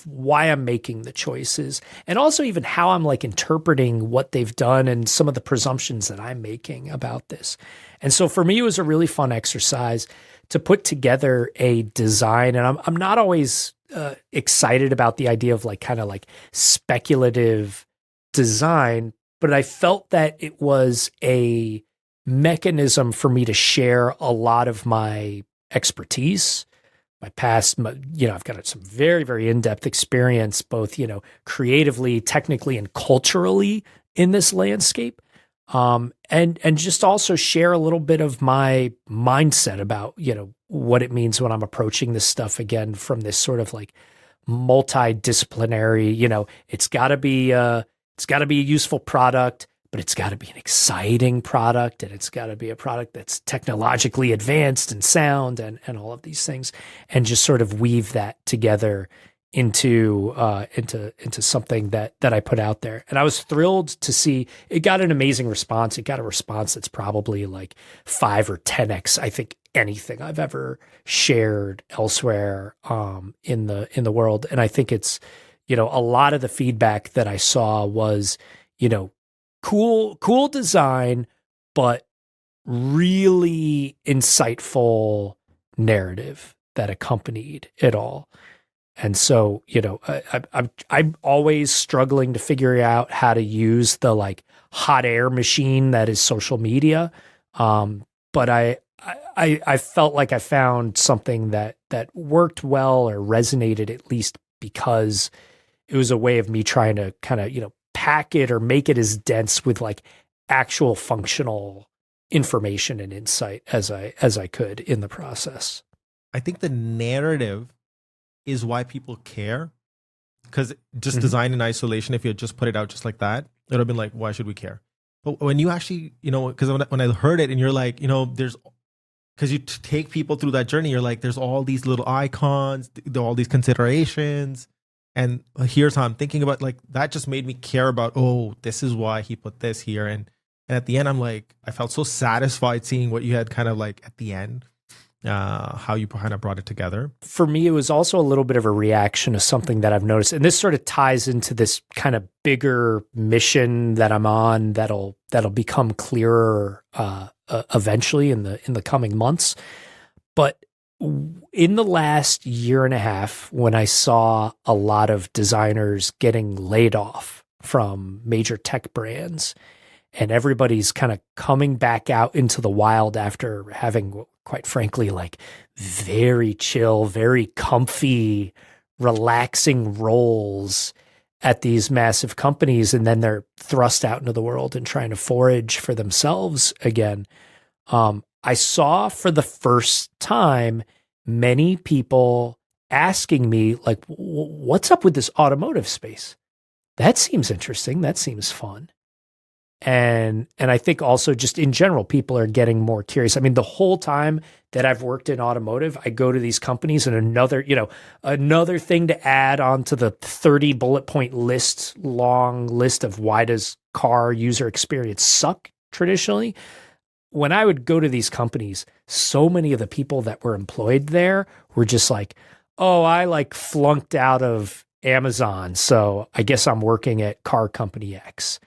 Speaker 1: why I'm making the choices, and also even how I'm like interpreting what they've done and some of the presumptions that I'm making about this. And so for me, it was a really fun exercise to put together a design. And I'm not always excited about the idea of like kind of like speculative design, but I felt that it was a mechanism for me to share a lot of my expertise, my past. I've got some very, very in-depth experience, both, creatively, technically, and culturally in this landscape. And just also share a little bit of my mindset about, what it means when I'm approaching this stuff again from this sort of like multidisciplinary, it's got to be a useful product, but it's got to be an exciting product, and it's got to be a product that's technologically advanced and sound and all of these things, and just sort of weave that together into something that I put out there. And I was thrilled to see it got an amazing response. It got a response that's probably like 5 or 10x, I think, anything I've ever shared elsewhere in the world. And I think it's, a lot of the feedback that I saw was, cool design, but really insightful narrative that accompanied it all. And so, I'm always struggling to figure out how to use the like hot air machine that is social media. But I felt like I found something that worked well or resonated, at least because it was a way of me trying to kind of, pack it or make it as dense with like actual functional information and insight as I could in the process.
Speaker 2: I think the narrative is why people care, because just design in isolation, if you had just put it out just like that, it would have been like, why should we care? But when you actually, because when I heard it and you're like, there's, because you take people through that journey, you're like, there's all these little icons, all these considerations. And here's how I'm thinking about, like, that just made me care about, oh, this is why he put this here. And at the end, I'm like, I felt so satisfied seeing what you had kind of like at the end. How you kind of brought it together.
Speaker 1: For me, it was also a little bit of a reaction to something that I've noticed. And this sort of ties into this kind of bigger mission that I'm on that'll become clearer eventually in the coming months. But in the last year and a half, when I saw a lot of designers getting laid off from major tech brands, and everybody's kind of coming back out into the wild after having, quite frankly, like very chill, very comfy, relaxing roles at these massive companies. And then they're thrust out into the world and trying to forage for themselves again. I saw for the first time many people asking me, like, what's up with this automotive space? That seems interesting. That seems fun. And I think also just in general, people are getting more curious. I mean, the whole time that I've worked in automotive, I go to these companies and another thing to add onto the 30 bullet point long list of why does car user experience suck traditionally. When I would go to these companies, so many of the people that were employed there were just like, oh, I like flunked out of Amazon, so I guess I'm working at car company X.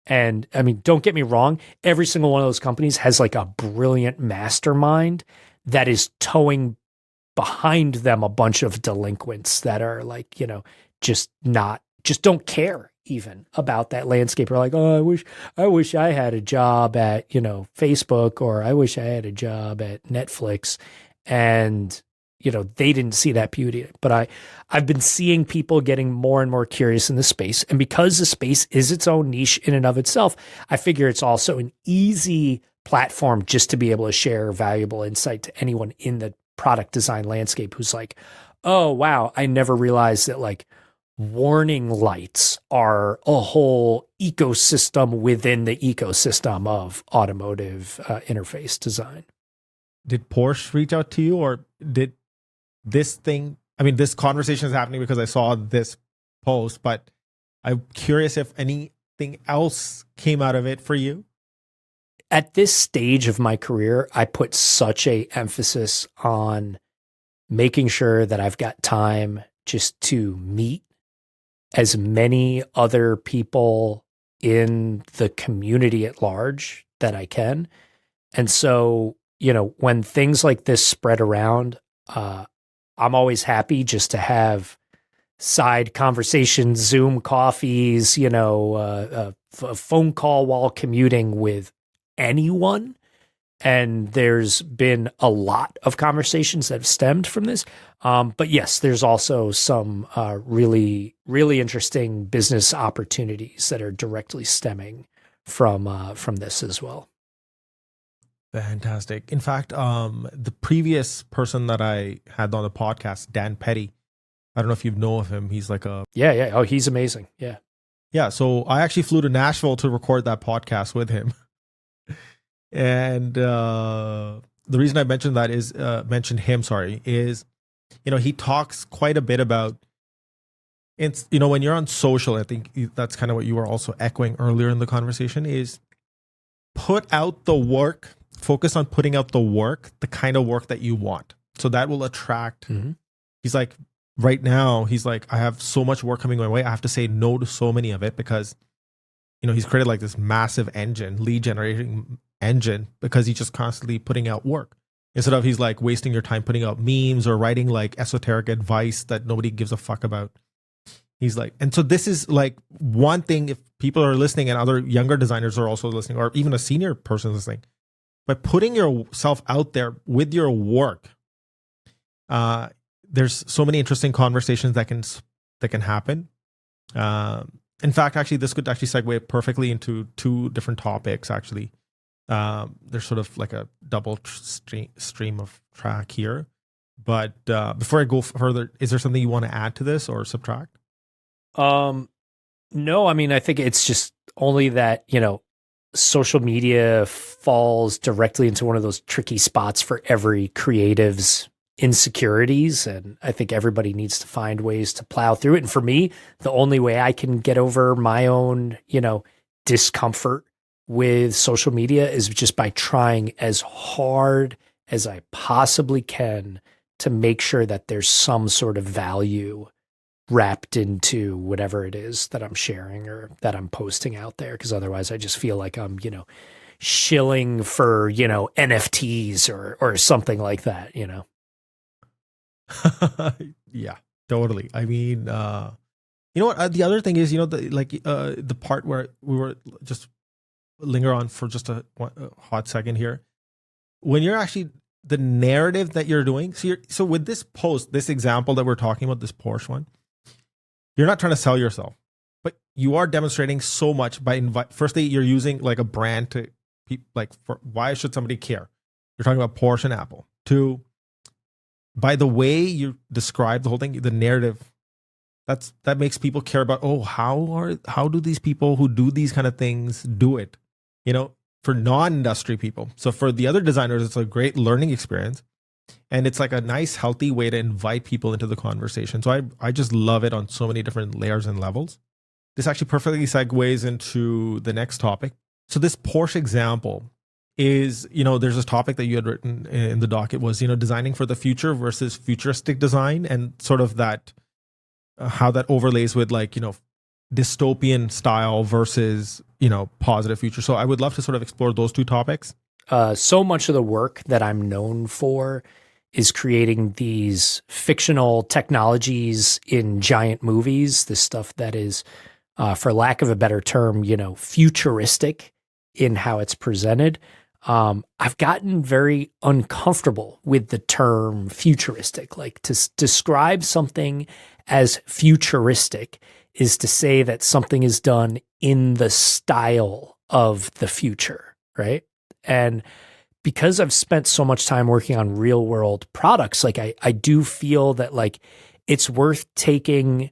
Speaker 1: And I mean, don't get me wrong, every single one of those companies has like a brilliant mastermind that is towing behind them a bunch of delinquents that are like, just don't care even about that landscape. Or like, oh, I wish I had a job at, Facebook, or I wish I had a job at Netflix. And they didn't see that beauty. But I've been seeing people getting more and more curious in the space. And because the space is its own niche in and of itself, I figure it's also an easy platform just to be able to share valuable insight to anyone in the product design landscape who's like, oh, wow, I never realized that like warning lights are a whole ecosystem within the ecosystem of automotive interface design.
Speaker 2: Did Porsche reach out to you, or did this conversation is happening because I saw this post, but I'm curious if anything else came out of it for you?
Speaker 1: At this stage of my career, I put such a emphasis on making sure that I've got time just to meet as many other people in the community at large that I can. And so, when things like this spread around, I'm always happy just to have side conversations, Zoom coffees, a phone call while commuting with anyone. And there's been a lot of conversations that have stemmed from this. But yes, there's also some really, really interesting business opportunities that are directly stemming from this as well.
Speaker 2: Fantastic. In fact, the previous person that I had on the podcast, Dan Petty, I don't know if you know of him. He's like a...
Speaker 1: Yeah. Oh, he's amazing. Yeah.
Speaker 2: Yeah. So I actually flew to Nashville to record that podcast with him. And the reason I mentioned that is, is, he talks quite a bit about, it's, when you're on social, I think that's kind of what you were also echoing earlier in the conversation, is put out the work, focus on putting out the work, the kind of work that you want. So that will attract, he's like, right now, he's like, I have so much work coming my way. I have to say no to so many of it because, he's created like this massive engine, lead generating engine, because he's just constantly putting out work. Instead of he's like wasting your time putting out memes or writing like esoteric advice that nobody gives a fuck about. He's like, and so this is like one thing, if people are listening and other younger designers are also listening, or even a senior person listening, by putting yourself out there with your work, there's so many interesting conversations that can happen. In fact, actually, this could actually segue perfectly into two different topics. Actually, there's sort of like a double stream of track here. But before I go further, is there something you want to add to this or subtract?
Speaker 1: No, I mean, I think it's just only that, social media falls directly into one of those tricky spots for every creative's insecurities. And I think everybody needs to find ways to plow through it. And for me, the only way I can get over my own, discomfort with social media is just by trying as hard as I possibly can to make sure that there's some sort of value wrapped into whatever it is that I'm sharing or that I'm posting out there. Because otherwise I just feel like I'm, shilling for, NFTs or something like that,
Speaker 2: Yeah, totally. I mean, you know what? The other thing is, the part where we were just linger on for just a hot second here. When you're actually the narrative that you're doing, so with this post, this example that we're talking about, this Porsche one, you're not trying to sell yourself, but you are demonstrating so much by firstly, you're using like a brand to why should somebody care? You're talking about Porsche and Apple. Two, by the way you describe the whole thing, the narrative, that makes people care about, how do these people who do these kind of things do it? For non-industry people. So for the other designers, it's a great learning experience. And it's like a nice, healthy way to invite people into the conversation. So I just love it on so many different layers and levels. This actually perfectly segues into the next topic. So this Porsche example is, there's this topic that you had written in the doc. It was, designing for the future versus futuristic design, and sort of that, how that overlays with like, dystopian style versus, positive future. So I would love to sort of explore those two topics.
Speaker 1: So much of the work that I'm known for is creating these fictional technologies in giant movies, this stuff that is, for lack of a better term, futuristic in how it's presented. I've gotten very uncomfortable with the term futuristic. Like, to describe something as futuristic is to say that something is done in the style of the future, right? And because I've spent so much time working on real world products, like I do feel that like it's worth taking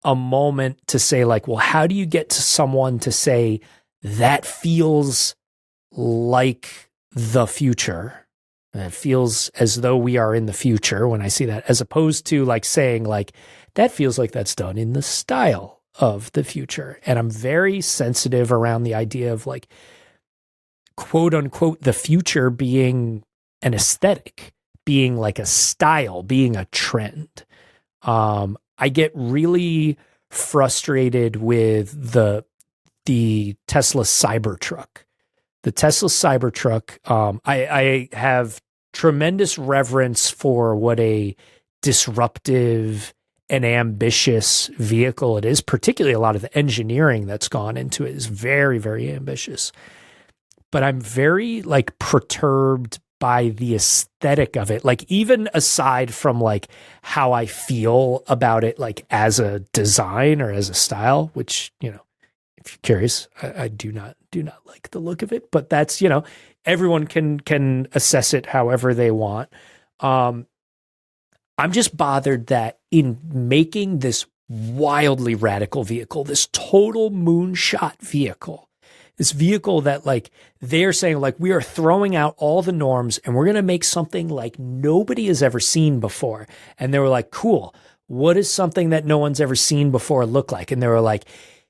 Speaker 1: a moment to say like, well, how do you get to someone to say that feels like the future? And it feels as though we are in the future when I see that, as opposed to like saying like, that feels like that's done in the style of the future. And I'm very sensitive around the idea of like, quote unquote, the future being an aesthetic, being like a style, being a trend. I get really frustrated with the Tesla Cybertruck. The Tesla Cybertruck, I have tremendous reverence for what a disruptive and ambitious vehicle it is. Particularly, a lot of the engineering that's gone into it is very, very ambitious. But I'm very like perturbed by the aesthetic of it. Like, even aside from like how I feel about it, like as a design or as a style, which, you know, if you're curious, I do not like the look of it, but that's, you know, everyone can assess it however they want. I'm just bothered that in making this wildly radical vehicle, this total moonshot vehicle, this vehicle that like they're saying like we are throwing out all the norms and we're going to make something like nobody has ever seen before. And they were like, cool, what does something that no one's ever seen before look like? And they were like,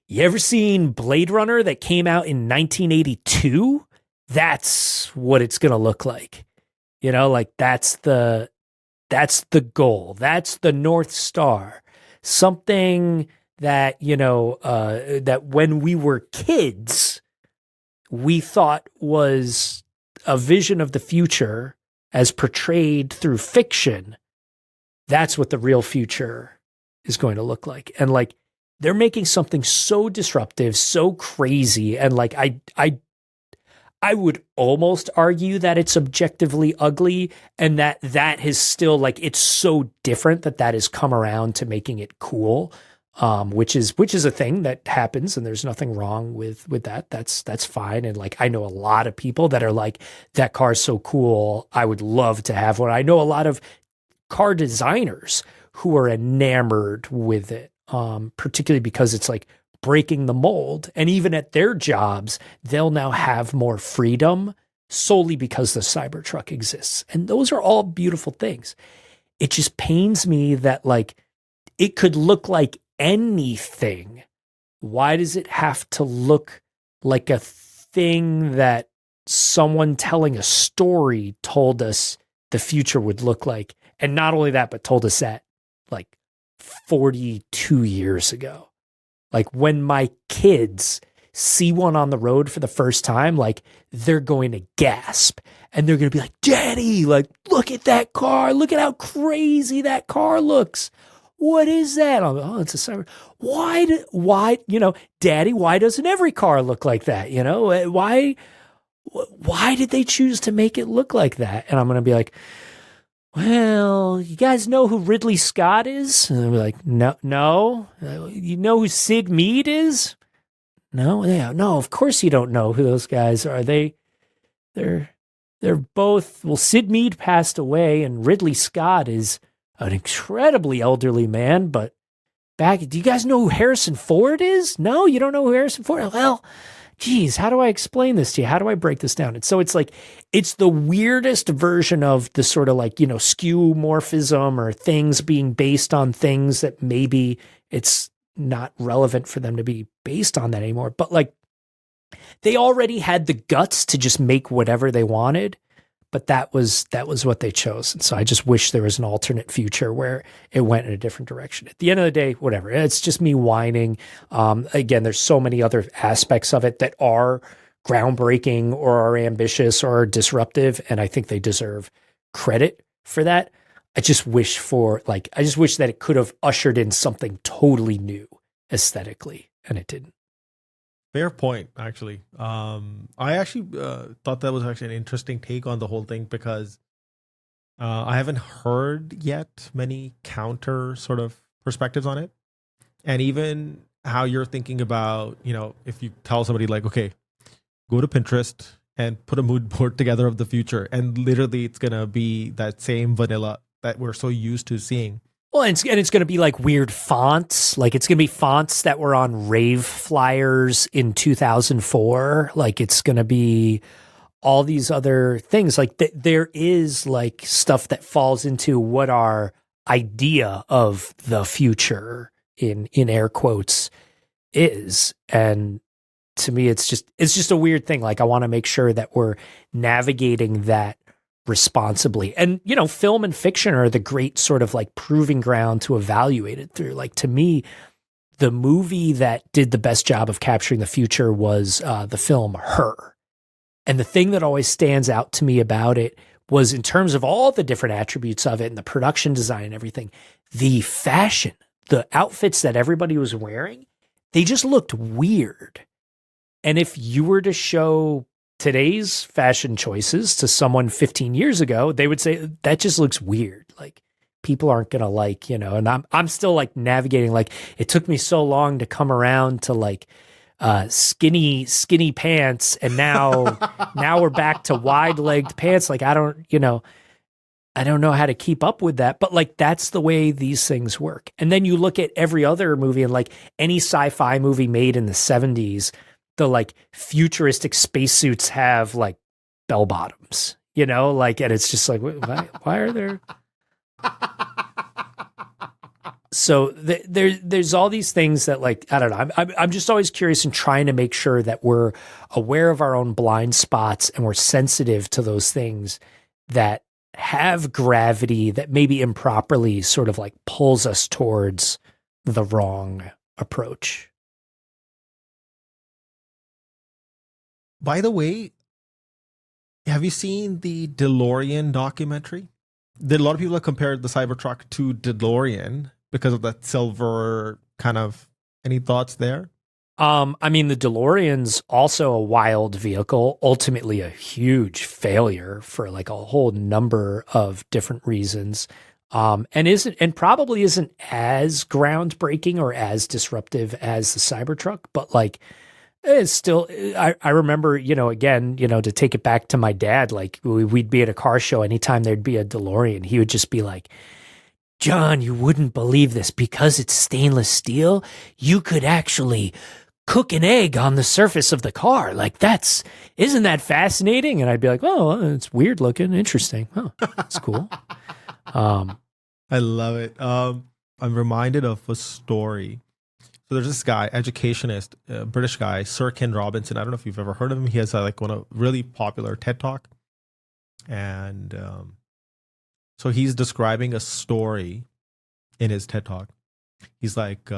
Speaker 1: you ever seen Blade Runner that came out in 1982? That's what it's going to look like. You know, like that's the goal. That's the North Star. Something that, you know, that when we were kids, we thought was a vision of the future as portrayed through fiction. That's what the real future is going to look like. And like, they're making something so disruptive, so crazy. And like, I would almost argue that it's objectively ugly, and that has still like, it's so different that has come around to making it cool. Which is a thing that happens, and there's nothing wrong with that. That's fine. And like, I know a lot of people that are like, that car's so cool, I would love to have one. I know a lot of car designers who are enamored with it, particularly because it's like breaking the mold. And even at their jobs, they'll now have more freedom solely because the Cybertruck exists. And those are all beautiful things. It just pains me that like, it could look like anything. Why does it have to look like a thing that someone telling a story told us the future would look like? And not only that, but told us that like 42 years ago. Like, when my kids see one on the road for the first time, like, they're going to gasp and they're going to be like, Daddy, like, look at that car. Look at how crazy that car looks. What is that? Oh, it's a Cyber. Why, you know, Daddy, why doesn't every car look like that? You know, why did they choose to make it look like that? And I'm going to be like, well, you guys know who Ridley Scott is? And they'll be like, no. You know who Sid Mead is? No, yeah, no, of course you don't know who those guys are. They're both, well, Sid Mead passed away and Ridley Scott is an incredibly elderly man, but do you guys know who Harrison Ford is? No, you don't know who Harrison Ford is? Well, geez, how do I explain this to you? How do I break this down? And so it's like, it's the weirdest version of the sort of like, you know, skeuomorphism or things being based on things that maybe it's not relevant for them to be based on that anymore. But like, they already had the guts to just make whatever they wanted, but that was what they chose. And so I just wish there was an alternate future where it went in a different direction. At the end of the day, whatever, it's just me whining. Again, there's so many other aspects of it that are groundbreaking or are ambitious or are disruptive. And I think they deserve credit for that. I just wish that it could have ushered in something totally new aesthetically, and it didn't.
Speaker 2: Fair point, actually. I actually thought that was actually an interesting take on the whole thing, because I haven't heard yet many counter sort of perspectives on it. And even how you're thinking about, you know, if you tell somebody like, okay, go to Pinterest and put a mood board together of the future, and literally it's going to be that same vanilla that we're so used to seeing.
Speaker 1: Well, and it's going to be like weird fonts. Like, it's going to be fonts that were on rave flyers in 2004. Like, it's going to be all these other things. Like, there is like stuff that falls into what our idea of the future in air quotes is. And to me, it's just a weird thing. Like, I want to make sure that we're navigating that responsibly. And, film and fiction are the great sort of like proving ground to evaluate it through. Like, to me, the movie that did the best job of capturing the future was the film Her. And the thing that always stands out to me about it was, in terms of all the different attributes of it and the production design and everything, the fashion, the outfits that everybody was wearing, they just looked weird. And if you were to show today's fashion choices to someone 15 years ago, they would say that just looks weird. Like, people aren't going to like, and I'm still like navigating, like, it took me so long to come around to like skinny pants. And now we're back to wide legged pants. Like, I don't know how to keep up with that, but like, that's the way these things work. And then you look at every other movie, and like any sci-fi movie made in the 70s, the like futuristic spacesuits have like bell bottoms, like, and it's just like, why are there? So there's all these things that, like, I don't know. I'm just always curious and trying to make sure that we're aware of our own blind spots and we're sensitive to those things that have gravity that maybe improperly sort of like pulls us towards the wrong approach.
Speaker 2: By the way, have you seen the DeLorean documentary? A lot of people have compared the Cybertruck to DeLorean because of that silver kind of. Any thoughts there?
Speaker 1: I mean, the DeLorean's also a wild vehicle, ultimately a huge failure for like a whole number of different reasons. And probably isn't as groundbreaking or as disruptive as the Cybertruck, but like, it's still, I remember, again, to take it back to my dad, like we'd be at a car show, anytime there'd be a DeLorean, he would just be like, John, you wouldn't believe this, because it's stainless steel, you could actually cook an egg on the surface of the car. Like, isn't that fascinating? And I'd be like, oh, it's weird looking, interesting. Oh, that's cool.
Speaker 2: I love it. I'm reminded of a story. So there's this guy, educationist, British guy, Sir Ken Robinson. I don't know if you've ever heard of him. He has like one of really popular TED Talk. And so he's describing a story in his TED Talk. He's like,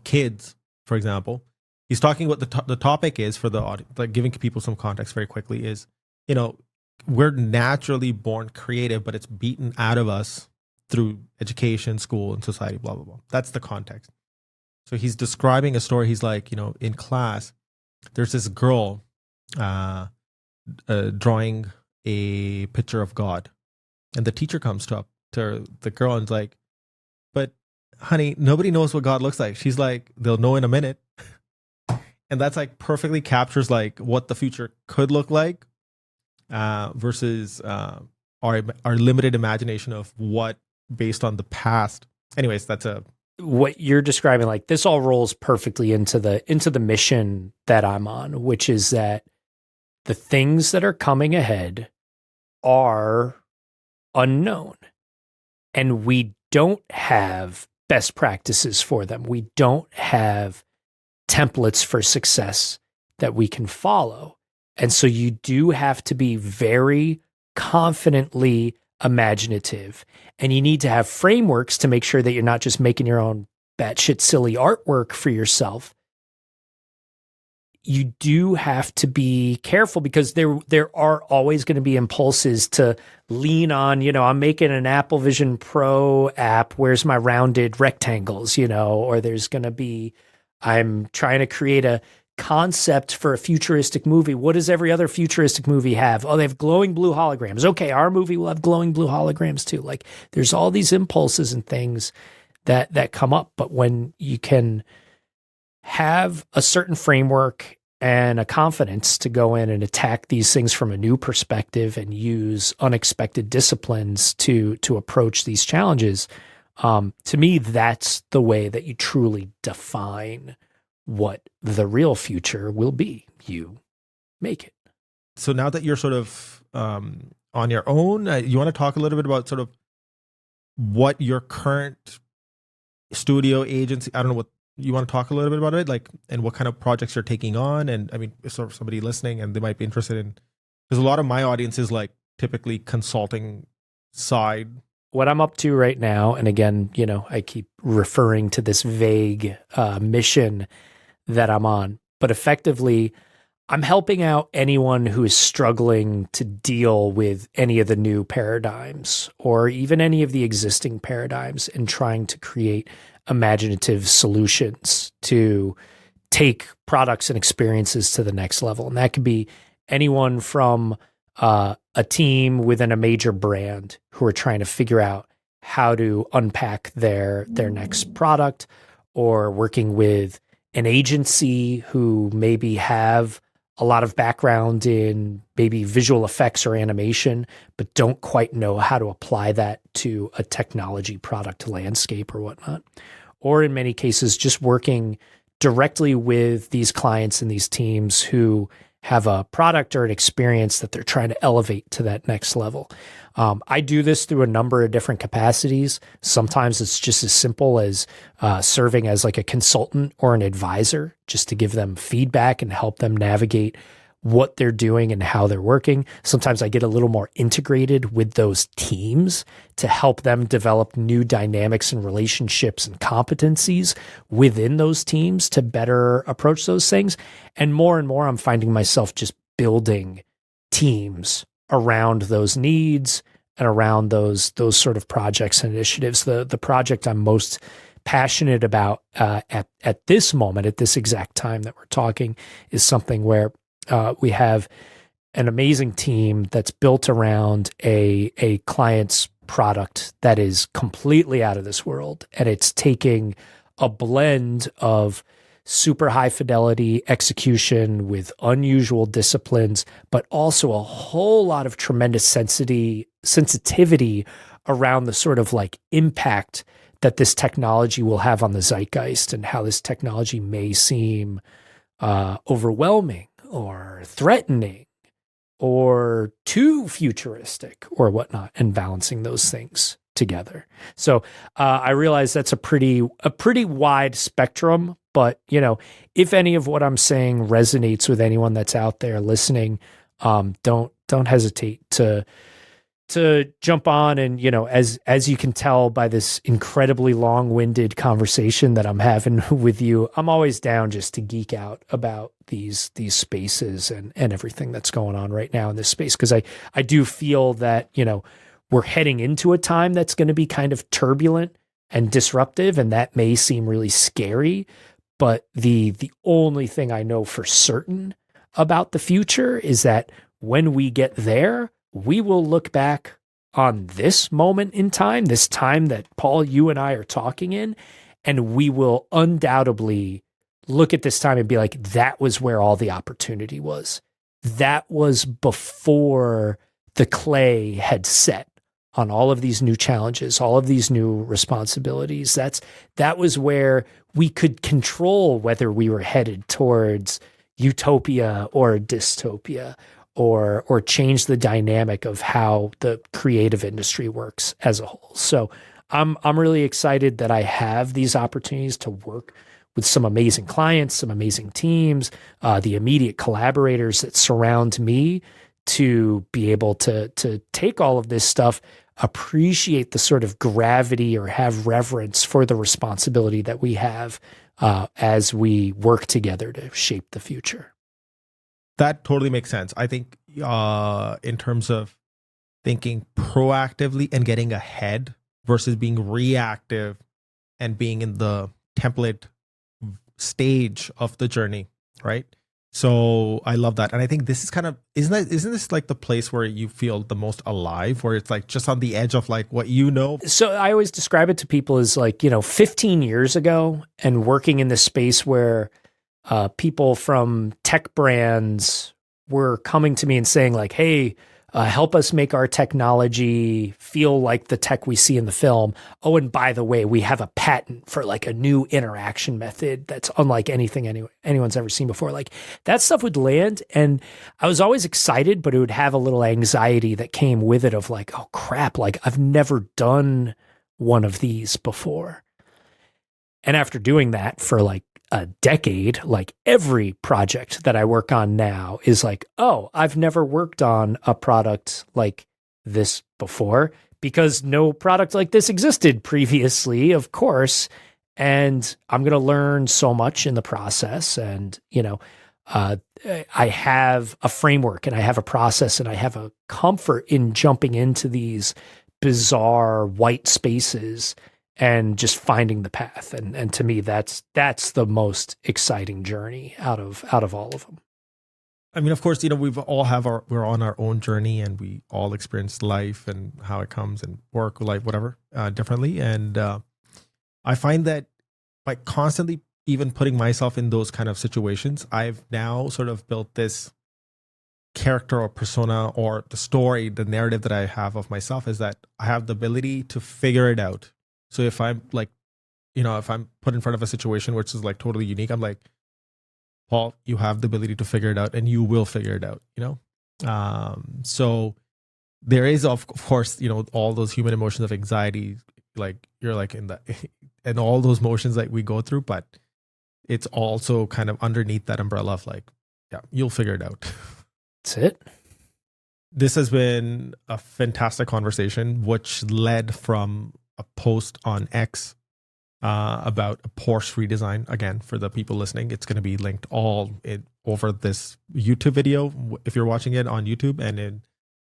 Speaker 2: kids, for example. He's talking what the topic is for the audience, like giving people some context very quickly is, we're naturally born creative, but it's beaten out of us through education, school, and society, blah, blah, blah. That's the context. So he's describing a story. He's like, in class, there's this girl drawing a picture of God. And the teacher comes up to the girl and's like, but honey, nobody knows what God looks like. She's like, they'll know in a minute. And that's like perfectly captures like what the future could look like versus our limited imagination of what based on the past. Anyways,
Speaker 1: what you're describing, like, this all rolls perfectly into the mission that I'm on, which is that the things that are coming ahead are unknown, and we don't have best practices for them. We don't have templates for success that we can follow. And so you do have to be very confidently imaginative, and you need to have frameworks to make sure that you're not just making your own batshit silly artwork for yourself. You do have to be careful, because there are always going to be impulses to lean on, I'm making an Apple Vision Pro app, where's my rounded rectangles, or there's going to be, I'm trying to create a concept for a futuristic movie. What does every other futuristic movie have? Oh, they have glowing blue holograms. Okay, our movie will have glowing blue holograms too. Like, there's all these impulses and things that come up, but when you can have a certain framework and a confidence to go in and attack these things from a new perspective and use unexpected disciplines to approach these challenges, to me, that's the way that you truly define what the real future will be. You make it.
Speaker 2: So now that you're sort of on your own, you want to talk a little bit about sort of what your current studio agency, I don't know what you want to talk a little bit about it, like, and what kind of projects you're taking on. And I mean, if somebody listening and they might be interested in, because a lot of my audience is like typically consulting side?
Speaker 1: What I'm up to right now, and again, I keep referring to this vague mission that I'm on, but effectively, I'm helping out anyone who is struggling to deal with any of the new paradigms or even any of the existing paradigms and trying to create imaginative solutions to take products and experiences to the next level. And that could be anyone from a team within a major brand who are trying to figure out how to unpack their next product, or working with an agency who maybe have a lot of background in maybe visual effects or animation, but don't quite know how to apply that to a technology product landscape or whatnot. Or in many cases, just working directly with these clients and these teams who have a product or an experience that they're trying to elevate to that next level. I do this through a number of different capacities. Sometimes it's just as simple as serving as like a consultant or an advisor, just to give them feedback and help them navigate what they're doing and how they're working. Sometimes I get a little more integrated with those teams to help them develop new dynamics and relationships and competencies within those teams to better approach those things. And more, I'm finding myself just building teams around those needs and around those sort of projects and initiatives. The project I'm most passionate about at this moment, at this exact time that we're talking, is something where we have an amazing team that's built around a client's product that is completely out of this world. And it's taking a blend of super high fidelity execution with unusual disciplines, but also a whole lot of tremendous sensitivity around the sort of like impact that this technology will have on the zeitgeist, and how this technology may seem overwhelming or threatening or too futuristic or whatnot, and balancing those things together. So I realize that's a pretty wide spectrum, but if any of what I'm saying resonates with anyone that's out there listening, don't hesitate to jump on. And as you can tell by this incredibly long-winded conversation that I'm having with you, I'm always down just to geek out about these spaces and everything that's going on right now in this space, because I do feel that we're heading into a time that's going to be kind of turbulent and disruptive, and that may seem really scary. But the only thing I know for certain about the future is that when we get there, we will look back on this moment in time, this time that Paul, you and I are talking in, and we will undoubtedly look at this time and be like, that was where all the opportunity was. That was before the clay had set on all of these new challenges, all of these new responsibilities. That was where we could control whether we were headed towards utopia or dystopia, or change the dynamic of how the creative industry works as a whole. So I'm really excited that I have these opportunities to work with some amazing clients, some amazing teams, the immediate collaborators that surround me, to be able to take all of this stuff, appreciate the sort of gravity or have reverence for the responsibility that we have as we work together to shape the future.
Speaker 2: That totally makes sense. I think in terms of thinking proactively and getting ahead versus being reactive and being in the template stage of the journey, right? So I love that. And I think this is kind of, isn't this like the place where you feel the most alive, where it's like just on the edge of like what
Speaker 1: So I always describe it to people as like, 15 years ago, and working in this space where people from tech brands were coming to me and saying like, hey, help us make our technology feel like the tech we see in the film. Oh, and by the way, we have a patent for like a new interaction method that's unlike anything anyone's ever seen before. Like that stuff would land, and I was always excited, but it would have a little anxiety that came with it of like, oh crap, like I've never done one of these before. And after doing that for like a decade, like every project that I work on now is like, oh, I've never worked on a product like this before because no product like this existed previously, of course. And I'm going to learn so much in the process. And, I have a framework and I have a process and I have a comfort in jumping into these bizarre white spaces and just finding the path. And to me, that's the most exciting journey out of all of them.
Speaker 2: I mean, of course, we're on our own journey and we all experience life and how it comes and work, life, whatever, differently. And I find that by constantly even putting myself in those kind of situations, I've now sort of built this character or persona or the story, the narrative that I have of myself is that I have the ability to figure it out. So if I'm like, if I'm put in front of a situation which is like totally unique, I'm like, Paul, you have the ability to figure it out and you will figure it out, So there is, of course, all those human emotions of anxiety, like you're like in the, and all those motions that we go through, but it's also kind of underneath that umbrella of like, yeah, you'll figure it out.
Speaker 1: That's it.
Speaker 2: This has been a fantastic conversation, which led from a post on X about a Porsche redesign. Again, for the people listening, it's going to be linked over this YouTube video. If you're watching it on YouTube and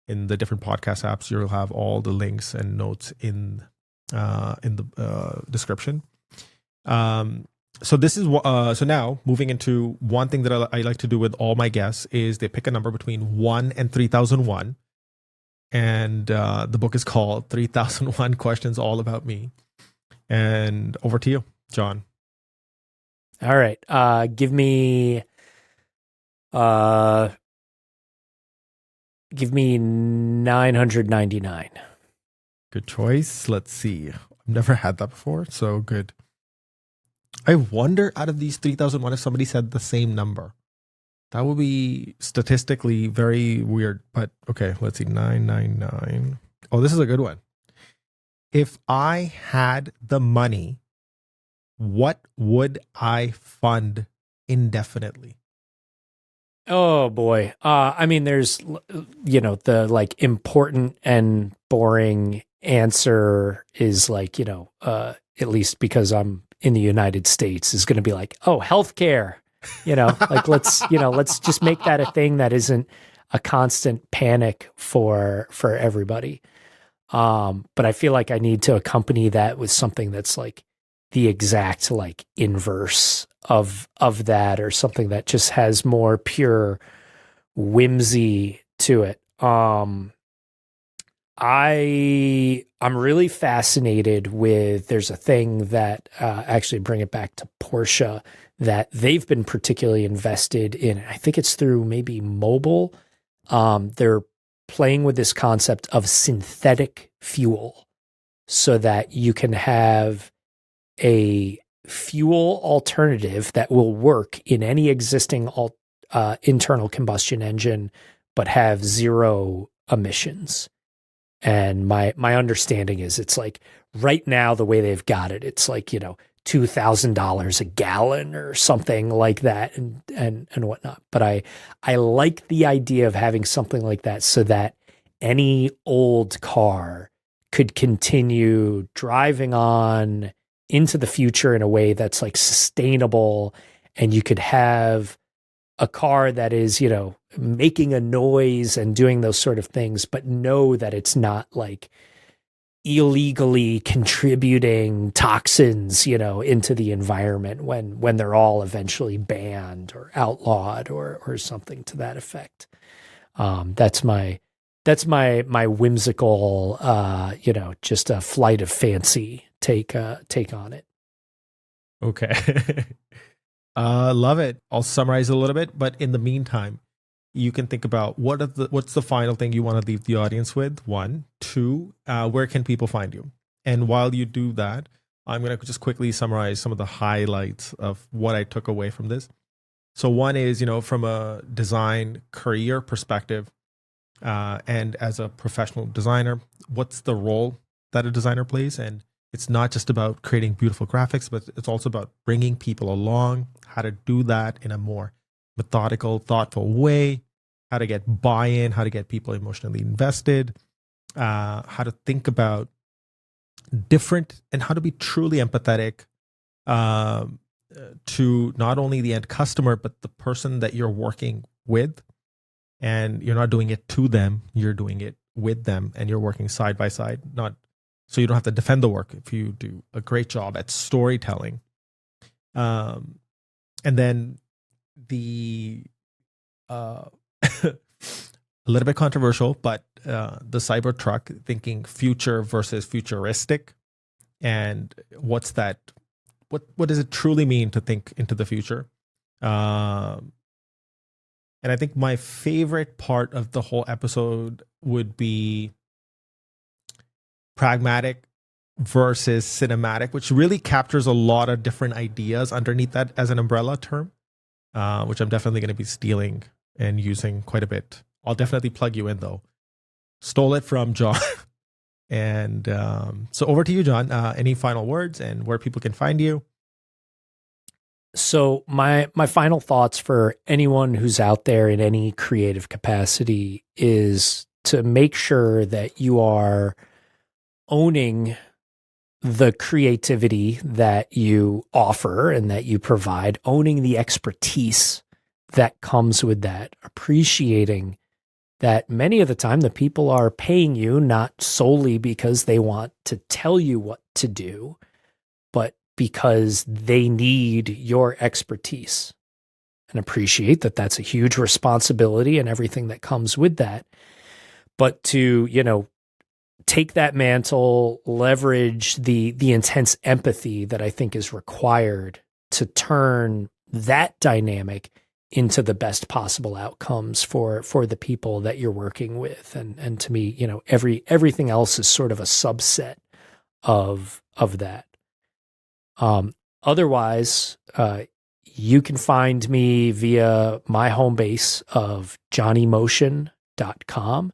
Speaker 2: in the different podcast apps, you'll have all the links and notes in the description. So this is so now moving into one thing that I like to do with all my guests is they pick a number between 1 and 3001, and the book is called 3001 Questions All About Me. And over to you, John.
Speaker 1: All right, give me 999.
Speaker 2: Good choice. Let's see. I've never had that before, so good. I wonder out of these 3001 if somebody said the same number. That would be statistically very weird. But okay, let's see. 999. Oh, this is a good one. If I had the money, what would I fund indefinitely?
Speaker 1: Oh boy. I mean, there's, the like important and boring answer is like, at least because I'm in the United States, is going to be like, oh, healthcare, like let's just make that a thing that isn't a constant panic for everybody. But I feel like I need to accompany that with something that's like the exact like inverse of that, or something that just has more pure whimsy to it. I'm really fascinated with, there's a thing that actually, bring it back to Porsche, that they've been particularly invested in. I think it's through maybe mobile. They're playing with this concept of synthetic fuel so that you can have a fuel alternative that will work in any existing internal combustion engine, but have zero emissions. And my understanding is it's like right now, the way they've got it, it's like, $2,000 a gallon or something like that, and whatnot. But I like the idea of having something like that so that any old car could continue driving on into the future in a way that's like sustainable, and you could have a car that is, making a noise and doing those sort of things, but know that it's not like illegally contributing toxins, into the environment when they're all eventually banned or outlawed or something to that effect. That's my whimsical, just a flight of fancy take on it.
Speaker 2: Okay. Love it. I'll summarize a little bit, but in the meantime, you can think about what's the final thing you want to leave the audience with. 1, 2, where can people find you? And while you do that, I'm going to just quickly summarize some of the highlights of what I took away from this. So one is, from a design career perspective, and as a professional designer, what's the role that a designer plays? And It's not just about creating beautiful graphics, but it's also about bringing people along, how to do that in a more methodical, thoughtful way, how to get buy-in, how to get people emotionally invested, how to think about different and how to be truly empathetic to not only the end customer, but the person that you're working with. And you're not doing it to them, you're doing it with them, and you're working side by side, not so you don't have to defend the work if you do a great job at storytelling. And then the a little bit controversial, but the Cybertruck, thinking future versus futuristic, and what's that? What does it truly mean to think into the future? And I think my favorite part of the whole episode would be pragmatic versus cinematic, which really captures a lot of different ideas underneath that as an umbrella term, which I'm definitely going to be stealing and using quite a bit. I'll definitely plug you in, though. Stole it from John. And so over to you, John. Any final words and where people can find you?
Speaker 1: So my final thoughts for anyone who's out there in any creative capacity is to make sure that you are owning the creativity that you offer and that you provide, owning the expertise that comes with that, appreciating that many of the time the people are paying you not solely because they want to tell you what to do, but because they need your expertise, and appreciate that that's a huge responsibility and everything that comes with that. But to, take that mantle, leverage the intense empathy that I think is required to turn that dynamic into the best possible outcomes for the people that you're working with. And to me, everything else is sort of a subset of that. Otherwise, you can find me via my home base of johnnymotion.com.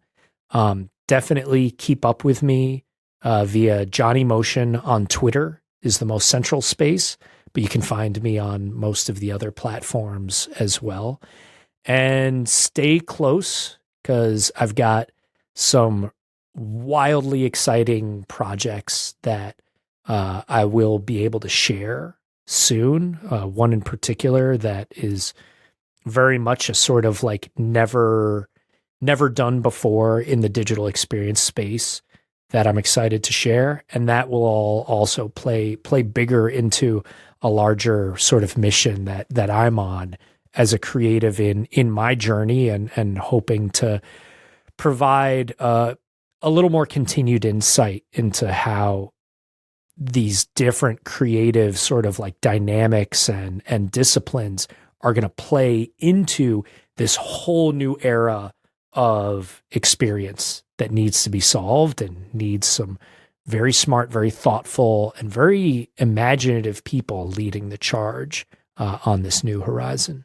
Speaker 1: Definitely keep up with me via Johnny Motion on Twitter is the most central space, but you can find me on most of the other platforms as well. And stay close because I've got some wildly exciting projects that I will be able to share soon. One in particular that is very much a sort of like never done before in the digital experience space that I'm excited to share. And that will all also play bigger into a larger sort of mission that I'm on as a creative in my journey and hoping to provide a little more continued insight into how these different creative sort of like dynamics and disciplines are going to play into this whole new era of experience that needs to be solved and needs some very smart, very thoughtful, and very imaginative people leading the charge on this new horizon.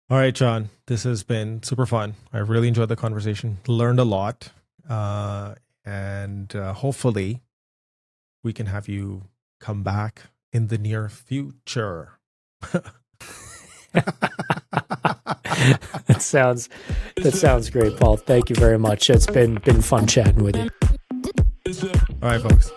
Speaker 2: All right, John, this has been super fun. I really enjoyed the conversation, learned a lot, and hopefully we can have you come back in the near future.
Speaker 1: That sounds great, Paul. Thank you very much. It's been fun chatting with you.
Speaker 2: All right, folks.